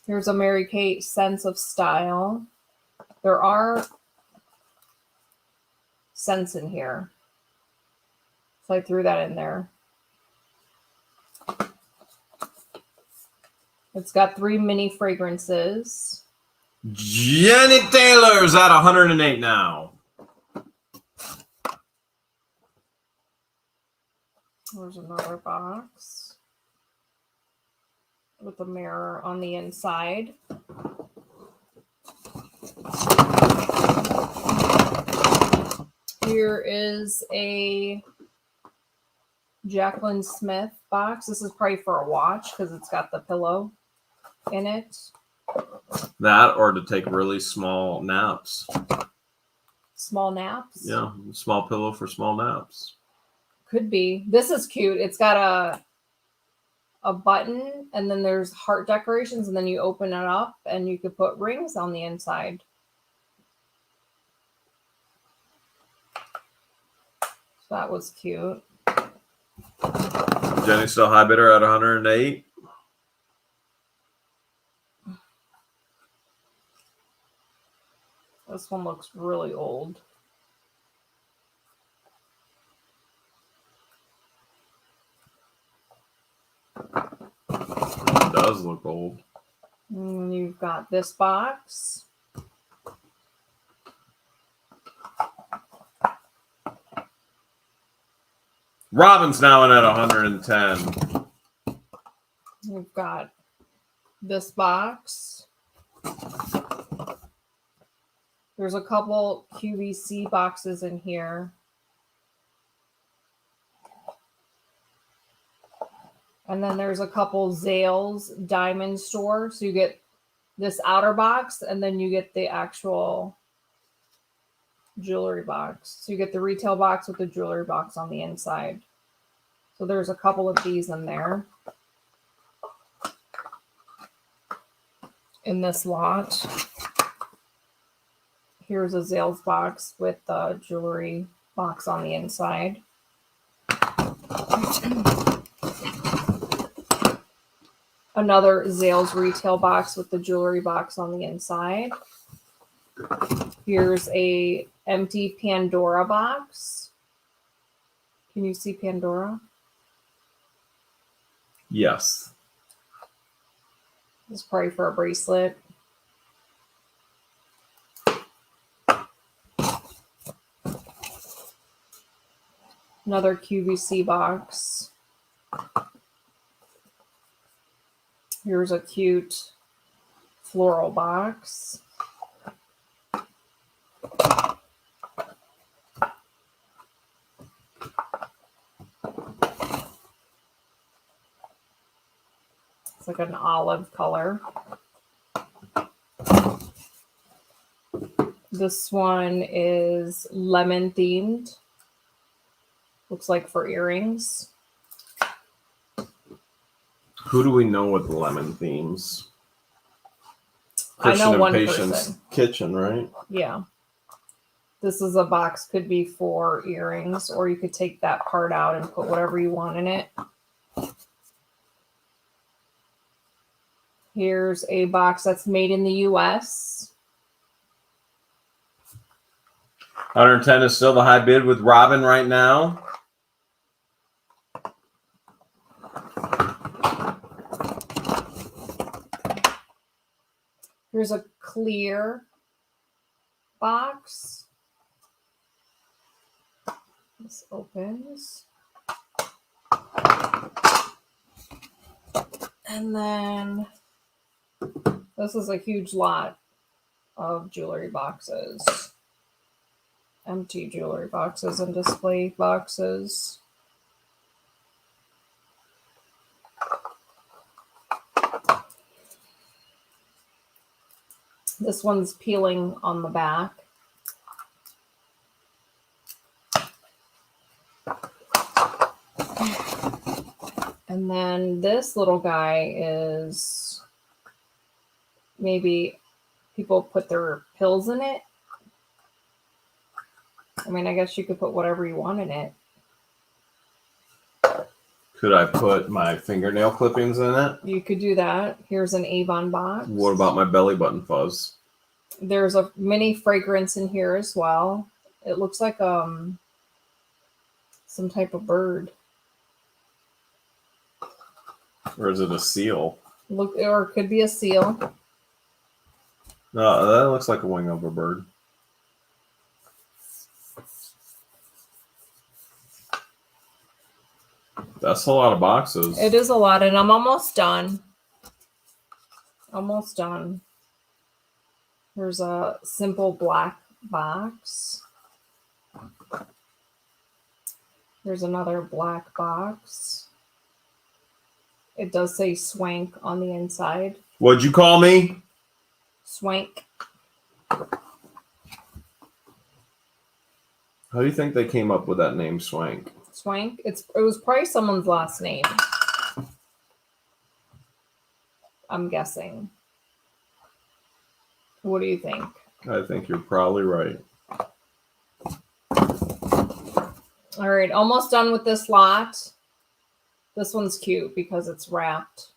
Here's a Mary Kate Sense of Style. There are scents in here, so I threw that in there. It's got 3 mini fragrances. Jenny Taylor's at 108 now. There's another box with a mirror on the inside. Here is a Jacqueline Smith box. This is probably for a watch because it's got the pillow in it. That or to take really small naps. Small naps? Yeah, small pillow for small naps. Could be. This is cute. It's got a button and then there's heart decorations and then you open it up and you could put rings on the inside. So that was cute. Jenny still high bidder at 108. This one looks really old. It does look old. And you've got this box. Robin's now in at 110. We've got this box. There's a couple QVC boxes in here. And then there's a couple Zales diamond store. So you get this outer box and then you get the actual jewelry box. So you get the retail box with the jewelry box on the inside. So there's a couple of these in there. In this lot. Here's a Zales box with the jewelry box on the inside. Another Zales retail box with the jewelry box on the inside. Here's a empty Pandora box. Can you see Pandora? Yes. This is probably for a bracelet. Another QVC box. Here's a cute floral box. It's like an olive color. This one is lemon themed. Looks like for earrings. Who do we know with the lemon themes? I know one Patience person. Kitchen, right? Yeah. This is a box, could be for earrings, or you could take that part out and put whatever you want in it. Here's a box that's made in the US. 110 is still the high bid with Robin right now. Here's a clear box. This opens. And then this is a huge lot of jewelry boxes. Empty jewelry boxes and display boxes. This one's peeling on the back. And then this little guy is maybe people put their pills in it. I mean, I guess you could put whatever you want in it. Could I put my fingernail clippings in it? You could do that. Here's an Avon box. What about my belly button fuzz? There's a mini fragrance in here as well. It looks like some type of bird. Or is it a seal? Look, or it could be a seal. No, that looks like a wing of a bird. That's a lot of boxes. It is a lot, and I'm almost done. Almost done. There's a simple black box. There's another black box. It does say Swank on the inside. What'd you call me? Swank. How do you think they came up with that name, Swank? Swank. It was probably someone's last name. I'm guessing. What do you think? I think you're probably right. All right, almost done with this lot. This one's cute because it's wrapped.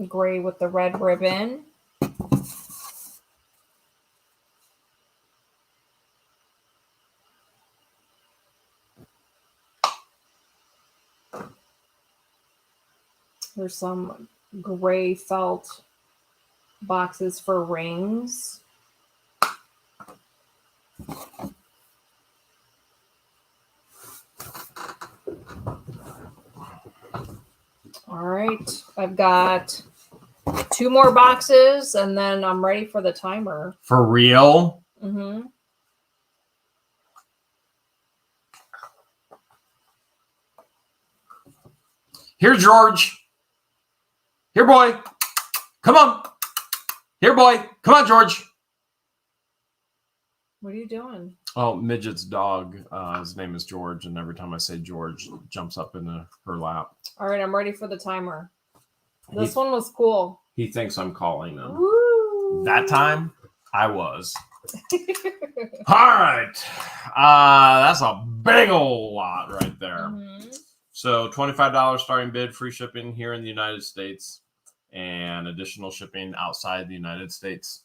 Gray with the red ribbon. There's some gray felt boxes for rings. All right, I've got 2 more boxes and then I'm ready for the timer. For real? Mm-hmm. Here, George. Here, boy. Come on. Here, boy. Come on, George. What are you doing? Oh, Midget's dog. His name is George, and every time I say George, it jumps up into her lap. All right, I'm ready for the timer. This one was cool. He thinks I'm calling him. Woo! That time, I was. All right. That's a big old lot right there. Mm-hmm. So $25 starting bid, free shipping here in the United States, and additional shipping outside the United States.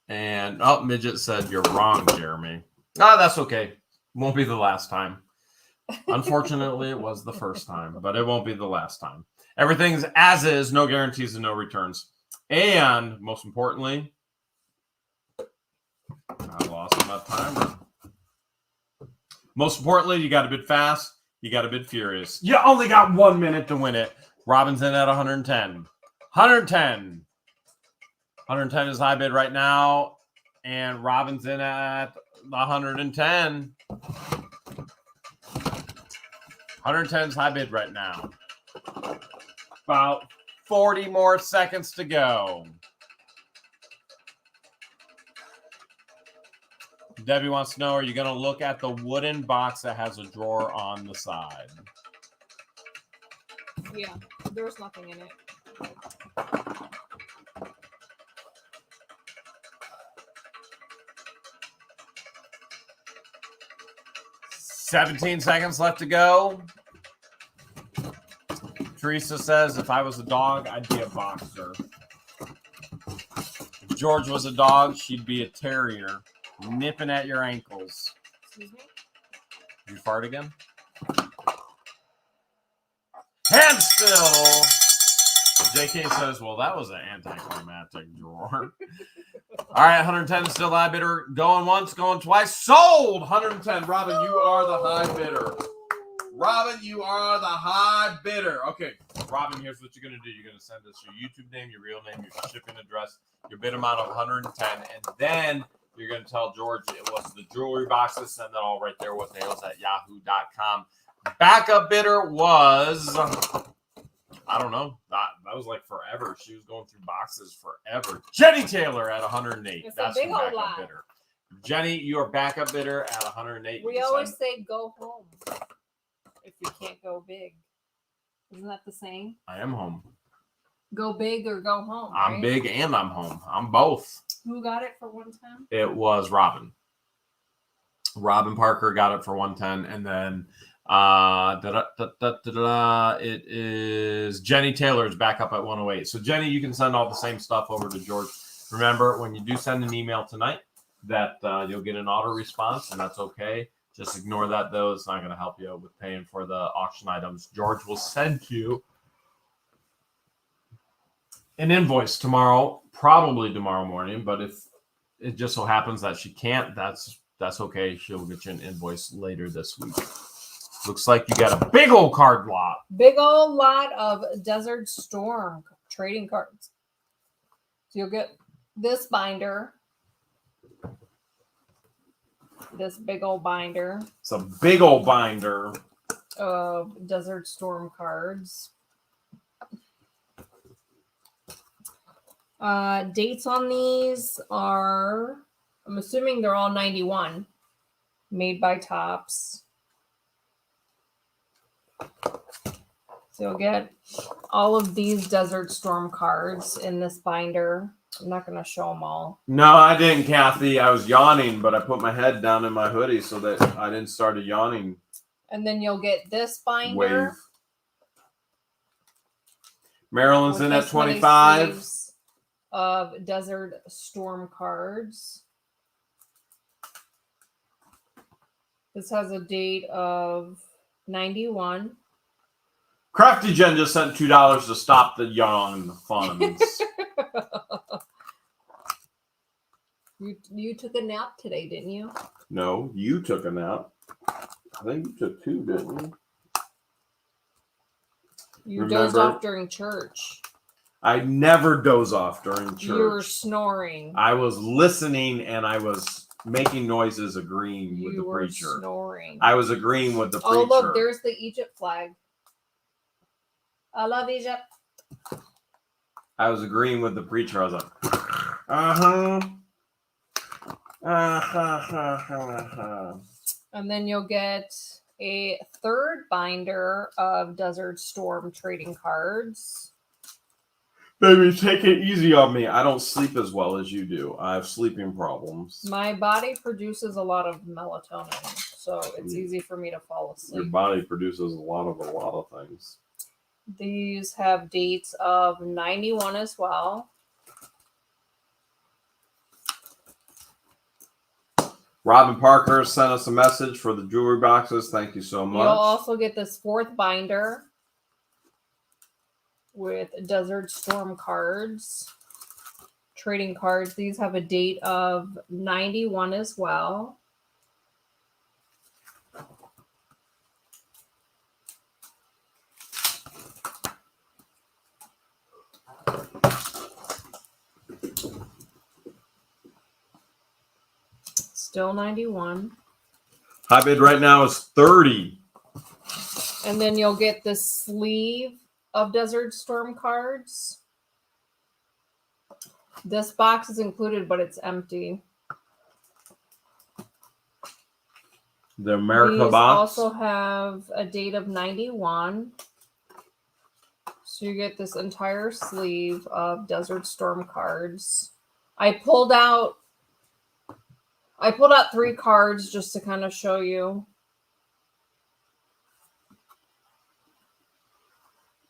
And Midget said, "You're wrong, Jeremy." That's okay. Won't be the last time. Unfortunately, it was the first time, but it won't be the last time. Everything's as is, no guarantees and no returns. And most importantly, I lost my timer. Most importantly, you got to bid fast. You got to bid furious. You only got 1 minute to win it. Robin's in at 110. 110. 110 is high bid right now. And Robin's in at 110. 110 is high bid right now. About 40 more seconds to go. Debbie wants to know, are you going to look at the wooden box that has a drawer on the side? Yeah, there's nothing in it. $17 seconds left to go. Teresa says, if I was a dog, I'd be a boxer. If George was a dog, she'd be a terrier, nipping at your ankles. Excuse me? Did you fart again? And still, JK says, well, that was an anticlimactic drawer. All right, 110 still high bidder. Going once, going twice. Sold! 110. Robin, you are the high bidder. Robin, you are the high bidder. Okay, Robin, here's what you're going to do. You're going to send us your YouTube name, your real name, your shipping address, your bid amount of 110, and then you're going to tell George it was the jewelry boxes. Send that all right there with Hales@yahoo.com. Backup bidder was, I don't know, that was like forever. She was going through boxes forever. Jenny Taylor at 108. It's That's a big your old backup lot. bidder. Jenny, your backup bidder at 108. We always say go home if you can't go big. Isn't that the saying? I am home. Go big or go home. I'm right? big and I'm home. I'm both. Who got it for 110? It was Robin. Robin Parker got it for 110, and then it is Jenny Taylor's back up at 108. So Jenny, you can send all the same stuff over to George. Remember, when you do send an email tonight, that you'll get an auto response, and that's okay. Just ignore that, though. It's not going to help you with paying for the auction items. George will send you an invoice tomorrow, probably tomorrow morning. But if it just so happens that she can't, that's okay. She'll get you an invoice later this week. Looks like you got a big old card lot. Big old lot of Desert Storm trading cards. So you'll get this binder this big old binder. It's a big old binder Of Desert Storm cards. Dates on these are, I'm assuming they're all 91. Made by Topps. So you'll get all of these Desert Storm cards in this binder. I'm not going to show them all. No, I didn't, Kathy. I was yawning, but I put my head down in my hoodie so that I didn't start a yawning And then you'll get this binder. wave. Maryland's in at 25. Of Desert Storm cards. This has a date of 91. Crafty Jen just sent $2 to stop the yawn funds. You took a nap today, didn't you? No, you took a nap. I think you took 2, didn't you? You dozed off during church. I never doze off during church. You were snoring. I was listening and I was making noises agreeing with the preacher. You were snoring. I was agreeing with the preacher. Oh, look, there's the Egypt flag. I love Egypt. I was agreeing with the preacher. I was like, uh-huh. Uh-huh. And then you'll get a third binder of Desert Storm trading cards. Baby, take it easy on me. I don't sleep as well as you do. I have sleeping problems. My body produces a lot of melatonin, so it's easy for me to fall asleep. Your body produces a lot of things. These have dates of 91 as well. Robin Parker sent us a message for the jewelry boxes. Thank you so much. You'll also get this fourth binder with Desert Storm cards, trading cards. These have a date of 91 as well. Still 91. High bid right now is 30. And then you'll get the sleeve of Desert Storm cards. This box is included, but it's empty. The America These box also have a date of 91. So you get this entire sleeve of Desert Storm cards. I pulled out 3 cards just to kind of show you.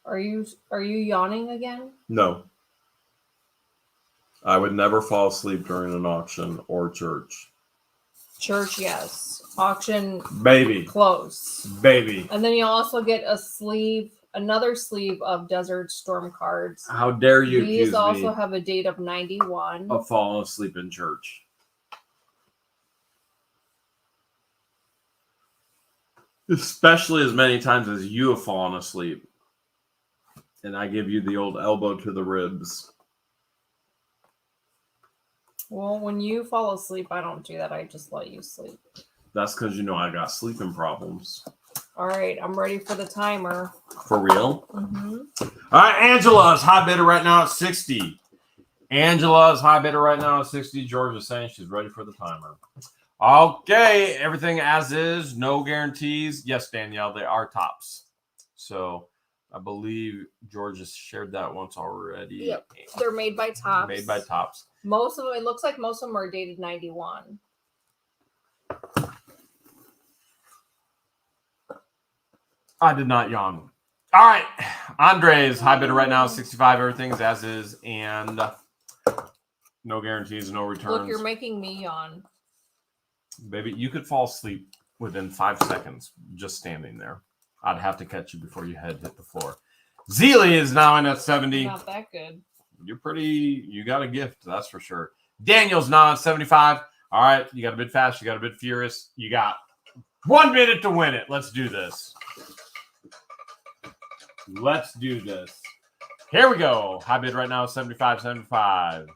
Are you yawning again? No. I would never fall asleep during an auction or church. Church, yes. Auction, baby. Close. Baby. And then you also get another sleeve of Desert Storm cards. How dare you These accuse also me have a date of 91. of falling asleep in church. Especially as many times as you have fallen asleep. And I give you the old elbow to the ribs. Well, when you fall asleep, I don't do that. I just let you sleep. That's because you know I got sleeping problems. All right, I'm ready for the timer. For real? Mm-hmm. All right, Angela's high bidder right now at 60. Angela's high bidder right now at 60. George is saying she's ready for the timer. Okay, everything as is, no guarantees. Yes, Danielle, they are tops. So I believe George has shared that once already. Yep, they're made by Topps. Made by Topps. Most of them, it looks like most of them are dated 91. I did not yawn. All right, Andre's high bidder right now, 65. Everything's as is, and no guarantees, no returns. Look, you're making me yawn. Baby, you could fall asleep within 5 seconds just standing there. I'd have to catch you before your head hit the floor. Zealy is now in at 70. Not that good. You got a gift, that's for sure. Daniel's now at 75. All right, you got a bit fast, you got a bit furious. You got 1 minute to win it. Let's do this. Let's do this. Here we go. High bid right now is 75.75.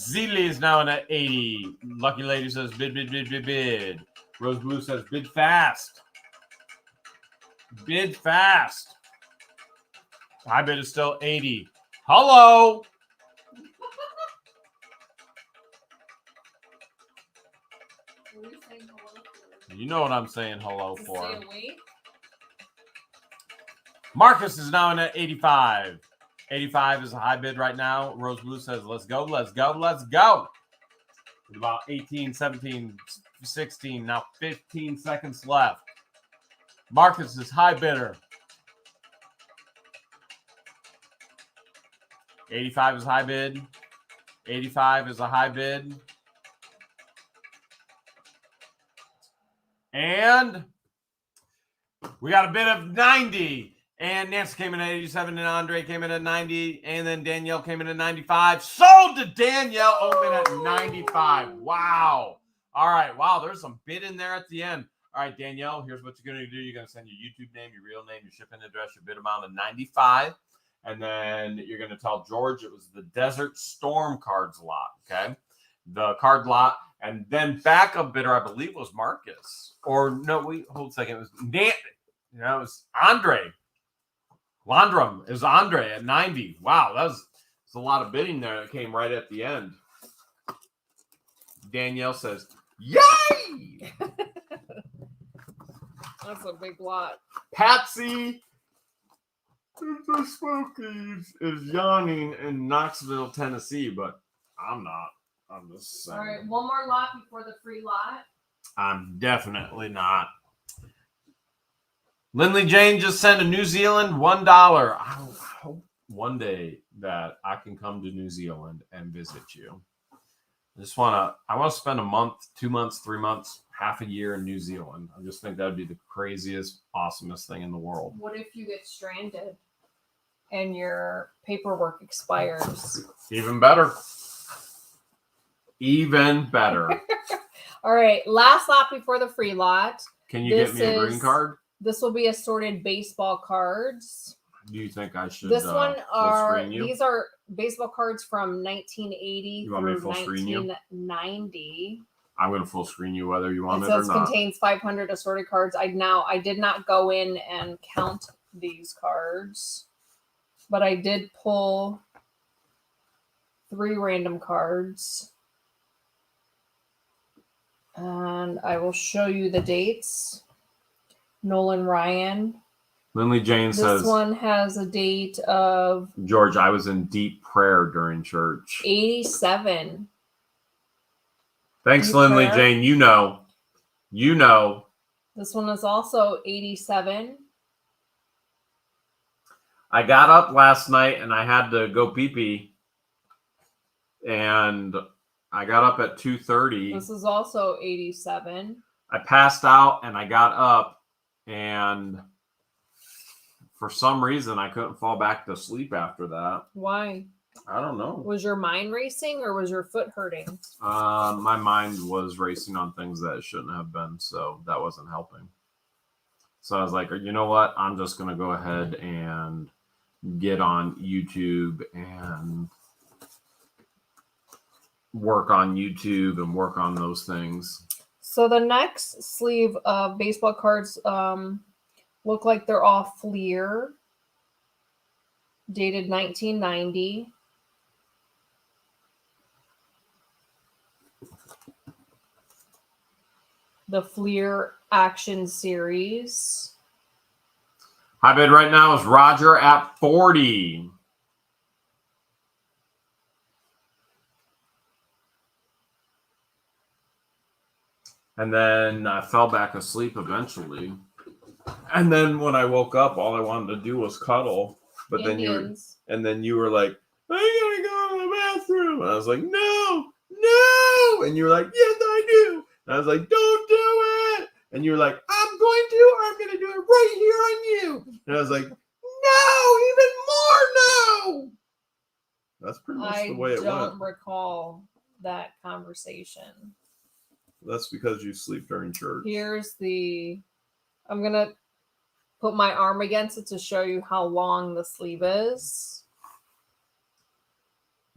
Zeely is now in at 80. Lucky Lady says bid, bid, bid, bid, bid. Rose Blue says bid fast. Bid fast. High bid is still 80. Hello. You know what I'm saying hello for. Marcus is now in at 85. 85 is a high bid right now. Rose Blue says, let's go, let's go, let's go. With about 18, 17, 16, now 15 seconds left. Marcus is high bidder. 85 is high bid. 85 is a high bid. And we got a bid of 90. And Nancy came in at 87, and Andre came in at 90, and then Danielle came in at 95. Sold to Danielle Open at 95. Wow. All right. Wow, there's some bid in there at the end. All right, Danielle, here's what you're going to do. You're going to send your YouTube name, your real name, your shipping address, your bid amount of 95. And then you're going to tell George it was the Desert Storm cards lot, okay? The card lot. And then backup bidder, I believe, was Marcus. Or no, hold a second. It was it was Andre. Landrum is Andre at 90. Wow, that's a lot of bidding there that came right at the end. Danielle says, yay! That's a big lot. Patsy the Smokies is yawning in Knoxville, Tennessee, but I'm not. I'm just saying. All right, one more lot before the free lot. I'm definitely not. Lindley Jane just sent a New Zealand $1. I hope one day that I can come to New Zealand and visit you. I want to spend a month, 2 months, 3 months, half a year in New Zealand. I just think that would be the craziest, awesomest thing in the world. What if you get stranded and your paperwork expires? Even better. Even better. All right, last lot before the free lot. Can you get me a green card? This will be assorted baseball cards. Do you think I should? These are baseball cards from 1980 through 1990. I'm going to full screen you whether you want it or not. It says contains 500 assorted cards. I did not go in and count these cards, but I did pull 3 random cards. And I will show you the dates. Nolan Ryan. Lindley Jane says, this one has a date of... George, I was in deep prayer during church. 87. Thanks, deep Lindley prayer. Jane. You know. This one is also 87. I got up last night and I had to go pee-pee. And I got up at 2:30. This is also 87. I passed out and I got up, and for some reason I couldn't fall back to sleep after that. Why? I don't know. Was your mind racing or was your foot hurting? My mind was racing on things that it shouldn't have been, so that wasn't helping. So I was like, you know what? I'm just going to go ahead and get on YouTube and work on YouTube and work on those things. So the next sleeve of baseball cards look like they're all Fleer, dated 1990. The Fleer Action Series. High bid right now is Roger at 40. And then I fell back asleep eventually. And then when I woke up, all I wanted to do was cuddle. But Indians. then you were like, I gotta go to the bathroom. And I was like, no. And you were like, yes, I do. And I was like, don't do it. And you were like, I'm going to, or I'm going to do it right here on you. And I was like, no, even more no. That's pretty much the way it went. I don't recall that conversation. That's because you sleep during church. I'm going to put my arm against it to show you how long the sleeve is.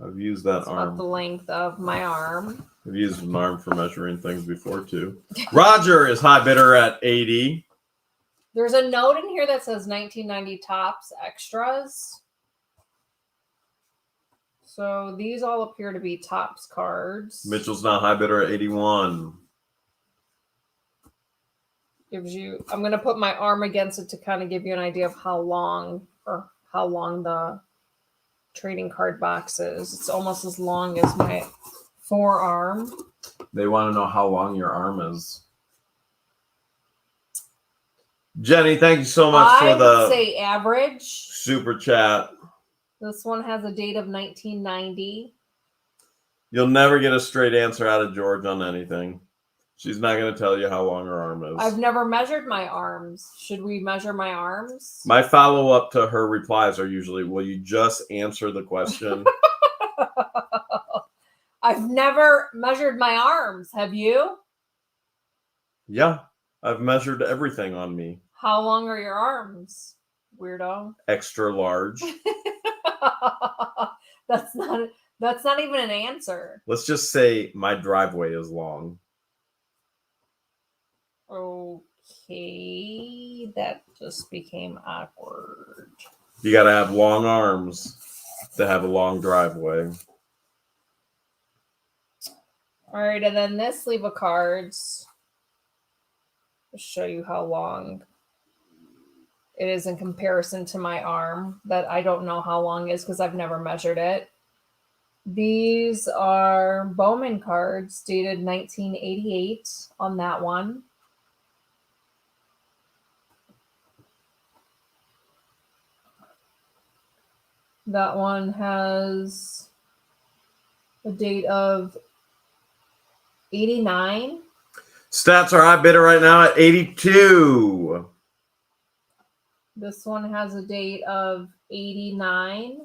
I've used that It's arm. about the length of my arm. I've used an arm for measuring things before too. Roger is high bidder at 80. There's a note in here that says 1990 Topps Extras. So these all appear to be Topps cards. Mitchell's now high bidder at 81. Gives you, I'm going to put my arm against it to kind of give you an idea of how long the trading card box is. It's almost as long as my forearm. They want to know how long your arm is. Jenny, thank you so much for the I would say average. super chat. This one has a date of 1990. You'll never get a straight answer out of George on anything. She's not going to tell you how long her arm is. I've never measured my arms. Should we measure my arms? My follow-up to her replies are usually, will you just answer the question? I've never measured my arms. Have you? Yeah, I've measured everything on me. How long are your arms, weirdo? Extra large. That's not even an answer. Let's just say my driveway is long. Okay, that just became awkward. You got to have long arms to have a long driveway. All right, and then this sleeve of cards will show you how long it is in comparison to my arm. That I don't know how long is because I've never measured it. These are Bowman cards dated 1988 on that one. That one has a date of 89. Stats are high bidder right now at 82. This one has a date of 89.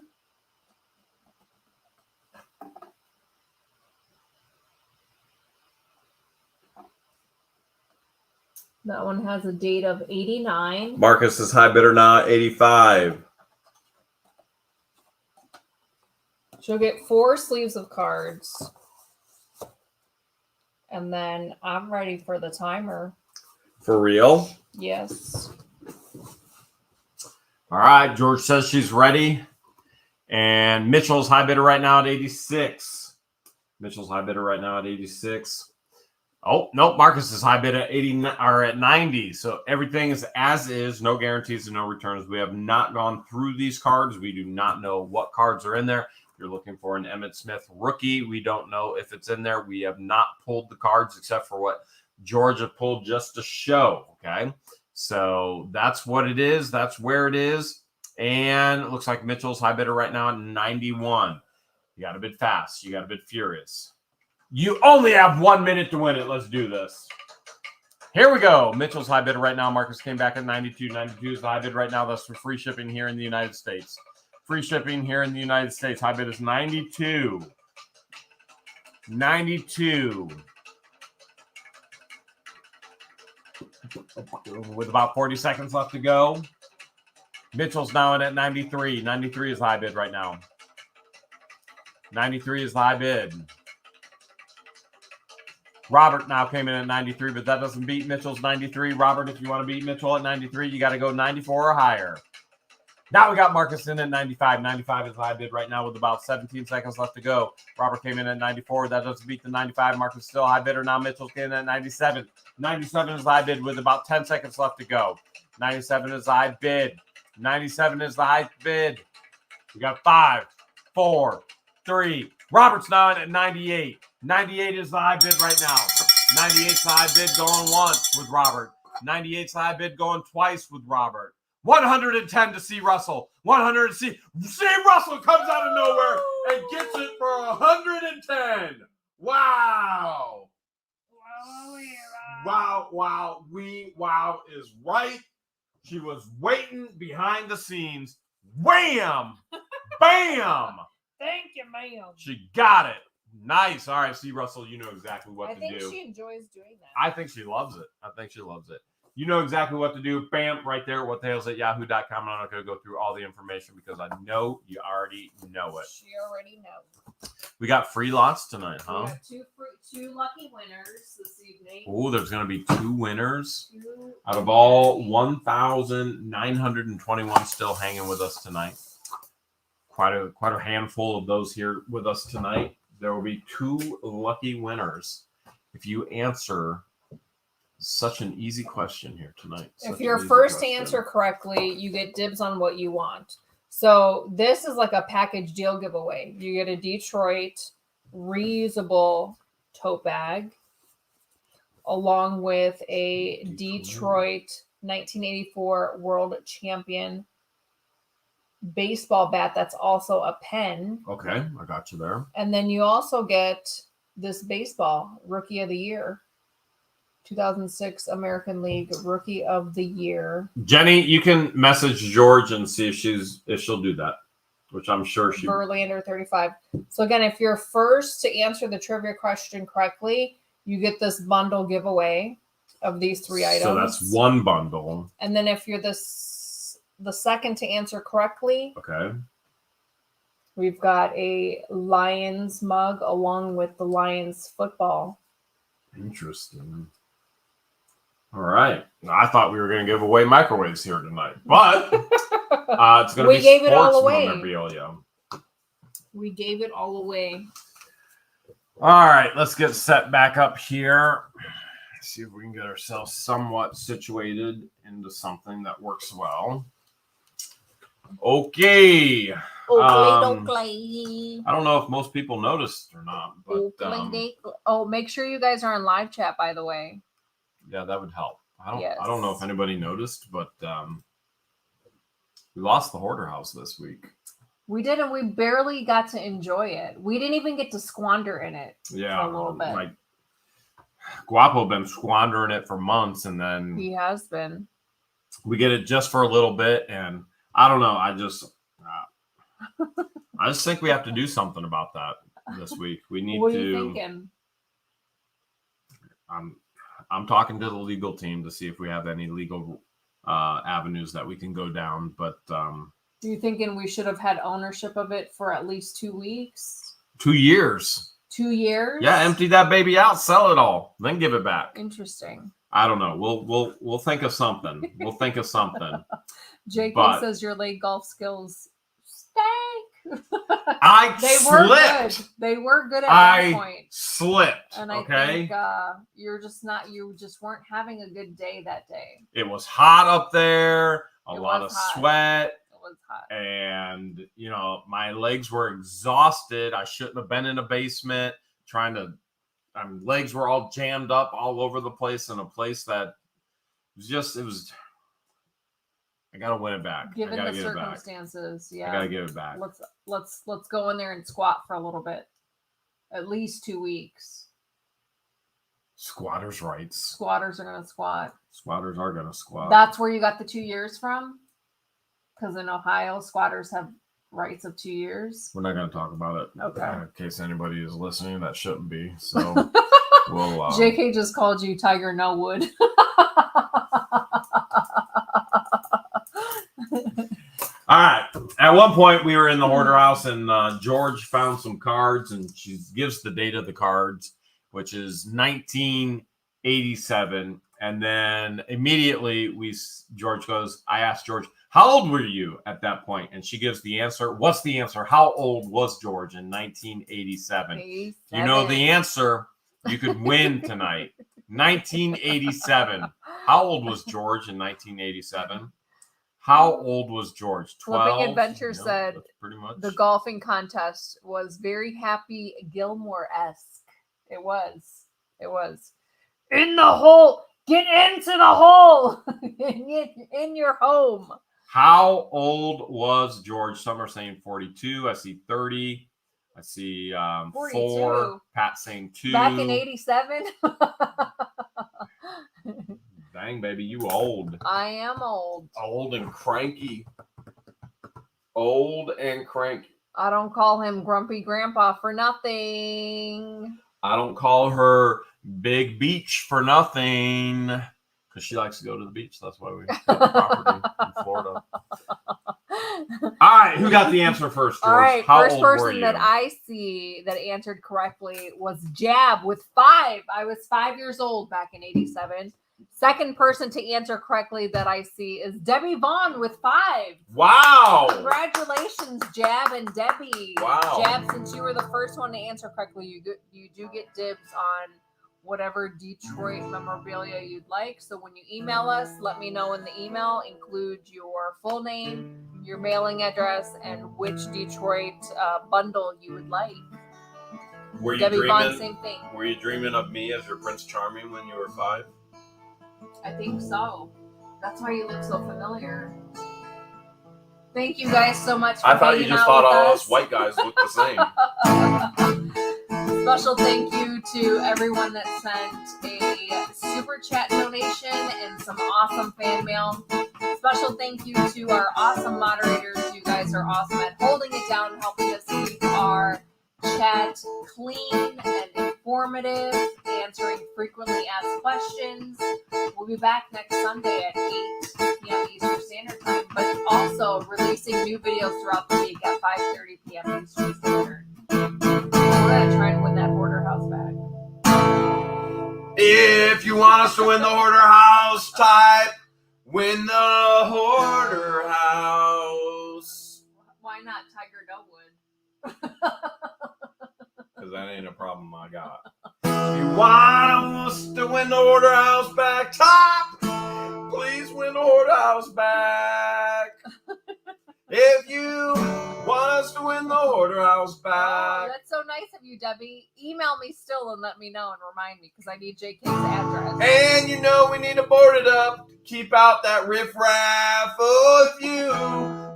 That one has a date of 89. Marcus is high bidder now at 85. She'll get 4 sleeves of cards. And then I'm ready for the timer. For real? Yes. All right, George says she's ready. And Mitchell's high bidder right now at 86. Mitchell's high bidder right now at 86. Oh, no, Marcus is high bid at 80 or at 90. So everything is as is, no guarantees and no returns. We have not gone through these cards. We do not know what cards are in there. If you're looking for an Emmitt Smith rookie, we don't know if it's in there. We have not pulled the cards except for what Georgia pulled just to show. Okay. So that's what it is. That's where it is. And it looks like Mitchell's high bidder right now at 91. You got a bit fast. You got a bit furious. You only have 1 minute to win it. Let's do this. Here we go. Mitchell's high bid right now. Marcus came back at 92. 92 is the high bid right now. That's for free shipping here in the United States. Free shipping here in the United States. High bid is 92. 92. With about 40 seconds left to go. Mitchell's now in at 93. 93 is high bid right now. 93 is the high bid. Robert now came in at 93, but that doesn't beat Mitchell's 93. Robert, if you want to beat Mitchell at 93, you got to go 94 or higher. Now we got Marcus in at 95. 95 is high bid right now with about 17 seconds left to go. Robert came in at 94. That doesn't beat the 95. Marcus still high bidder. Now Mitchell's getting at 97. 97 is high bid with about 10 seconds left to go. 97 is the high bid. 97 is the high bid. We got 5, 4, 3. Robert's now in at 98. 98 is the high bid right now. 98's the high bid going once with Robert. 98's the high bid going twice with Robert. 110 to C. Russell. 100 to C. C. Russell comes out of nowhere and gets it for 110. Wow. Wow is right. She was waiting behind the scenes. Wham! Bam! Thank you, ma'am. She got it. Nice. All right, C. Russell, you know exactly what to do. I think she enjoys doing that. I think she loves it. You know exactly what to do. Bam, right there. whatthehales@yahoo.com. I'm not going to go through all the information because I know you already know it. She already knows. We got free lots tonight, We huh? have two lucky winners this evening. Oh, there's going to be 2 winners Two out of all 1,921 still hanging with us tonight. Quite a handful of those here with us tonight. There will be 2 lucky winners if you answer such an easy question here tonight. If you're first to answer correctly, you get dibs on what you want. So this is like a package deal giveaway. You get a Detroit reusable tote bag along with a Detroit 1984 world champion baseball bat that's also a pen. Okay, I got you there. And then you also get this baseball Rookie of the Year. 2006 American League Rookie of the Year. Jenny, you can message George and see if she'll do that, which I'm sure she. Verlander 35. So again, if you're first to answer the trivia question correctly, you get this bundle giveaway of these 3 items. So that's 1 bundle. And then if you're the second to answer correctly, Okay. we've got a Lions mug along with the Lions football. Interesting. All right. I thought we were going to give away microwaves here tonight, but it's going to be gave it all sports away. memorabilia. We gave it all away. All right, let's get set back up here. See if we can get ourselves somewhat situated into something that works well. Okay. I don't know if most people noticed or not, but make sure you guys are in live chat, by the way. yeah, that would help. I Yes. don't know if anybody noticed, but we lost the hoarder house this week. We did, and we barely got to enjoy it. We didn't even get to squander in it for a little bit. Like Guapo been squandering it for months, and then He has been. we get it just for a little bit, and I don't know. I just think we have to do something about that this week. We need What are to. you thinking? I'm talking to the legal team to see if we have any legal avenues that we can go down. But Are you thinking we should have had ownership of it for at least 2 weeks? 2 years. 2 years? Yeah, empty that baby out, sell it all, then give it back. Interesting. I don't know. We'll think of something. We'll think of something. JK says your late golf skills stank. They were good. They were good at one point. Slipped. And I think you just weren't having a good day that day. It was hot up there, a lot of sweat. It was hot. And, my legs were exhausted. I shouldn't have been in a basement legs were all jammed up all over the place in a place that I got to win it back. Given the circumstances, yeah. I got to give it back. Let's go in there and squat for a little bit. At least 2 weeks. Squatters' rights. Squatters are going to squat. Squatters are going to squat. That's where you got the 2 years from? Because in Ohio, squatters have rights of 2 years. We're not going to talk about it. Okay. In case anybody is listening, that shouldn't be. So we'll. JK just called you Tiger Norwood. All right. At one point, we were in the hoarder house, and George found some cards, and she gives the date of the cards, which is 1987. And then immediately, I asked George, how old were you at that point? And she gives the answer. What's the answer? How old was George in 1987? You know the answer. You could win tonight. 1987. How old was George in 1987? How old was George? 12? Flipping Adventure said pretty much. The golfing contest was very Happy Gilmore-esque. It was. In the hole. Get into the hole. in your home. How old was George? Some are saying 42. I see 30. I see 4. Pat saying 2. Back in 87? Dang, baby, you old. I am old. Old and cranky. Old and cranky. I don't call him Grumpy Grandpa for nothing. I don't call her Big Beach for nothing. Because she likes to go to the beach. That's why we got the property in Florida. All right, who got the answer first, George? All right, How first old were person you? that I see that answered correctly was Jab with 5. I was 5 years old back in 87. Second person to answer correctly that I see is Debbie Vaughn with 5. Wow. Congratulations, Jab and Debbie. Wow. Jab, since you were the first one to answer correctly, you do get dibs on whatever Detroit memorabilia you'd like. So when you email us, let me know in the email. Include your full name, your mailing address, and which Detroit bundle you would like. Were you Debbie dreaming? Vaughn, same thing. Were you dreaming of me as your Prince Charming when you were 5? I think so. That's why you look so familiar. Thank you guys so much for I thought you just thought all us white guys looked the same. Special thank you to everyone that sent a super chat donation and some awesome fan mail. Special thank you to our awesome moderators. You guys are awesome at holding it down, helping us keep our chat clean and informative, answering frequently asked questions. We'll be back next Sunday at 8 p.m. Eastern Standard Time, but also releasing new videos throughout the week at 5:30 p.m. Eastern Standard. We're going to try and win that hoarder house back. If you want us to win the hoarder house, type win the hoarder house. Why not Tiger Dugwood? Because that ain't a problem I got. If you want us to win the hoarder house back, type please win the hoarder house back. If you want us to win the hoarder house Oh, back. that's so nice of you, Debbie. Email me still and let me know and remind me because I need JK's address. And you know we need to board it up to keep out that riffraff. Oh, if you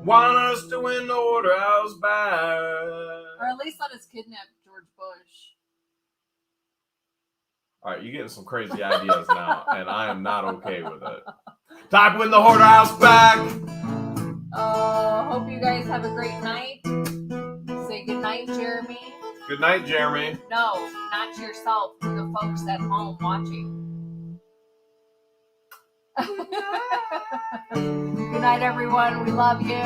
want us to win the hoarder house back. Or at least let us kidnap George Bush. All right, you're getting some crazy ideas now, and I am not okay with it. Type win the hoarder house back. Hope you guys have a great night. Say good night, Jeremy. Good night, Jeremy. No, not to yourself, to the folks at home watching. Good night, everyone. We love you.